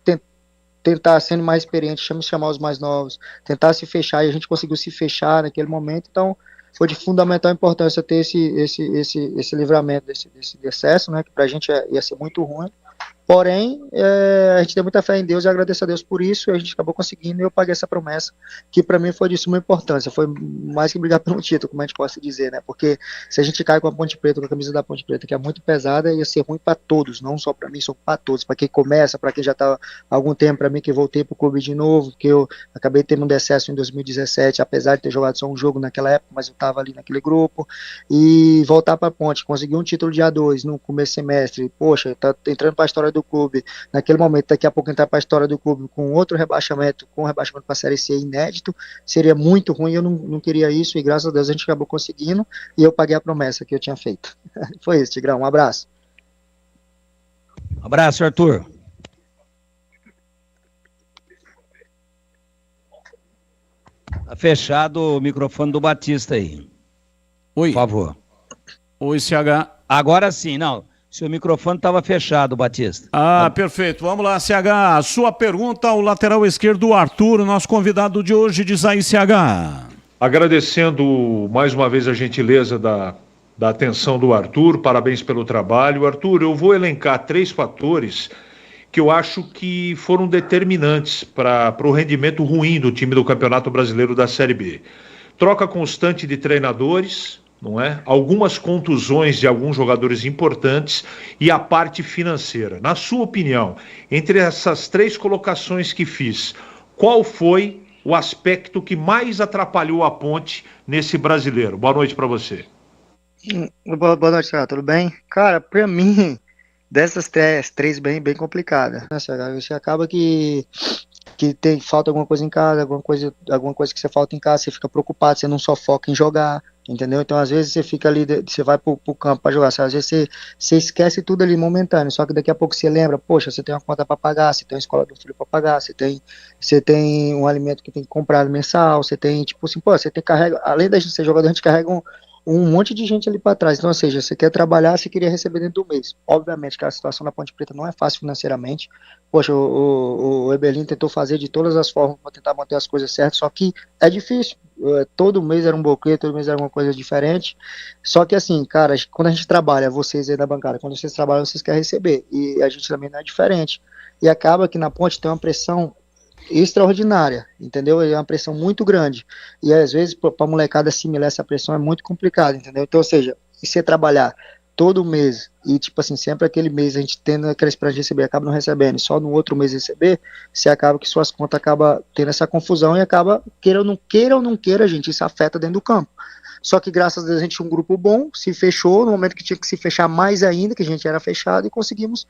tentar sendo mais experiente, chamar os mais novos, tentar se fechar, e a gente conseguiu se fechar naquele momento. Então foi de fundamental importância ter esse livramento desse excesso, né? Que pra gente ia ser muito ruim. Porém, a gente tem muita fé em Deus e agradeço a Deus por isso, e a gente acabou conseguindo, e eu paguei essa promessa, que para mim foi de suma importância, foi mais que brigar pelo título, como a gente pode dizer, né? Porque se a gente cai com a Ponte Preta, com a camisa da Ponte Preta, que é muito pesada, ia ser ruim para todos, não só para mim, só para todos, para quem começa, para quem já está há algum tempo, para mim que voltei pro clube de novo, que eu acabei tendo um decesso em 2017, apesar de ter jogado só um jogo naquela época, mas eu estava ali naquele grupo, e voltar para a Ponte, conseguir um título de A2 no começo do semestre, poxa, tá entrando para a história do clube, naquele momento, daqui a pouco entrar para a história do clube com outro rebaixamento, com rebaixamento para a Série C inédito, seria muito ruim, eu não queria isso, e graças a Deus a gente acabou conseguindo, e eu paguei a promessa que eu tinha feito. Foi isso, Tigrão, um abraço. Abraço, Arthur. Tá fechado o microfone do Batista aí. Oi. Por favor. Oi, CH. Agora sim, não. Seu microfone estava fechado, Batista. Perfeito. Vamos lá, CH. Sua pergunta ao lateral esquerdo, Arthur, nosso convidado de hoje, diz aí, CH. Agradecendo mais uma vez a gentileza da atenção do Arthur, parabéns pelo trabalho. Arthur, eu vou elencar 3 fatores que eu acho que foram determinantes para o rendimento ruim do time do Campeonato Brasileiro da Série B. Troca constante de treinadores, não é? Algumas contusões de alguns jogadores importantes e a parte financeira. Na sua opinião, entre essas 3 colocações que fiz, qual foi o aspecto que mais atrapalhou a Ponte nesse brasileiro? Boa noite para você. Boa noite, cara. Tudo bem? Cara, para mim, dessas 3 bem complicadas, né, você acaba que falta alguma coisa em casa, alguma coisa que você falta em casa, você fica preocupado, você não só foca em jogar, entendeu? Então às vezes você fica ali, você vai pro campo para jogar, às vezes você esquece tudo ali momentâneo, só que daqui a pouco você lembra, poxa, você tem uma conta para pagar, você tem uma escola do filho para pagar, você tem um alimento que tem que comprar mensal, você tem, tipo assim, você tem carrega, além da gente ser jogador, a gente carrega um monte de gente ali para trás. Então, ou seja, você quer trabalhar, você queria receber dentro do mês. Obviamente que a situação da Ponte Preta não é fácil financeiramente. Poxa, o Eberlin tentou fazer de todas as formas para tentar manter as coisas certas, só que é difícil. Todo mês era um boquete, todo mês era uma coisa diferente. Só que assim, cara, quando a gente trabalha, vocês aí da bancada, quando vocês trabalham, vocês querem receber. E a gente também não é diferente. E acaba que na Ponte tem uma pressão extraordinária, entendeu? É uma pressão muito grande, e às vezes para molecada assimilar essa pressão é muito complicado, entendeu? Então, ou seja, e você trabalhar todo mês, e tipo assim, sempre aquele mês a gente tendo aquela esperança de receber, acaba não recebendo, e só no outro mês receber, você acaba que suas contas acaba tendo essa confusão, e acaba, queira ou não queira, gente, isso afeta dentro do campo. Só que graças a Deus a gente tinha um grupo bom, se fechou, no momento que tinha que se fechar mais ainda, que a gente era fechado, e conseguimos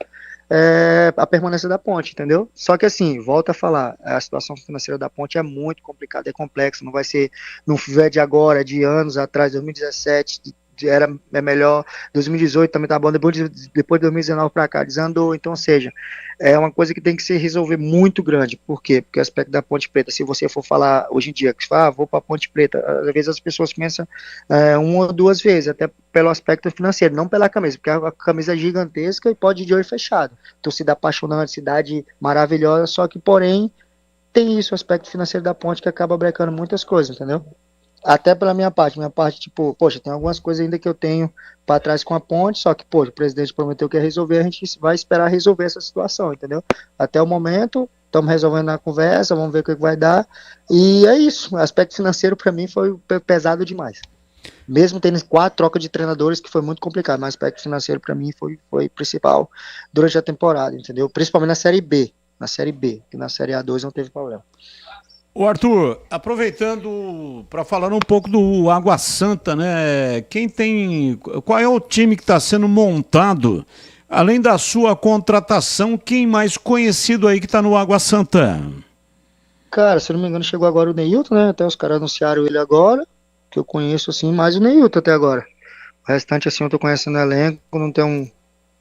a permanência da Ponte, entendeu? Só que assim, volto a falar, a situação financeira da Ponte é muito complicada, é complexa, não vai ser, não é de agora, de anos atrás, 2017, é melhor, 2018 também tá bom, depois de 2019 para cá, desandou, então, ou seja, é uma coisa que tem que se resolver muito grande. Por quê? Porque o aspecto da Ponte Preta, se você for falar hoje em dia, que vou para Ponte Preta, às vezes as pessoas pensam uma ou duas vezes, até pelo aspecto financeiro, não pela camisa, porque a camisa é gigantesca e pode ir de olho fechado, torcida apaixonante, cidade maravilhosa, só que, porém, tem isso, o aspecto financeiro da Ponte que acaba brecando muitas coisas, entendeu? Até pela minha parte, tipo, poxa, tem algumas coisas ainda que eu tenho para trás com a Ponte, só que, poxa, o presidente prometeu que ia resolver, a gente vai esperar resolver essa situação, entendeu? Até o momento, estamos resolvendo na conversa, vamos ver o que vai dar, e é isso, o aspecto financeiro para mim foi pesado demais. Mesmo tendo 4 trocas de treinadores, que foi muito complicado, mas o aspecto financeiro para mim foi principal durante a temporada, entendeu? Principalmente na Série B, que na Série A2 não teve problema. Ô Arthur, aproveitando para falar um pouco do Água Santa, né? Qual é o time que está sendo montado? Além da sua contratação, quem mais conhecido aí que está no Água Santa? Cara, se eu não me engano, chegou agora o Neilton, né? Até os caras anunciaram ele agora, que eu conheço assim, mais o Neilton até agora. O restante, assim, eu tô conhecendo o elenco, não tenho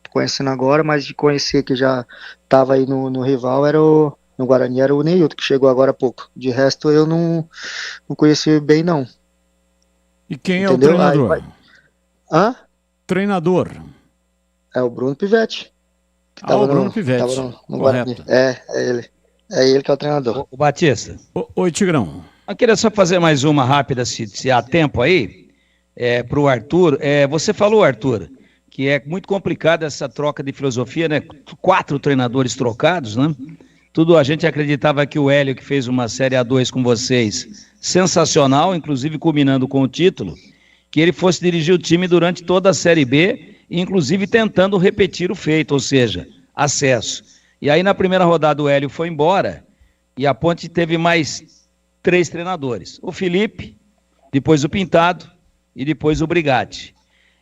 conhecendo agora, mas de conhecer que já tava aí no rival, no Guarani era o Neilton, que chegou agora há pouco. De resto, eu não conheci bem, não. E quem é o treinador? Hã? Treinador. É o Bruno Pivetti. O Bruno Pivetti. No Guarani. É ele. É ele que é o treinador. O Batista. Oi, Tigrão. Eu queria só fazer mais uma rápida, se há tempo aí, para o Arthur. Você falou, Arthur, que é muito complicada essa troca de filosofia, né? 4 treinadores trocados, né? A gente acreditava que o Hélio, que fez uma Série A2 com vocês, sensacional, inclusive culminando com o título, que ele fosse dirigir o time durante toda a Série B, inclusive tentando repetir o feito, ou seja, acesso. E aí na primeira rodada o Hélio foi embora e a Ponte teve mais 3 treinadores. O Felipe, depois o Pintado e depois o Brigatti.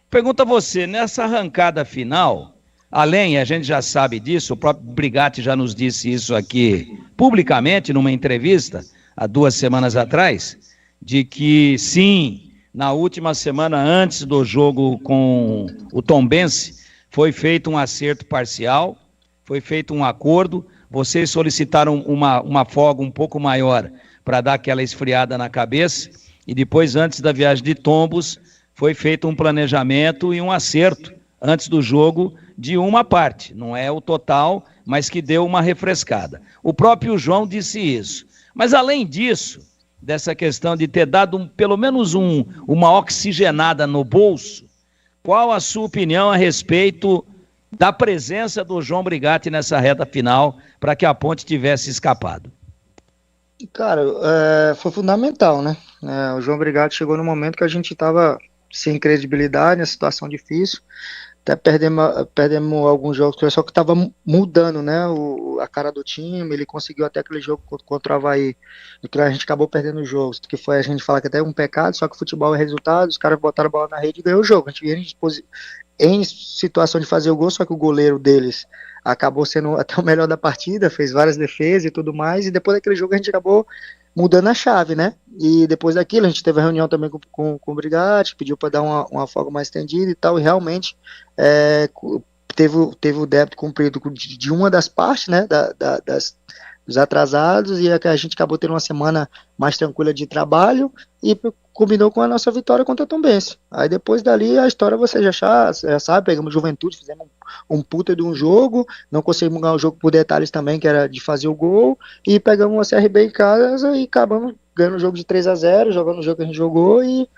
Pergunta a você, nessa arrancada final... Além, a gente já sabe disso, o próprio Brigatti já nos disse isso aqui publicamente numa entrevista, há 2 semanas atrás, de que sim, na última semana antes do jogo com o Tombense, foi feito um acerto parcial, foi feito um acordo, vocês solicitaram uma folga um pouco maior para dar aquela esfriada na cabeça, e depois, antes da viagem de Tombos, foi feito um planejamento e um acerto antes do jogo de uma parte, não é o total, mas que deu uma refrescada. O próprio João disse isso. Mas além disso, dessa questão de ter dado pelo menos uma oxigenada no bolso, qual a sua opinião a respeito da presença do João Brigatti nessa reta final para que a Ponte tivesse escapado? Cara, foi fundamental, né? O João Brigatti chegou no momento que a gente estava sem credibilidade, na situação difícil. Até perdemos alguns jogos, só que estava mudando, né, a cara do time. Ele conseguiu até aquele jogo contra o Avaí, que a gente acabou perdendo os jogos, que foi a gente falar que até é um pecado, só que o futebol é resultado, os caras botaram a bola na rede e ganhou o jogo. A gente ia em situação de fazer o gol, só que o goleiro deles acabou sendo até o melhor da partida, fez várias defesas e tudo mais, e depois daquele jogo a gente acabou mudando a chave, né? E depois daquilo a gente teve a reunião também com o Brigatti, pediu para dar uma folga mais estendida e tal, e realmente teve o débito cumprido de uma das partes, né? Dos atrasados, e a gente acabou tendo uma semana mais tranquila de trabalho e combinou com a nossa vitória contra o Tombense. Aí depois dali a história você já sabe, pegamos Juventude, fizemos um puta de um jogo, não conseguimos ganhar o jogo por detalhes também, que era de fazer o gol, e pegamos uma CRB em casa e acabamos ganhando o jogo de 3-0, jogando o jogo que a gente jogou, e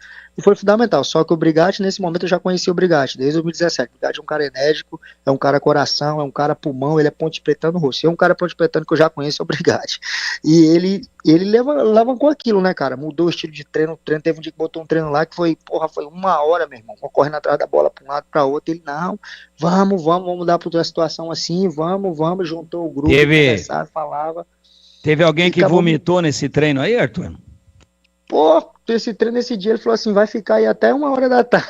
foi fundamental. Só que o Brigatti, nesse momento eu já conheci o Brigatti, desde 2017. O Brigatti é um cara enérgico, é um cara coração, é um cara pulmão, ele é ponte pretano rosto. Se é um cara ponte pretano que eu já conheço, é o Brigatti. E ele alavancou aquilo, né, cara? Mudou o estilo de treino. Teve um dia que botou um treino lá que foi 1 hora, meu irmão, correndo atrás da bola para um lado, para outro. Ele, não, vamos mudar para outra situação assim, vamos, juntou o grupo, conversava, falava. Teve alguém que vomitou nesse treino aí, Arthur? Pô, esse treino nesse dia, ele falou assim, vai ficar aí até 1h da tarde.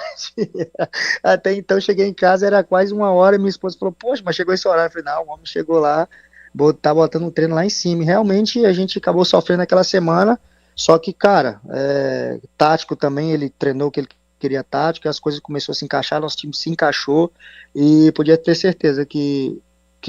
Até então, cheguei em casa, era quase 1 hora, e minha esposa falou, poxa, mas chegou esse horário. Eu falei, não, o homem chegou lá, tá botando um treino lá em cima. E realmente, a gente acabou sofrendo aquela semana, só que, cara, tático também, ele treinou o que queria tática, as coisas começaram a se encaixar, nosso time se encaixou, e podia ter certeza que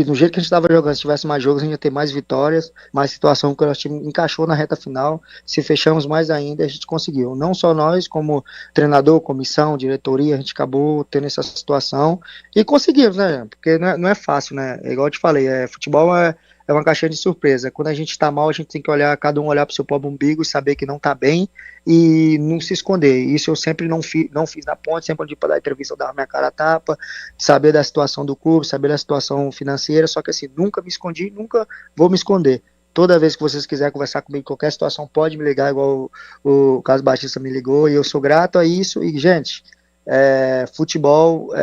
no jeito que a gente estava jogando, se tivesse mais jogos, a gente ia ter mais vitórias, mais situação, que o nosso time encaixou na reta final. Se fechamos mais ainda, a gente conseguiu. Não só nós, como treinador, comissão, diretoria, a gente acabou tendo essa situação e conseguimos, né? Porque não é fácil, né? É igual eu te falei, futebol é uma caixinha de surpresa. Quando a gente tá mal, a gente tem que cada um olhar pro seu próprio umbigo e saber que não tá bem e não se esconder. Isso eu sempre não fiz na Ponte, sempre onde para dar entrevista eu dava minha cara a tapa, saber da situação do clube, saber da situação financeira, só que assim, nunca me escondi, nunca vou me esconder. Toda vez que vocês quiserem conversar comigo, qualquer situação, pode me ligar, igual o Carlos Batista me ligou, e eu sou grato a isso. E, gente, futebol,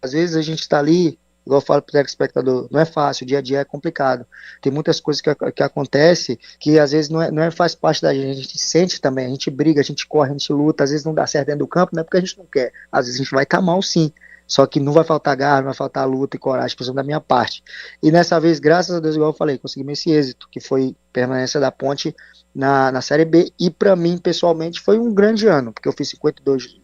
às vezes a gente tá ali, igual eu falo pro telespectador, não é fácil, o dia a dia é complicado. Tem muitas coisas que acontecem que às vezes não faz parte da gente, a gente sente também, a gente briga, a gente corre, a gente luta, às vezes não dá certo dentro do campo, não é porque a gente não quer, às vezes a gente vai estar mal sim, só que não vai faltar garra, não vai faltar luta e coragem, por exemplo, da minha parte. E nessa vez, graças a Deus, igual eu falei, conseguimos esse êxito, que foi permanência da Ponte na Série B, e para mim, pessoalmente, foi um grande ano, porque eu fiz 52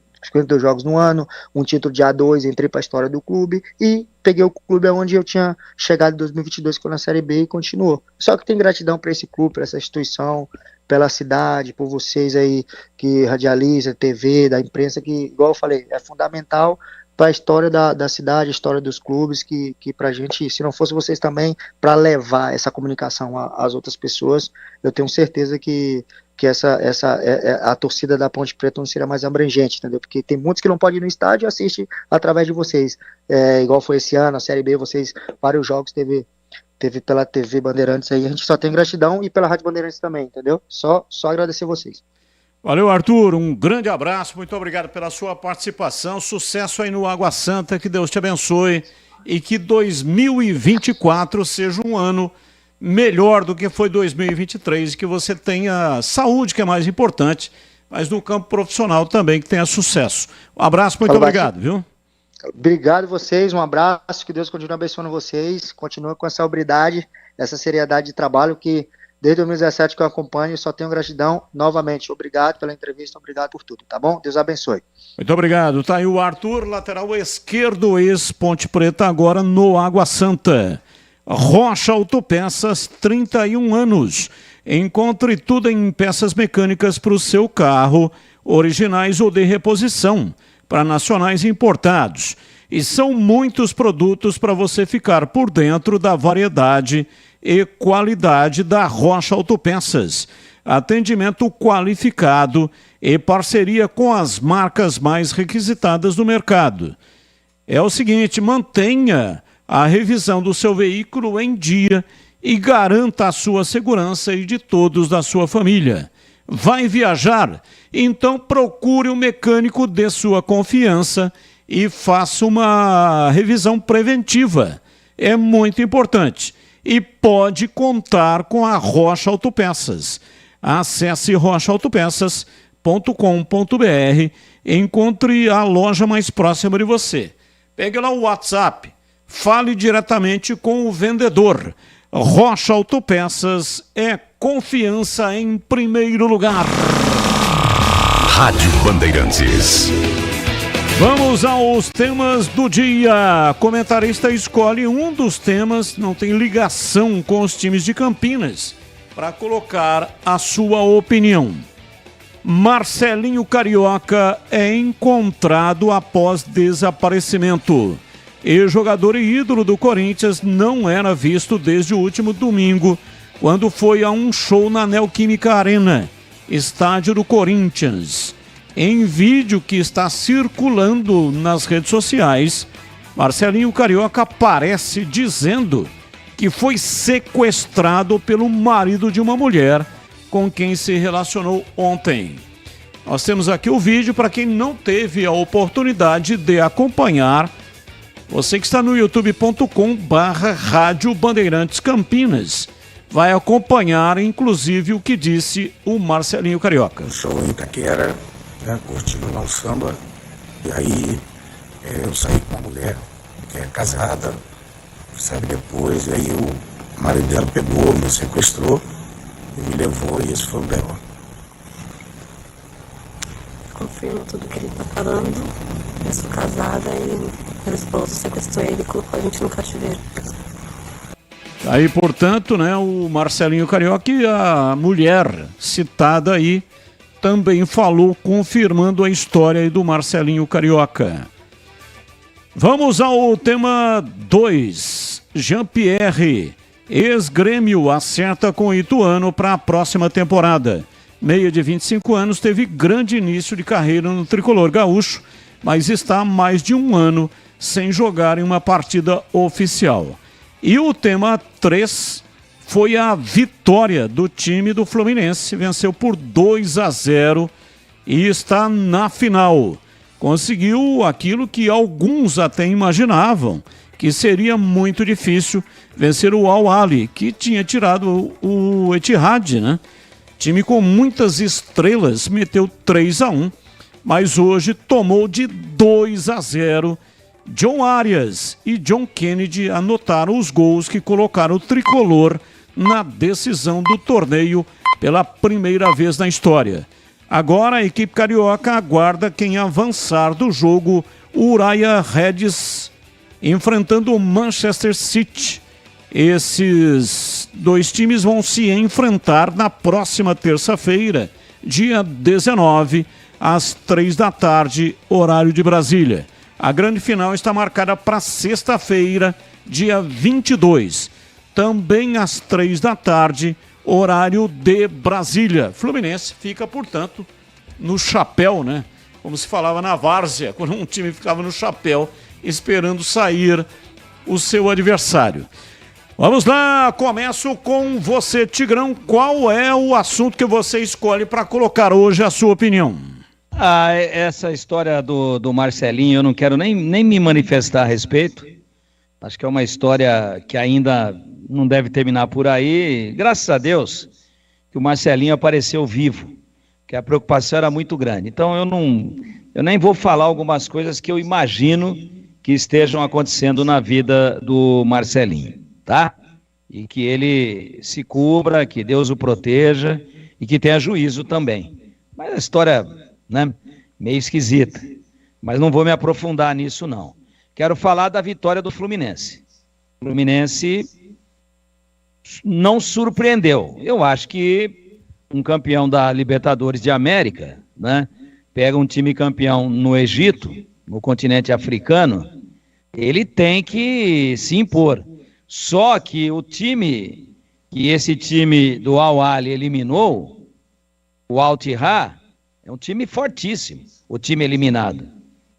jogos no ano, um título de A2, entrei para a história do clube e peguei o clube onde eu tinha chegado em 2022, que foi na Série B, e continuou. Só que tem gratidão para esse clube, para essa instituição, pela cidade, por vocês aí que radializa, TV, da imprensa, que, igual eu falei, é fundamental para a história da cidade, a história dos clubes, que pra gente, se não fosse vocês também, para levar essa comunicação às outras pessoas, eu tenho certeza que a torcida da Ponte Preta não seria mais abrangente, entendeu? Porque tem muitos que não podem ir no estádio e assistem através de vocês. Igual foi esse ano, a Série B, vocês, vários jogos teve pela TV Bandeirantes aí, a gente só tem gratidão, e pela Rádio Bandeirantes também, entendeu? Só agradecer vocês. Valeu, Arthur, um grande abraço, muito obrigado pela sua participação, sucesso aí no Água Santa, que Deus te abençoe, e que 2024 seja um ano melhor do que foi 2023, que você tenha saúde, que é mais importante, mas no campo profissional também, que tenha sucesso. Um abraço, muito obrigado, viu? Obrigado a vocês, um abraço, que Deus continue abençoando vocês, continue com essa hombridade, essa seriedade de trabalho que desde 2017 que eu acompanho, só tenho gratidão. Novamente, obrigado pela entrevista, obrigado por tudo, tá bom? Deus abençoe. Muito obrigado. Tá aí o Arthur, lateral esquerdo, ex-Ponte Preta, agora no Água Santa. Rocha Autopeças, 31 anos. Encontre tudo em peças mecânicas para o seu carro, originais ou de reposição, para nacionais e importados. E são muitos produtos para você ficar por dentro da variedade e qualidade da Rocha Autopeças. Atendimento qualificado e parceria com as marcas mais requisitadas do mercado. É o seguinte, mantenha a revisão do seu veículo em dia e garanta a sua segurança e de todos da sua família. Vai viajar? Então procure um mecânico de sua confiança e faça uma revisão preventiva. É muito importante. E pode contar com a Rocha Autopeças. Acesse rochaautopeças.com.br e encontre a loja mais próxima de você. Pegue lá o WhatsApp, fale diretamente com o vendedor. Rocha Autopeças é confiança em primeiro lugar. Rádio Bandeirantes. Vamos aos temas do dia. Comentarista escolhe um dos temas, não tem ligação com os times de Campinas, para colocar a sua opinião. Marcelinho Carioca é encontrado após desaparecimento. Ex-jogador e ídolo do Corinthians não era visto desde o último domingo, quando foi a um show na Neoquímica Arena, estádio do Corinthians. Em vídeo que está circulando nas redes sociais, Marcelinho Carioca aparece dizendo que foi sequestrado pelo marido de uma mulher com quem se relacionou ontem. Nós temos aqui o vídeo para quem não teve a oportunidade de acompanhar. Você que está no youtube.com/Rádio Bandeirantes Campinas vai acompanhar, inclusive, o que disse o Marcelinho Carioca. O show em Itaquera, curtindo lá o samba, e aí eu saí com uma mulher que é casada, sabe, depois, e aí o marido dela pegou, me sequestrou e me levou, e esse foi o B.O. confirma tudo que ele tá falando. Eu sou casada e meu esposo sequestrou ele e colocou a gente no cativeiro. Aí, portanto, né, o Marcelinho Carioca e a mulher citada aí também falou, confirmando a história aí do Marcelinho Carioca. Vamos ao tema 2. Jean-Pierre, ex-Grêmio, acerta com o Ituano para a próxima temporada. Meia de 25 anos, teve grande início de carreira no tricolor gaúcho, mas está há mais de um ano sem jogar em uma partida oficial. E o tema 3 foi a vitória do time do Fluminense. Venceu por 2-0 e está na final. Conseguiu aquilo que alguns até imaginavam, que seria muito difícil, vencer o Al-Ahly, que tinha tirado o Etihad, né? Time com muitas estrelas, meteu 3-1, mas hoje tomou de 2-0. John Arias e John Kennedy anotaram os gols que colocaram o tricolor na decisão do torneio pela primeira vez na história. Agora a equipe carioca aguarda quem avançar do jogo, o Uraia Reds enfrentando o Manchester City. Esses dois times vão se enfrentar na próxima terça-feira, dia 19, às 15h, horário de Brasília. A grande final está marcada para sexta-feira, dia 22, também às 15h, horário de Brasília. Fluminense fica, portanto, no chapéu, né? Como se falava na várzea, quando um time ficava no chapéu, esperando sair o seu adversário. Vamos lá, começo com você, Tigrão. Qual é o assunto que você escolhe para colocar hoje a sua opinião? Essa história do Marcelinho, eu não quero nem me manifestar a respeito. Acho que é uma história que ainda não deve terminar por aí. Graças a Deus que o Marcelinho apareceu vivo, que a preocupação era muito grande. Então eu nem vou falar algumas coisas que eu imagino que estejam acontecendo na vida do Marcelinho, tá? E que ele se cubra, que Deus o proteja e que tenha juízo também. Mas a história, né, meio esquisita, mas não vou me aprofundar nisso não. Quero falar da vitória do Fluminense. O Fluminense não surpreendeu. Eu acho que um campeão da Libertadores de América, né, pega um time campeão no Egito, no continente africano, ele tem que se impor. Só que esse time do Al-Ahly eliminou, o Al-Ittihad, é um time fortíssimo, o time eliminado,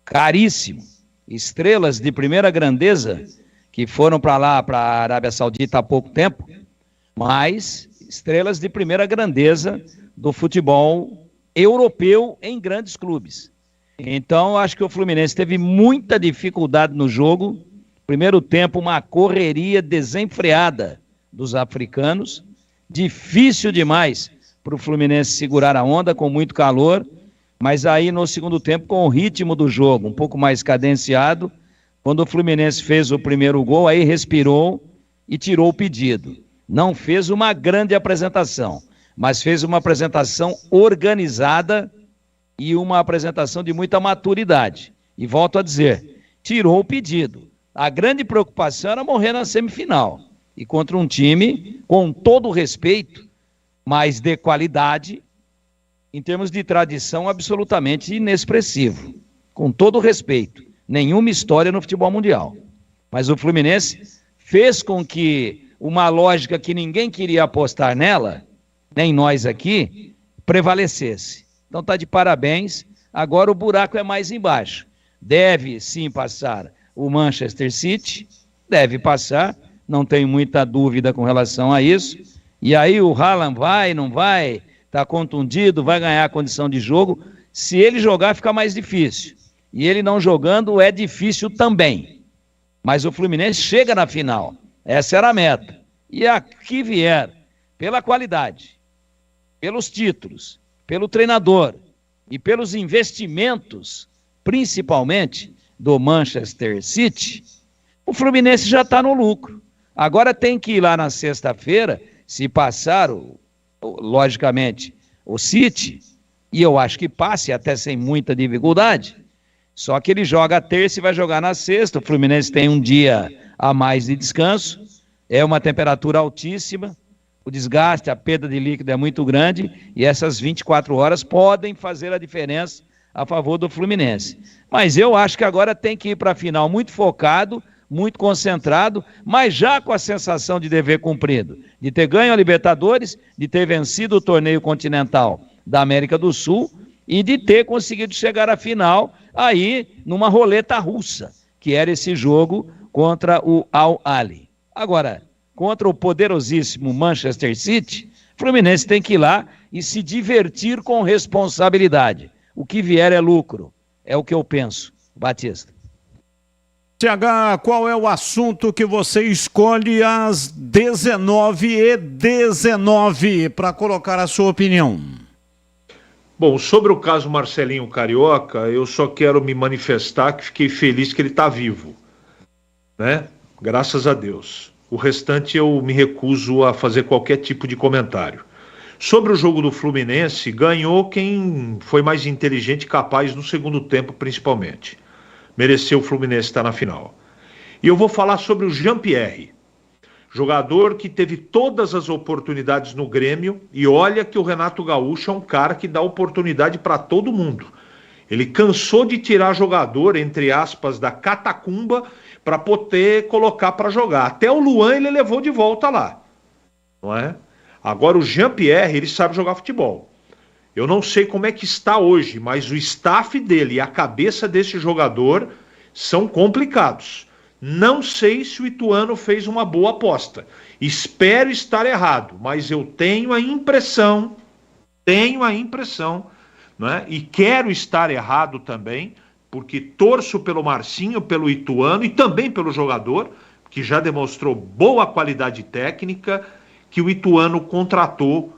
caríssimo, estrelas de primeira grandeza que foram para lá, para a Arábia Saudita há pouco tempo, mas estrelas de primeira grandeza do futebol europeu em grandes clubes. Então, acho que o Fluminense teve muita dificuldade no jogo. Primeiro tempo, uma correria desenfreada dos africanos, difícil demais para o Fluminense segurar a onda, com muito calor, mas aí no segundo tempo, com o ritmo do jogo um pouco mais cadenciado, quando o Fluminense fez o primeiro gol, aí respirou e tirou o pedido. Não fez uma grande apresentação, mas fez uma apresentação organizada e uma apresentação de muita maturidade. E volto a dizer, tirou o pedido. A grande preocupação era morrer na semifinal. E contra um time, com todo o respeito, mas de qualidade, em termos de tradição, absolutamente inexpressivo. Com todo o respeito. Nenhuma história no futebol mundial. Mas o Fluminense fez com que uma lógica que ninguém queria apostar nela, nem nós aqui, prevalecesse. Então está de parabéns. Agora o buraco é mais embaixo. Deve sim passar o Manchester City, deve passar, não tenho muita dúvida com relação a isso. E aí o Haaland vai, não vai, está contundido, vai ganhar a condição de jogo. Se ele jogar, fica mais difícil. E ele não jogando é difícil também. Mas o Fluminense chega na final. Essa era a meta. E aqui vier, pela qualidade, pelos títulos, pelo treinador e pelos investimentos, principalmente do Manchester City, o Fluminense já está no lucro. Agora tem que ir lá na sexta-feira, se passar, logicamente, o City, e eu acho que passe até sem muita dificuldade. Só que ele joga a terça e vai jogar na sexta. O Fluminense tem um dia a mais de descanso, é uma temperatura altíssima, o desgaste, a perda de líquido é muito grande e essas 24 horas podem fazer a diferença a favor do Fluminense. Mas eu acho que agora tem que ir para a final muito focado, muito concentrado, mas já com a sensação de dever cumprido, de ter ganho a Libertadores, de ter vencido o torneio continental da América do Sul e de ter conseguido chegar à final aí numa roleta russa, que era esse jogo contra o Al-Ahly. Agora, contra o poderosíssimo Manchester City, Fluminense tem que ir lá e se divertir com responsabilidade. O que vier é lucro, é o que eu penso. Batista. TH, qual é o assunto que você escolhe às 19h19 para colocar a sua opinião? Bom, sobre o caso Marcelinho Carioca, eu só quero me manifestar que fiquei feliz que ele está vivo, né? Graças a Deus. O restante eu me recuso a fazer qualquer tipo de comentário. Sobre o jogo do Fluminense, ganhou quem foi mais inteligente e capaz no segundo tempo, principalmente. Mereceu o Fluminense estar na final. E eu vou falar sobre o Jean-Pierre, jogador que teve todas as oportunidades no Grêmio, e olha que o Renato Gaúcho é um cara que dá oportunidade para todo mundo. Ele cansou de tirar jogador, entre aspas, da catacumba para poder colocar para jogar. Até o Luan ele levou de volta lá, não é? Agora o Jean-Pierre, ele sabe jogar futebol. Eu não sei como é que está hoje, mas o staff dele e a cabeça desse jogador são complicados. Não sei se o Ituano fez uma boa aposta. Espero estar errado, mas eu tenho a impressão, né? E quero estar errado também, porque torço pelo Marcinho, pelo Ituano e também pelo jogador, que já demonstrou boa qualidade técnica, que o Ituano contratou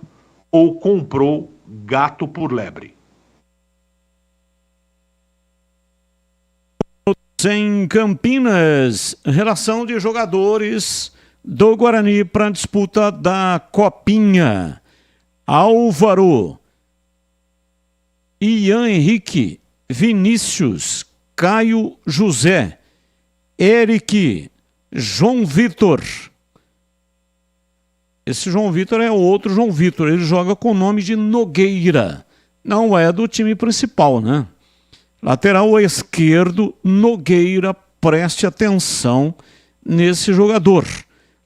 ou comprou gato por lebre. Em Campinas, relação de jogadores do Guarani para a disputa da Copinha. Álvaro, Ian Henrique, Vinícius, Caio José, Eric, João Vitor. Esse João Vitor é outro João Vitor, ele joga com o nome de Nogueira. Não é do time principal, né? Lateral esquerdo, Nogueira, preste atenção nesse jogador.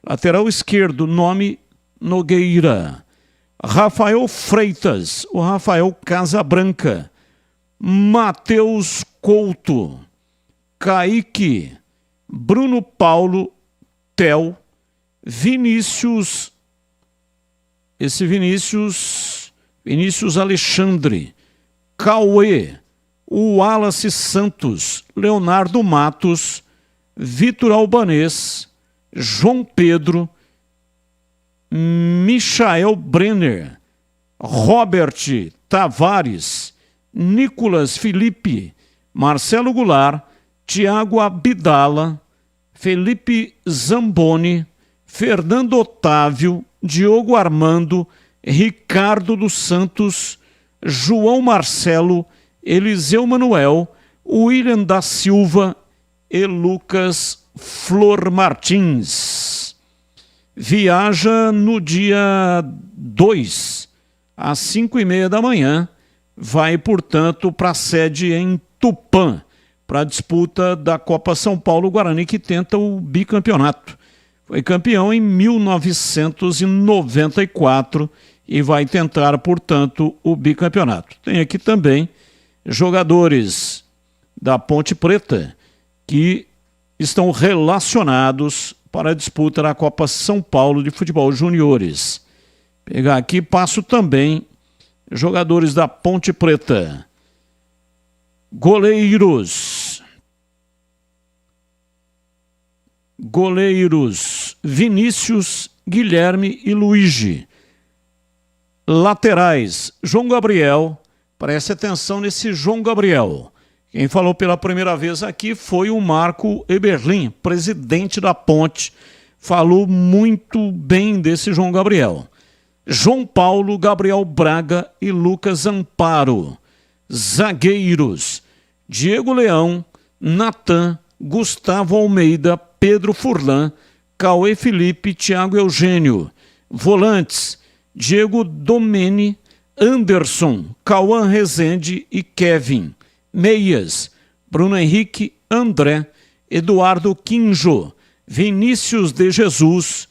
Lateral esquerdo, nome Nogueira. Rafael Freitas, o Rafael Casabranca. Matheus Couto, Kaique, Bruno Paulo, Theo, Vinícius, Vinícius Alexandre, Cauê, o Wallace Santos, Leonardo Matos, Vitor Albanês, João Pedro, Michael Brenner, Robert Tavares, Nicolas Felipe, Marcelo Goulart, Thiago Abdala, Felipe Zamboni, Fernando Otávio, Diogo Armando, Ricardo dos Santos, João Marcelo, Eliseu Manuel, William da Silva e Lucas Flor Martins. Viaja no dia 2, às 5h30 da manhã, vai, portanto, para a sede em Tupã, para a disputa da Copa São Paulo Guarani, que tenta o bicampeonato. Foi campeão em 1994 e vai tentar, portanto, o bicampeonato. Tem aqui também jogadores da Ponte Preta que estão relacionados para a disputa da Copa São Paulo de Futebol Juniores. Pegar aqui, passo também jogadores da Ponte Preta. Goleiros, Vinícius, Guilherme e Luigi. Laterais, João Gabriel, preste atenção nesse João Gabriel. Quem falou pela primeira vez aqui foi o Marco Eberlin, presidente da Ponte. Falou muito bem desse João Gabriel. João Paulo, Gabriel Braga e Lucas Amparo. Zagueiros: Diego Leão, Natan, Gustavo Almeida, Pedro Furlan, Cauê Felipe, Thiago Eugênio. Volantes: Diego Domene, Anderson, Cauã Rezende e Kevin. Meias: Bruno Henrique, André, Eduardo Quinjo, Vinícius de Jesus,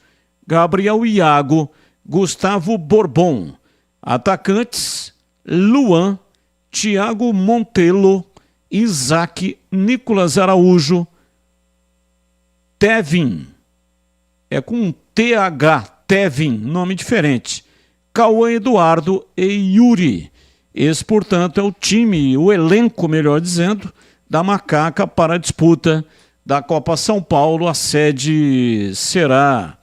Gabriel Iago, Gustavo Bourbon. Atacantes: Luan, Thiago Montelo, Isaac, Nicolas Araújo, Tevin, é com TH, Tevin, nome diferente, Cauã Eduardo e Yuri. Esse, portanto, é o time, o elenco, melhor dizendo, da Macaca para a disputa da Copa São Paulo. A sede será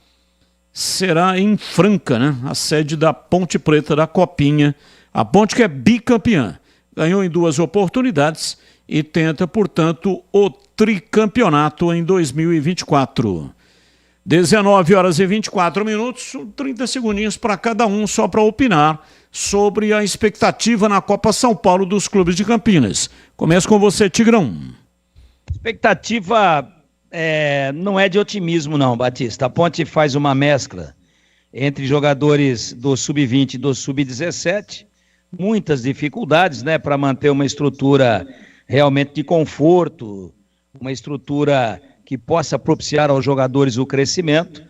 em Franca, né? A sede da Ponte Preta da Copinha. A Ponte, que é bicampeã, ganhou em 2 oportunidades e tenta, portanto, o tricampeonato em 2024. 19h24, 30 segundinhos para cada um, só para opinar sobre a expectativa na Copa São Paulo dos clubes de Campinas. Começo com você, Tigrão. Expectativa não é de otimismo, não, Batista. A Ponte faz uma mescla entre jogadores do Sub-20 e do Sub-17, muitas dificuldades, né, para manter uma estrutura realmente de conforto, uma estrutura que possa propiciar aos jogadores o crescimento,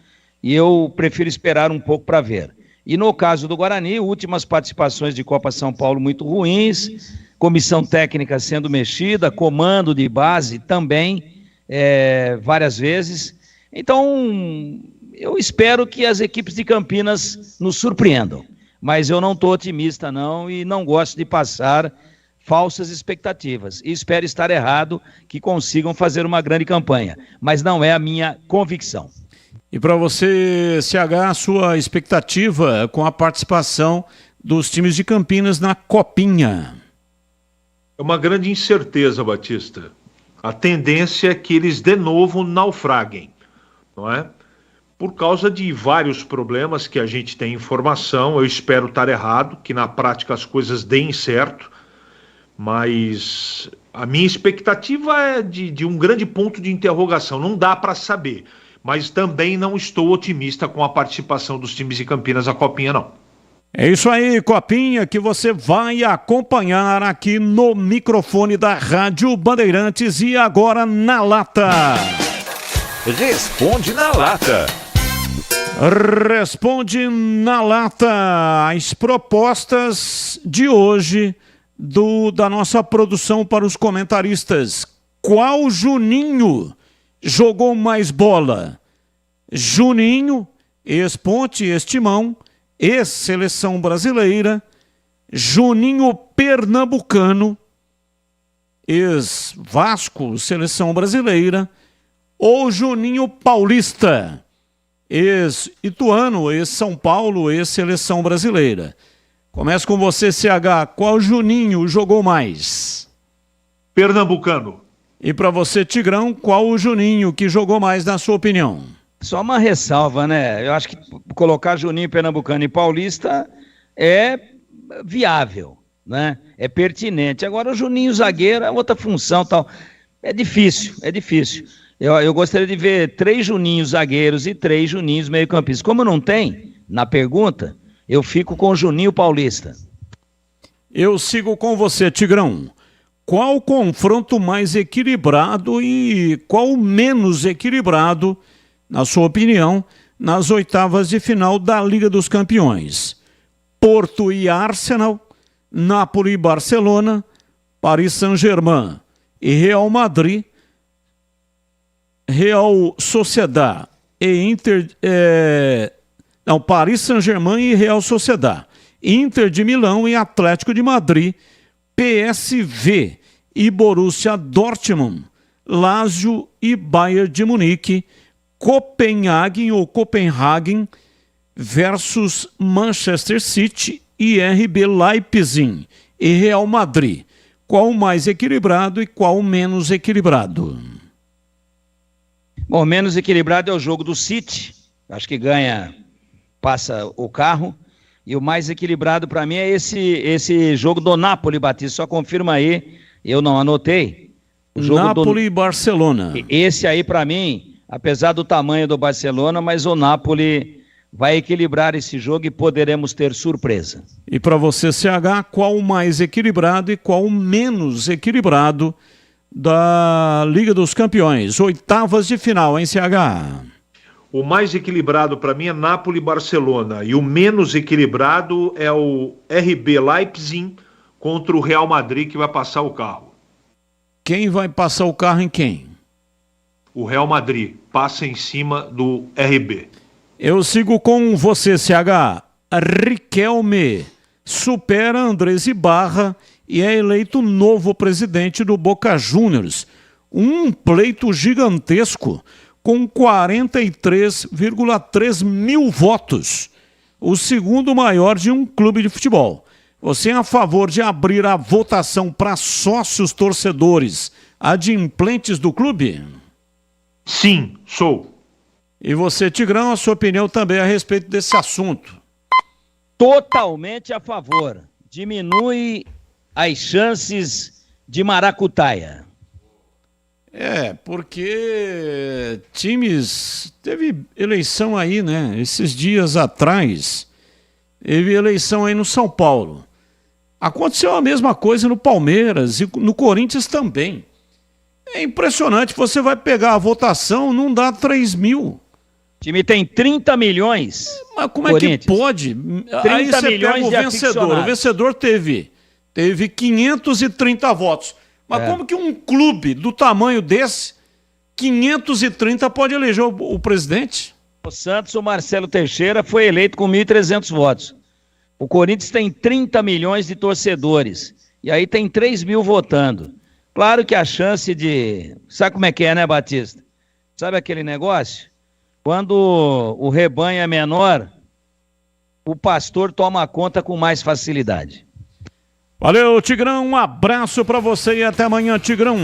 e eu prefiro esperar um pouco para ver. E no caso do Guarani, últimas participações de Copa São Paulo muito ruins, comissão técnica sendo mexida, comando de base também, várias vezes. Então, eu espero que as equipes de Campinas nos surpreendam, mas eu não estou otimista não, e não gosto de passar falsas expectativas, e espero estar errado, que consigam fazer uma grande campanha, mas não é a minha convicção. E para você, CH, a sua expectativa com a participação dos times de Campinas na Copinha? É uma grande incerteza, Batista. A tendência é que eles de novo naufraguem, não é? Por causa de vários problemas que a gente tem informação. Eu espero estar errado, que na prática as coisas deem certo, mas a minha expectativa é de um grande ponto de interrogação. Não dá para saber, mas também não estou otimista com a participação dos times de Campinas na Copinha, não. É isso aí, Copinha, que você vai acompanhar aqui no microfone da Rádio Bandeirantes. E agora na lata. Responde na lata. Responde na lata. As propostas de hoje da nossa produção para os comentaristas. Qual Juninho jogou mais bola? Juninho, ex-Ponte, ex-Timão, ex-Seleção Brasileira, Juninho Pernambucano, ex-Vasco, Seleção Brasileira, ou Juninho Paulista, ex-Ituano, ex-São Paulo, ex-Seleção Brasileira. Começa com você, CH. Qual Juninho jogou mais? Pernambucano. E para você, Tigrão, qual o Juninho que jogou mais, na sua opinião? Só uma ressalva, né? Eu acho que colocar Juninho Pernambucano e Paulista é viável, né? É pertinente. Agora o Juninho zagueiro é outra função, tal. É difícil. Eu gostaria de ver 3 Juninhos zagueiros e 3 Juninhos meio-campistas. Como não tem, na pergunta, eu fico com o Juninho Paulista. Eu sigo com você, Tigrão. Qual confronto mais equilibrado e qual menos equilibrado, na sua opinião, nas oitavas de final da Liga dos Campeões? Porto e Arsenal, Napoli e Barcelona, Paris Saint-Germain e Real Madrid, Real Sociedad e Paris Saint-Germain e Real Sociedad, Inter de Milão e Atlético de Madrid, PSV e Borussia Dortmund, Lazio e Bayern de Munique, Copenhagen versus Manchester City e RB Leipzig e Real Madrid. Qual o mais equilibrado e qual o menos equilibrado? Bom, menos equilibrado é o jogo do City. Acho que passa o carro. E o mais equilibrado para mim é esse jogo do Napoli, Batista. Só confirma aí, eu não anotei. O jogo Napoli e Barcelona. Esse aí para mim, apesar do tamanho do Barcelona, mas o Napoli vai equilibrar esse jogo e poderemos ter surpresa. E para você, CH, qual o mais equilibrado e qual o menos equilibrado da Liga dos Campeões? Oitavas de final, hein, CH? O mais equilibrado para mim é Napoli e Barcelona. E o menos equilibrado é o RB Leipzig contra o Real Madrid, que vai passar o carro. Quem vai passar o carro em quem? O Real Madrid passa em cima do RB. Eu sigo com você, CH. Riquelme supera Andrés Ibarra e é eleito novo presidente do Boca Juniors. Um pleito gigantesco com 43,3 mil votos. O segundo maior de um clube de futebol. Você é a favor de abrir a votação para sócios torcedores adimplentes do clube? Sim, sou. E você, Tigrão, a sua opinião também a respeito desse assunto? Totalmente a favor. Diminui as chances de maracutaia. Porque times... Teve eleição aí, né? Esses dias atrás, teve eleição aí no São Paulo. Aconteceu a mesma coisa no Palmeiras e no Corinthians também. É impressionante, você vai pegar a votação, não dá 3 mil. O time tem 30 milhões. Mas como é que pode? 30 aí você milhões pega o de vencedor. O vencedor teve 530 votos. Mas como que um clube do tamanho desse, 530, pode eleger o presidente? O Santos, o Marcelo Teixeira, foi eleito com 1.300 votos. O Corinthians tem 30 milhões de torcedores. E aí tem 3 mil votando. Claro que a chance de... Sabe como é que é, né, Batista? Sabe aquele negócio? Quando o rebanho é menor, o pastor toma conta com mais facilidade. Valeu, Tigrão. Um abraço para você e até amanhã, Tigrão.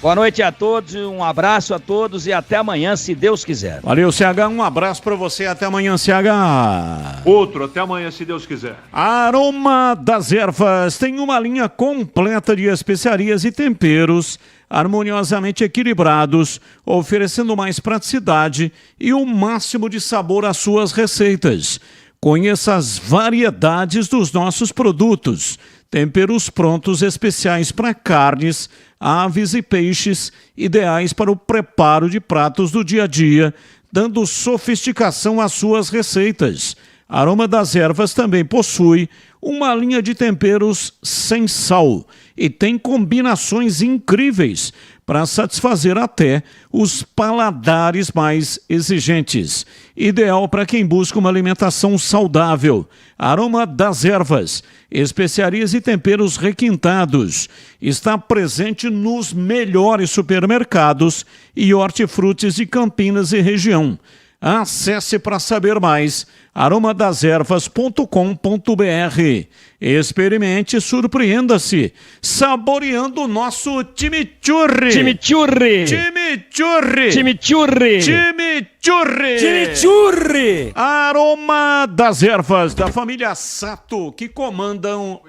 Boa noite a todos, um abraço a todos e até amanhã, se Deus quiser. Valeu, CH. Um abraço para você e até amanhã, CH. Outro, até amanhã, se Deus quiser. Aroma das Ervas tem uma linha completa de especiarias e temperos harmoniosamente equilibrados, oferecendo mais praticidade e o máximo de sabor às suas receitas. Conheça as variedades dos nossos produtos. Temperos prontos especiais para carnes, aves e peixes, ideais para o preparo de pratos do dia a dia, dando sofisticação às suas receitas. Aroma das Ervas também possui uma linha de temperos sem sal e tem combinações incríveis para satisfazer até os paladares mais exigentes. Ideal para quem busca uma alimentação saudável. Aroma das Ervas, especiarias e temperos requintados. Está presente nos melhores supermercados e hortifrutis de Campinas e região. Acesse para saber mais aromadeservas.com.br. Experimente e surpreenda-se, saboreando o nosso chimichurri. Chimichurri. Chimichurri. Chimichurri. Chimichurri. Chimichurri. Aroma das Ervas, da família Sato, que comandam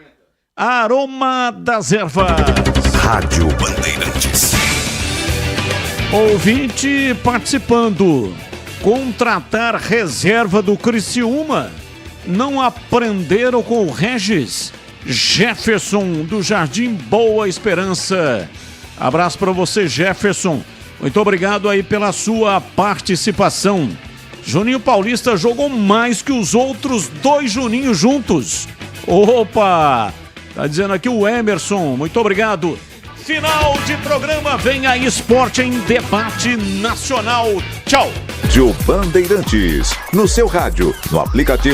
Aroma das Ervas. Rádio Bandeirantes. Ouvinte participando. Contratar reserva do Criciúma. Não aprenderam com o Regis? Jefferson, do Jardim Boa Esperança. Abraço para você, Jefferson. Muito obrigado aí pela sua participação. Juninho Paulista jogou mais que os outros 2 Juninhos juntos. Opa! Tá dizendo aqui o Emerson. Muito obrigado. Final de programa, vem aí Esporte em Debate Nacional. Tchau. Rádio Bandeirantes, no seu rádio, no aplicativo